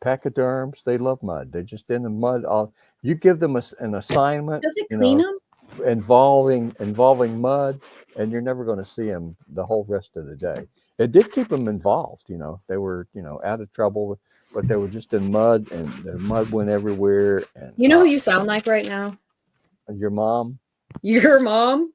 Pachyderms, they love mud. They're just in the mud. You give them an assignment. Does it clean them? Involving mud, and you're never going to see them the whole rest of the day. It did keep them involved. They were out of trouble, but they were just in mud, and the mud went everywhere. And You know who you sound like right now? your mom. Your mom?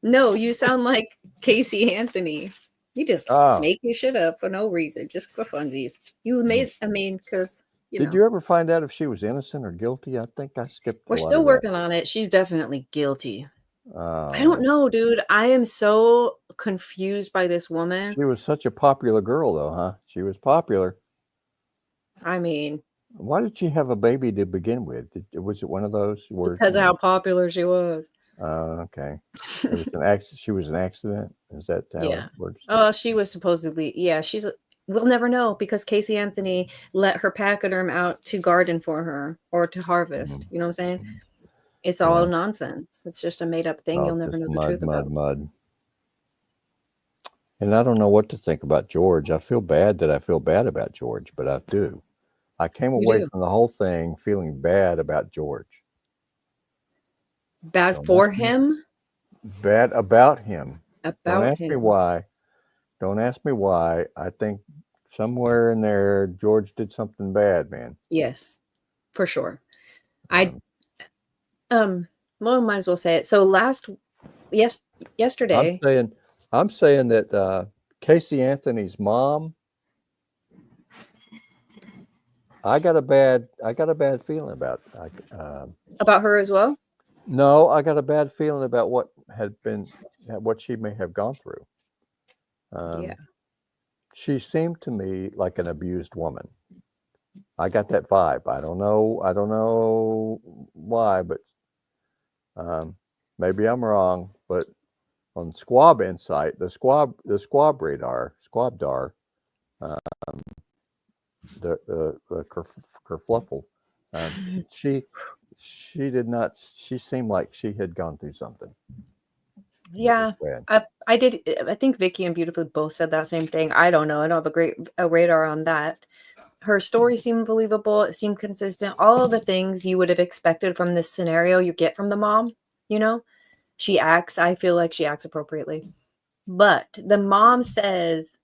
No, you sound like Casey Anthony. You just make your shit up for no reason, just for funsies. Because Did you ever find out if she was innocent or guilty? I think I skipped. We're still working on it. She's definitely guilty. I don't know, dude. I am so confused by this woman. She was such a popular girl, though, huh? She was popular. I mean, why did she have a baby to begin with? Was it one of those? Because of how popular she was. Okay. It was an accident. She was an accident. Is that how it works? Oh, she was supposedly. Yeah, we'll never know because Casey Anthony let her pachyderm out to garden for her or to harvest. You know what I'm saying? It's all nonsense. It's just a made up thing. You'll never know the truth about. Mud. And I don't know what to think about George. I feel bad that I feel bad about George, but I do. I came away from the whole thing feeling bad about George. Bad for him? Bad about him. Don't ask me why. Don't ask me why. I think somewhere in there, George did something bad, man. Yes, for sure. Well, might as well say it. So yesterday, I'm saying that Casey Anthony's mom. I got a bad feeling about her as well. No, I got a bad feeling about what she may have gone through. She seemed to me like an abused woman. I got that vibe. I don't know why, but maybe I'm wrong. But on Squab Insight, the Squab radar, Squabdar, the kerfluffle, she did not. She seemed like she had gone through something. Yeah, I did. I think Vicky and Beautiful both said that same thing. I don't know. I don't have a radar on that. Her story seemed believable. It seemed consistent. All of the things you would have expected from this scenario, you get from the mom. You know, I feel like she acts appropriately. But the mom says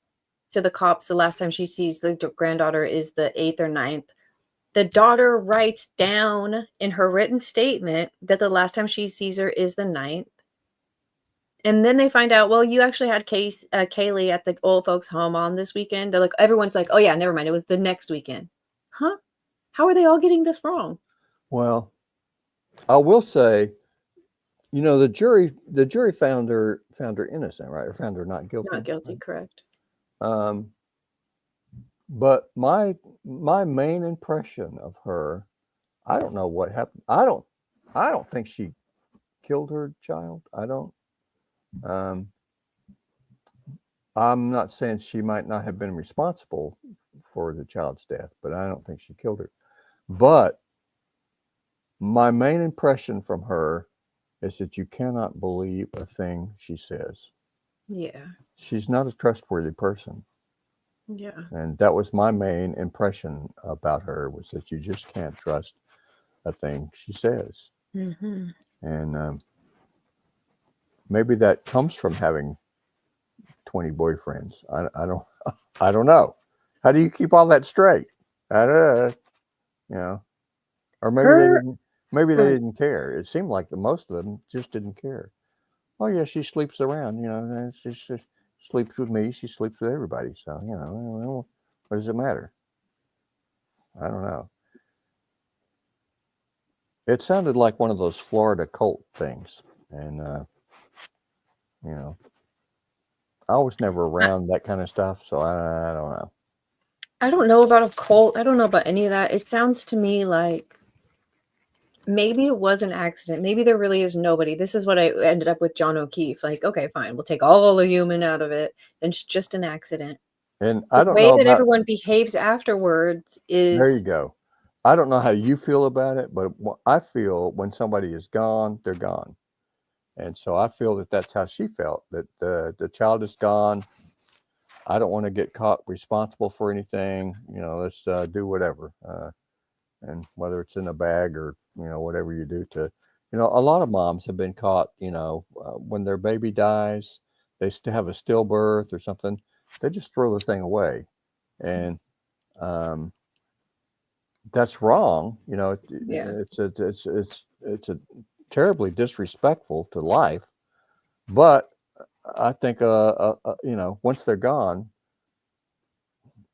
to the cops the last time she sees the granddaughter is the 8th or 9th. The daughter writes down in her written statement that the last time she sees her is the 9th. And then they find out, well, you actually had Kaylee at the old folks' home on this weekend. They're like, everyone's like, oh yeah, never mind. It was the next weekend. Huh? How are they all getting this wrong? Well, I will say, the jury found her innocent, right? Or found her not guilty. Not guilty, right? correct. But my main impression of her, I don't know what happened. I don't think she killed her child. I don't. I'm not saying she might not have been responsible for the child's death, but I don't think she killed her. But my main impression from her is that you cannot believe a thing she says. Yeah. She's not a trustworthy person. Yeah. And that was my main impression about her, was that you just can't trust a thing she says. Mm-hmm. And maybe that comes from having 20 boyfriends. I don't know. How do you keep all that straight? Or maybe they didn't care. It seemed like most of them just didn't care. Oh yeah, she sleeps around, and she sleeps with me. She sleeps with everybody. So, what does it matter? I don't know. It sounded like one of those Florida cult things. And, I was never around that kind of stuff. So I don't know. I don't know about a cult. I don't know about any of that. It sounds to me like maybe it was an accident. Maybe there really is nobody. This is what I ended up with John O'Keefe. Like, okay, fine. We'll take all the human out of it. And it's just an accident. And The I don't way know that about, everyone behaves afterwards there you is, go. I don't know how you feel about it, but I feel when somebody is gone, they're gone. And so I feel that that's how she felt, that the child is gone. I don't want to get caught responsible for anything. Let's do whatever. And whether it's in a bag or, whatever you do to, a lot of moms have been caught, when their baby dies, they still have a stillbirth or something. They just throw the thing away. And that's wrong. yeah. It's a terribly disrespectful to life. But I think, once they're gone,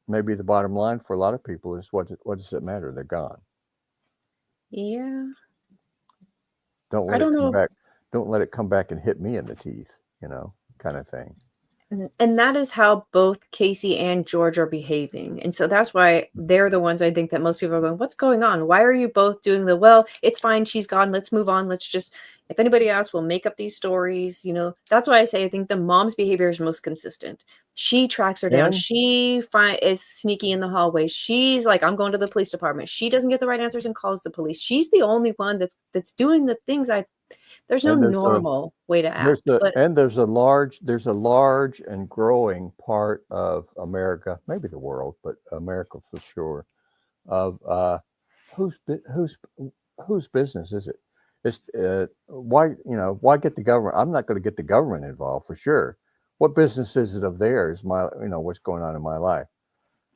maybe the bottom line for a lot of people is what does it matter? They're gone. Yeah. Don't I let it don't come know. back. Don't let it come back and hit me in the teeth, kind of thing. And that is how both Casey and George are behaving. And so that's why they're the ones I think that most people are going, what's going on? Why are you both doing well, it's fine. She's gone. Let's move on. Let's just, if anybody asks, we'll make up these stories. That's why I say I think the mom's behavior is most consistent. She tracks her down. And She is sneaky in the hallway. She's like, I'm going to the police department. She doesn't get the right answers and calls the police. She's the only one that's doing the things there's no and normal way to act. But there's a large and growing part of America, maybe the world, but America for sure, of whose business is it? It's why get the government? I'm not going to get the government involved for sure. What business is it of theirs? What's going on in my life?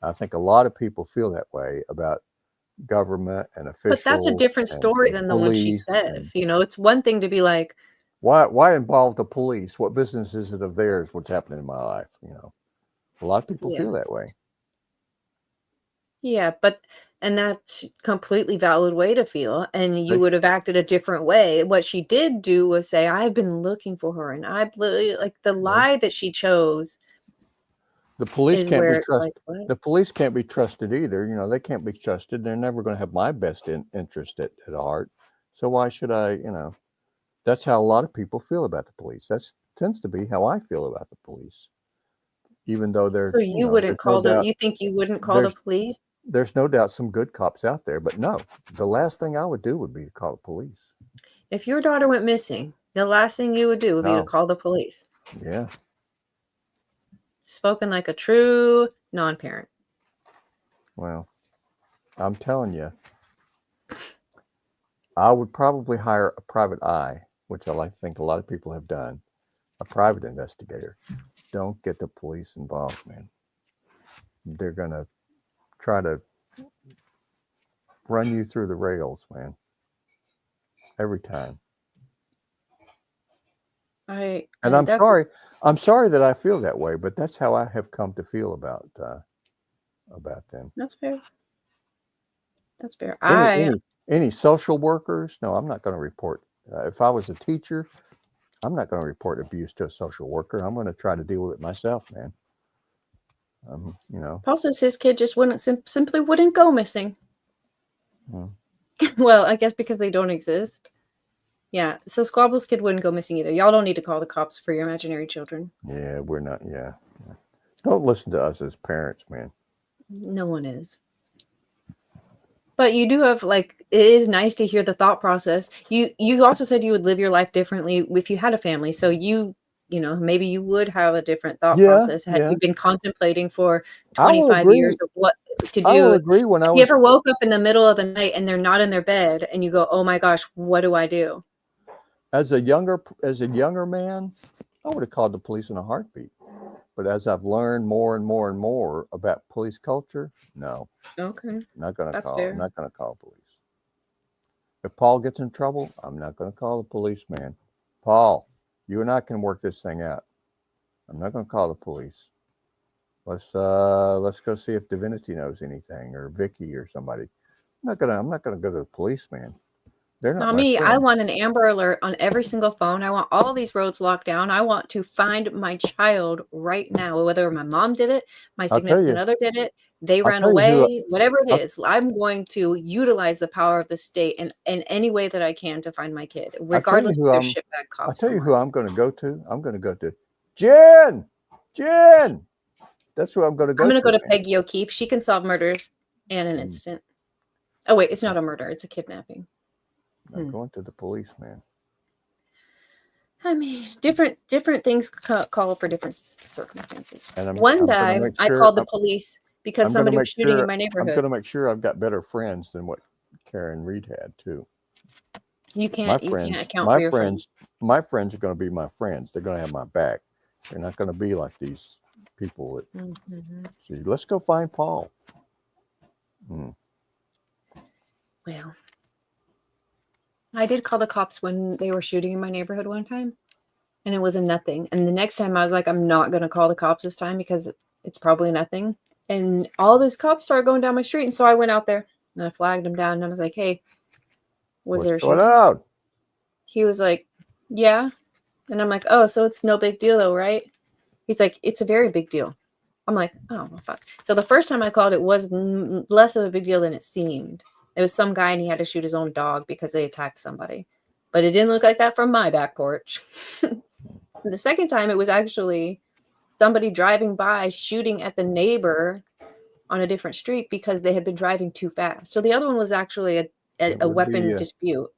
I think a lot of people feel that way about government and But that's a officials different and story than the one she police. And says. It's one thing to be like, why involve the police? What business is it of theirs? What's happening in my life? A lot of people yeah, feel that way. yeah, and that's completely valid way to feel. And you They, would have acted a different way. What she did do was say, I've been looking for her. And like the they, lie that she chose the police is can't be where it's trusted. like, what? The police can't be trusted either. They can't be trusted. They're never going to have my best interest at heart. So why should I? That's how a lot of people feel about the police. That tends to be how I feel about the police. Even though So you wouldn't there's no doubt, you think you wouldn't call the there's police? there's no doubt some good cops out there, but no, the last thing I would do would be to call the police. If your daughter went missing, the last thing you would do would be to No, call the police. yeah, Spoken like a true non-parent. well, I'm telling you, I would probably hire a private eye, which I like to think a lot of people have done, a private investigator. Don't get the police involved, man. They're going to try to run you through the rails, man. Every time. And I'm that's sorry. I'm sorry that I feel that way, but that's how I have come to feel about them. that's fair. That's fair. Any social workers? No, I'm not going to report. If I was a teacher, I'm not going to report abuse to a social worker. I'm going to try to deal with it myself, man. You know. Paul says his kid just wouldn't simply wouldn't go missing. Hmm. Well, I guess because they don't exist. Yeah. So Squabble's kid wouldn't go missing either. Y'all don't need to call the cops for your imaginary children. Yeah, we're not. Yeah. Don't listen to us as parents, man. No one is. But you do have, like, it is nice to hear the thought process. You also said you would live your life differently if you had a family. So you know, maybe you would have a different thought Yeah, process had yeah. you been contemplating for I will 25 years agree. of what to I will do. agree. When I If you was ever woke up in the middle of the night and they're not in their bed and you go, "Oh my gosh, what do I do?" as a younger man, I would have called the police in a heartbeat. But as I've learned more and more and more about police culture, no, Okay, not gonna that's call. fair. Not gonna call police. If Paul gets in trouble, I'm not gonna call the police, man. Paul, you and I can work this thing out. I'm not gonna call the police. Let's go see if Divinity knows anything or Vicky or somebody. I'm not gonna go to the police, man. They're not Not my me. I friend. want an Amber Alert on every single phone. I want all these roads locked down. I want to find my child right now, whether my mom did it, my I'll tell significant you. other did it, they I'll ran tell you who. away, whatever it I'll, is. I'm going to utilize the power of the state in any way that I can to find my kid, I'll tell you regardless if who they're I'm. shitbag I'll cops tell you who somewhere. I'm going to go to. I'm going to go to Jen. Jen. That's who I'm going to I'm go going to go to, to man. Peggy O'Keefe. She can solve murders in an I'm instant. Oh, wait, it's not a murder. It's a kidnapping. not going to the police, man. I mean, different things call for different circumstances. And One I'm going to time, make I sure. called the police because I'm going to somebody was make shooting in sure. my I'm going neighborhood. to make sure I've got better friends than what Karen Reed had too. You can't account for My your friends. friends, my friends are going to be my friends. They're going to have my back. They're not going to be like these people that. Mm-hmm. See, let's go find Paul. Mm. Well, I did call the cops when they were shooting in my neighborhood one time, and it was a nothing. And the next time, I was like, I'm not going to call the cops this time because it's probably nothing. And all these cops started going down my street, and so I went out there and I flagged them down, and I was like, "Hey, was What's there a going shooting?" on? He was like, "Yeah," and I'm like, "Oh, so it's no big deal, though, right?" He's like, "It's a very big deal." I'm like, "Oh, well, fuck." So the first time I called, it was less of a big deal than it seemed. It was some guy and he had to shoot his own dog because they attacked somebody. But it didn't look like that from my back porch. The second time, it was actually somebody driving by shooting at the neighbor on a different street because they had been driving too fast. So the other one was actually a It would weapon be. dispute,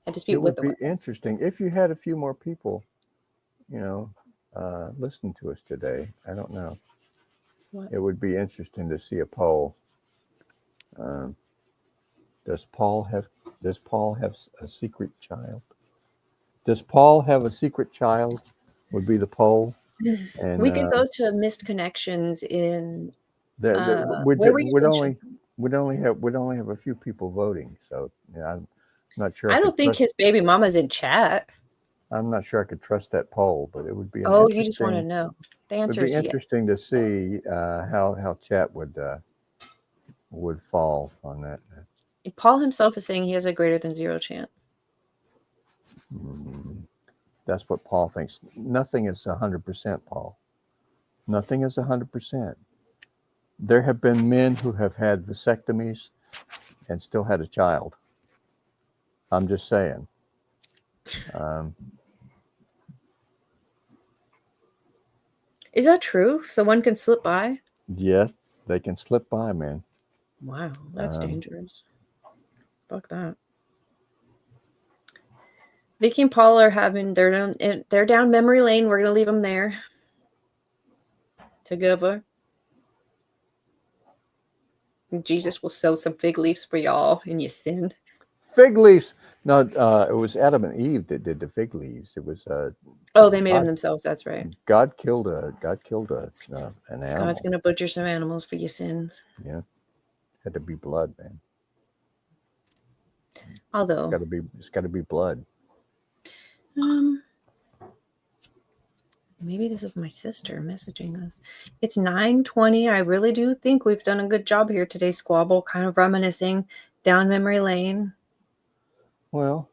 a It dispute with would the be weapon. interesting if you had a few more people, listen to us today. I don't know. What? It would be interesting to see a poll. Um, does Paul have a secret child? Does Paul have a secret child? Would be the poll, and We could go to Missed Connections in we'd, where were you we'd stationed? only we'd only have a few people voting. So I'm not sure I I could don't think trust. his baby mama's in chat. I'm not sure I could trust that poll, but it would be an Oh, you just want to interesting. know. The Would answer be is yes. interesting to see how chat would fall on that. Paul himself is saying he has a greater than 0 chance. That's what Paul thinks. Nothing is 100%, Paul. Nothing is 100%. There have been men who have had vasectomies and still had a child. I'm just saying. Is that true? So one can slip by? Yes, they can slip by, man. Wow, that's dangerous. Fuck that. Vicky and Paul are having they're down memory lane. We're gonna leave them there together. Jesus will sow some fig leaves for y'all, and you sinned. Fig leaves. No, it was Adam and Eve that did the fig leaves. It was Oh, they made them God. themselves. That's right. God killed an God's animal. gonna butcher some animals for your sins. Yeah, had to be blood, man. Although, It's got to be blood. um, maybe this is my sister messaging us. It's 9:20. I really do think we've done a good job here today, Squabble. Kind of reminiscing down memory lane. Well,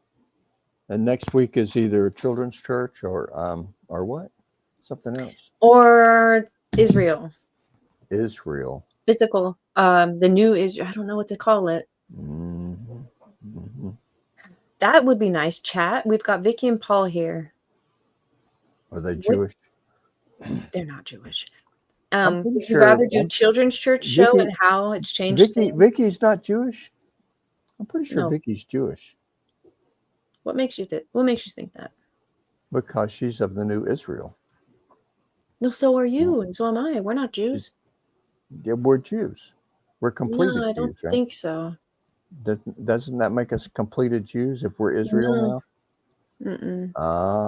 and next week is either children's church or what? Something else. Or Israel. Israel. Physical. The new Israel. I don't know what to call it. Hmm. Hmm. That would be nice. Chat. We've got Vicky and Paul here. Are they What? Jewish? They're not Jewish. I'm pretty Would you sure. rather do children's church show Vicky, and how it's changed things? Vicky's not Jewish. I'm pretty sure No. Vicky's Jewish What makes you think that? because she's of the new Israel. No, so are you, and so am I. We're not Jews. Yeah, we're Jews. We're No, completed I don't Jews, right? think so. Doesn't that make us completed Jews if we're Israel No. now?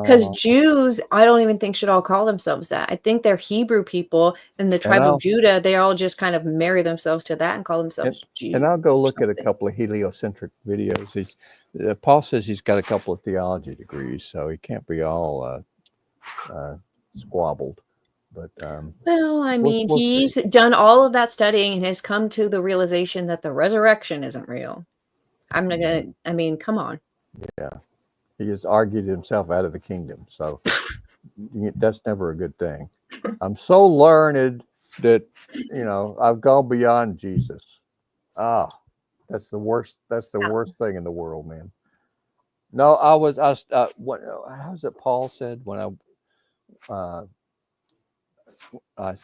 Because Oh, Jews, I don't even think should all call themselves that. I think they're Hebrew people in the and tribe of I'll Judah. They all just kind of marry themselves to that and call and, themselves and Jews I'll go or look at a something. couple of heliocentric videos. Paul says he's got a couple of theology degrees, so he can't be all squabbled. But Well, I mean, we'll see. he's done all of that studying and has come to the realization that the resurrection isn't real. I'm not Yeah, gonna, I mean, come on. yeah. He has argued himself out of the kingdom, so that's never a good thing. I'm so learned that I've gone beyond Jesus. Ah, that's the worst. That's the worst thing in the world, man. No, what? How's it? Paul said when uh, I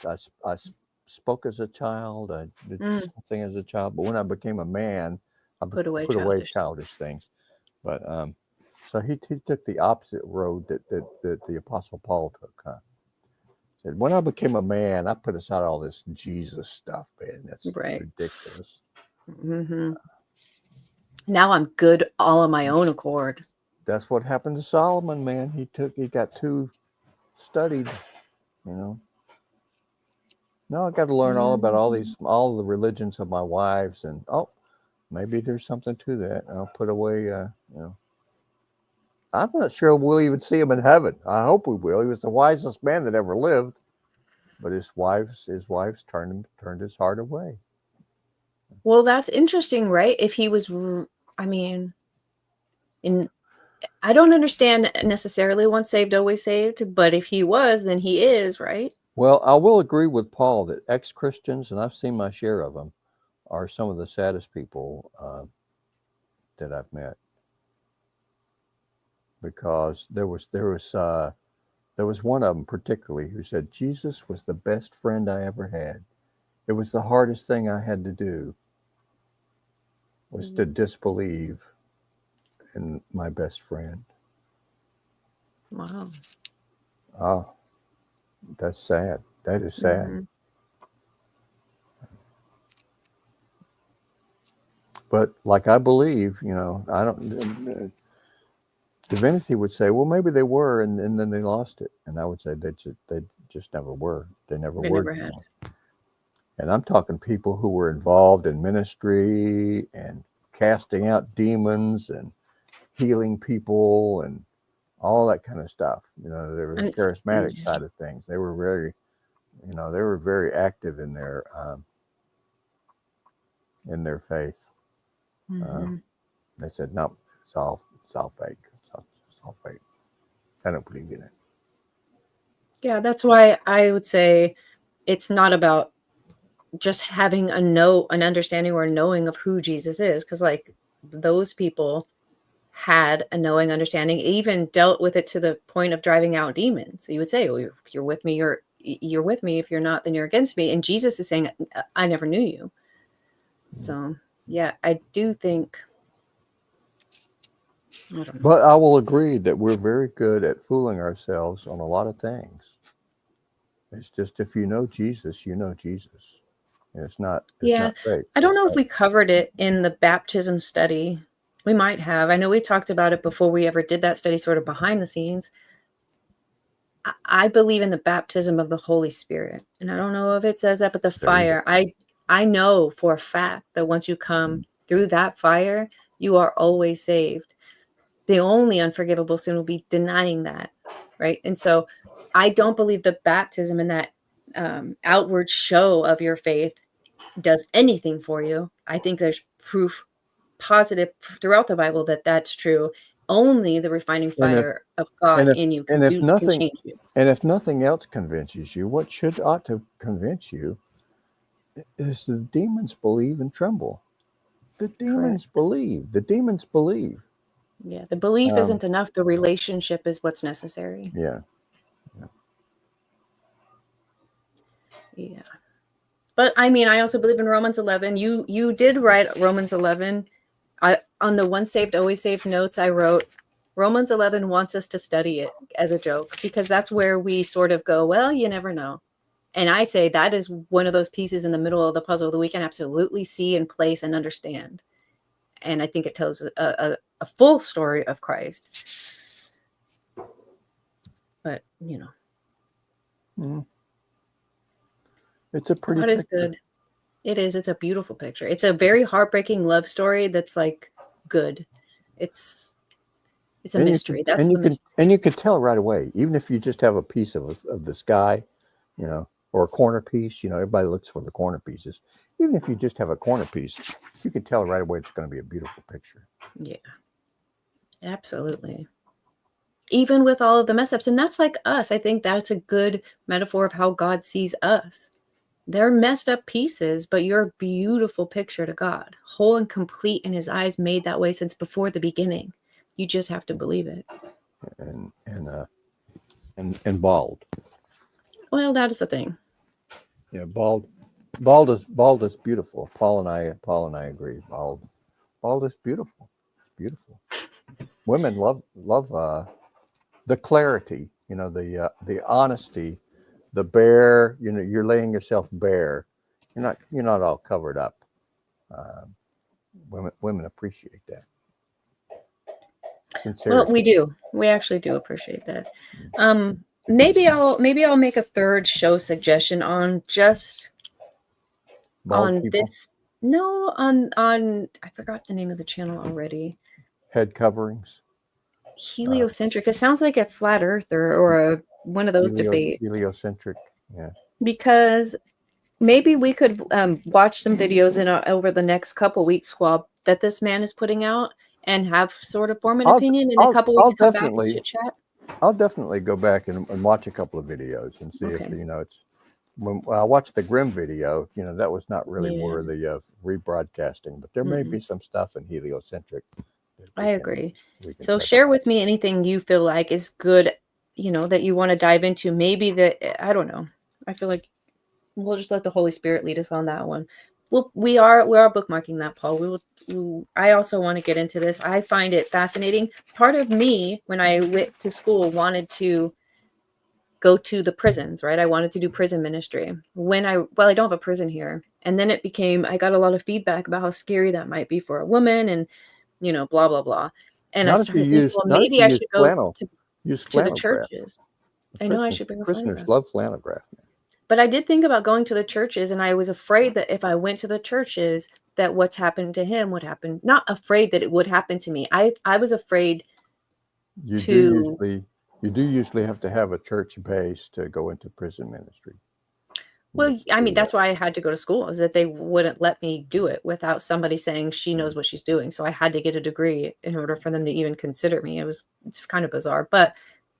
spoke as a child, I did Mm, something as a child, but when I became a man, I put away put away childish. childish things. But so he took the opposite road that the Apostle Paul took. Huh? Said when I became a man, I put aside all this Jesus stuff, man. That's Right. ridiculous. Hmm. Now I'm good all on my own accord. That's what happened to Solomon, man. He got too studied, you know. No, I got to learn all about Mhm. all the religions of my wives, and maybe there's something to that. I'll put away, I'm not sure we'll even see him in heaven. I hope we will. He was the wisest man that ever lived, but his wives turned his heart away. Well, that's interesting, right? If he was, I mean, in I don't understand necessarily once saved, always saved, but if he was, then he is, right? Well, I will agree with Paul that ex-Christians, and I've seen my share of them, are some of the saddest people that I've met because there was one of them particularly who said Jesus was the best friend I ever had. It was the hardest thing I had to do was to disbelieve in my best friend. Wow. Oh, that's sad. That is sad. Mhm. But like I believe, I don't. Divinity would say, well, maybe they were, and then they lost it, and I would say they just never were. They never They were. never had. And I'm talking people who were involved in ministry and casting out demons and healing people and all that kind of stuff. There was And, a charismatic yeah. side of things. They were very active in their faith. Mhm. They said, no, it's all fake. It's all fake. I don't believe in it. Yeah, that's why I would say it's not about just having an understanding or a knowing of who Jesus is, because like those people had a knowing understanding, even dealt with it to the point of driving out demons. So you would say, well, if you're with me, you're with me. If you're not, then you're against me. And Jesus is saying, I never knew you. So yeah, I do think, I don't know. But I will agree that we're very good at fooling ourselves on a lot of things. It's just if you know Jesus, you know Jesus. It's not. It's Yeah. not fake. I don't It's know if not. we covered it in the baptism study. We might have. I know we talked about it before we ever did that study, sort of behind the scenes. I believe in the baptism of the Holy Spirit. And I don't know if it says that, but the There you go. fire, I know for a fact that once you come through that fire, you are always saved. The only unforgivable sin will be denying that, right? And so I don't believe the baptism and that outward show of your faith does anything for you. I think there's proof positive throughout the Bible that that's true. Only the refining And if fire of God and if in you and if can nothing change you. and if nothing else convinces you, what ought to convince you is the demons believe and tremble. The demons Correct. believe. The demons believe. Yeah. The belief Um, isn't enough. The relationship is what's necessary. yeah. Yeah. But I mean, I also believe in Romans 11. You did write Romans 11. I on the once saved always saved notes I wrote Romans 11 wants us to study it as a joke because that's where we sort of go, well, you never know. And I say that is one of those pieces in the middle of the puzzle that we can absolutely see and place and understand. And I think it tells a full story of Christ. But, Mm. It's a pretty God is picture. good. It is. It's a beautiful picture. It's a very heartbreaking love story that's like good. It's a And mystery. That's the mystery. you can tell right away, even if you just have a piece of the sky, you know, or a corner piece. You know, everybody looks for the corner pieces. Even if you just have a corner piece, you can tell right away it's going to be a beautiful picture. Yeah, absolutely. Even with all of the mess ups, and that's like us. I think that's a good metaphor of how God sees us. They're messed up pieces, but you're a beautiful picture to God, whole and complete in his eyes, made that way since before the beginning. You just have to believe it. And and bald. Well, that is the thing. Yeah, bald is beautiful. Paul and I agree. Bald is beautiful. It's beautiful. Women love the clarity. You know, the honesty, the bare. You know, you're laying yourself bare. You're not all covered up. Uh, women appreciate that Well, sincerity. we do. We actually do appreciate that. Maybe I'll make a third show suggestion on just Bald on people, this. No, on I forgot the name of the channel already. head coverings, uh, Heliocentric. It sounds like a flat earther or one of those debates heliocentric. Yeah, because maybe we could watch some videos over the next couple weeks, Squab, that this man is putting out and have sort of form an I'll opinion. In a couple weeks, come back and chit chat. I'll definitely go back and watch a couple of videos and see if Okay. it's when I watched the Grimm video. You know, that was not really Yeah. worthy of rebroadcasting, but there may be some stuff in heliocentric that I agree. we can So touch share on. with me anything you feel like is good, that you want to dive into. Maybe that I don't know. I feel like we'll just let the Holy Spirit lead us on that one. Well, we are bookmarking that, Paul. I also want to get into this. I find it fascinating. Part of me, when I went to school, wanted to go to the prisons, right? I wanted to do prison ministry. I don't have a prison here. And then it became, I got a lot of feedback about how scary that might be for a woman and, blah, blah, blah. And I started thinking, well, Not if maybe you I use should go flannel, use to the flannel graph. churches. I know I should bring a flannel Prisoners graph. love flannel graph. But I did think about going to the churches, and I was afraid that if I went to the churches, that what's happened to him would happen. Not afraid that it would happen to me. I was afraid You do to. usually have to have a church base to go into prison ministry. Well, I mean, The, that's why I had to go to school, is that they wouldn't let me do it without somebody saying she knows what she's doing. So I had to get a degree in order for them to even consider me. It's kind of bizarre. But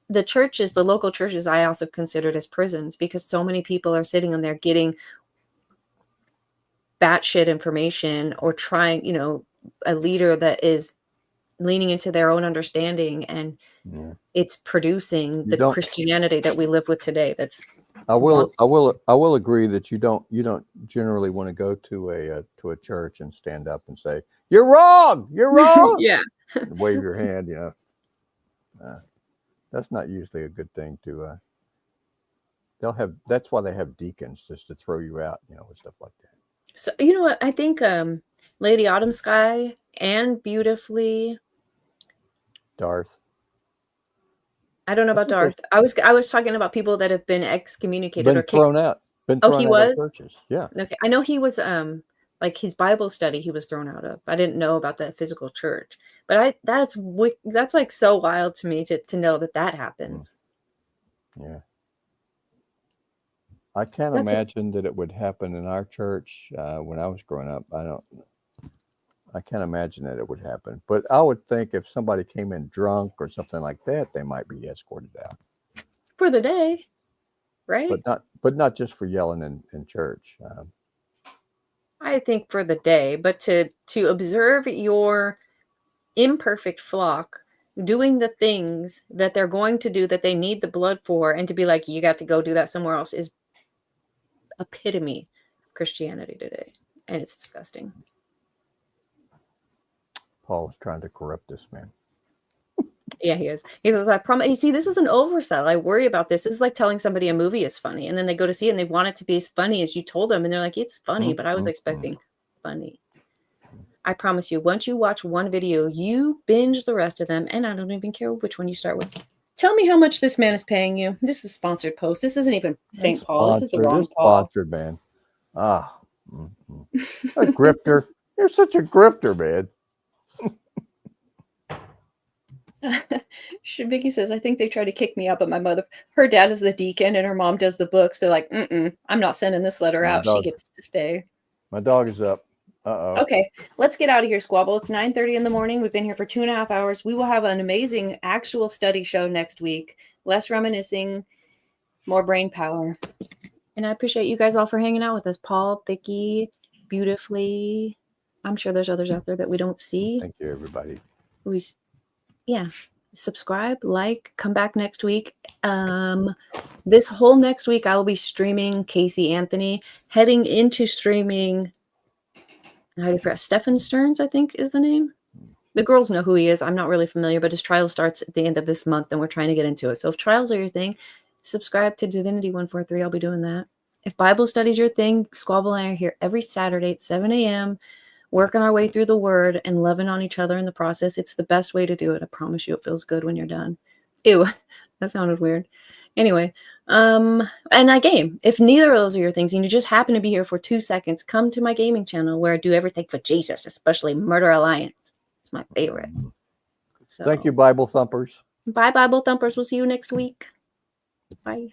the churches, the local churches, I also considered as prisons because so many people are sitting in there getting batshit information or trying, a leader that is leaning into their own understanding, and yeah. it's producing You the don't. Christianity that we live with today. That's I wants. will agree that you don't generally want to go to a church and stand up and say you're wrong, Yeah. and wave your hand. That's not usually a good thing to. That's why they have deacons, just to throw you out, with stuff like that. So you know what? I think Lady Autumn Sky and Beautifully. Darth. I don't know I about think they've Darth. I was talking about people that have been excommunicated or been kicked. thrown out. Been Oh, he thrown out of was? churches. Yeah. Okay. I know he was like his Bible study he was thrown out of. I didn't know about the physical church. But that's like so wild to me to know that happens. Yeah. I can't That's imagine that it would happen in our church when I was growing up. I can't imagine that it would happen. But I would think if somebody came in drunk or something like that, they might be escorted out. for the day, right? But not just for yelling in church. I think for the day, but to observe your imperfect flock doing the things that they're going to do that they need the blood for, and to be like, you got to go do that somewhere else, is epitome of Christianity today. And it's disgusting. Paul is trying to corrupt this man. Yeah, he is. He says, I promise. You see, this is an oversell. I worry about this. This is like telling somebody a movie is funny, and then they go to see it and they want it to be as funny as you told them, and they're like, it's funny, but I was expecting funny. I promise you, once you watch one video, you binge the rest of them, and I don't even care which one you start with. Tell me how much this man is paying you. This is sponsored post. This isn't even St. Paul. This is the wrong It's Paul. sponsored, man. A grifter. You're such a grifter, man. Vicky says, I think they tried to kick me out, but her dad is the deacon and her mom does the books. They're like, I'm not sending this letter out. She gets to stay. My dog is up. Uh-oh. Okay, let's get out of here, Squabble. It's 9:30 in the morning. We've been here for 2.5 hours. We will have an amazing actual study show next week. Less reminiscing, more brain power. And I appreciate you guys all for hanging out with us. Paul, Vicky, Beautifully. I'm sure there's others out there that we don't see. Thank you, everybody. Subscribe, like, come back next week. This whole next week I will be streaming Casey Anthony, heading into streaming Stephen Stearns, I think is the name. The girls know who he is. I'm not really familiar, but his trial starts at the end of this month and we're trying to get into it. So if trials are your thing, subscribe to Divinity 143. I'll be doing that. If Bible study's your thing, Squabble and I are here every Saturday at 7 a.m. working our way through the word and loving on each other in the process. It's the best way to do it. I promise you it feels good when you're done. Ew, that sounded weird. Anyway, and I game. If neither of those are your things and you just happen to be here for 2 seconds, come to my gaming channel where I do everything for Jesus, especially Murder Alliance. It's my favorite. So, thank you, Bible thumpers. Bye, Bible thumpers. We'll see you next week. Bye.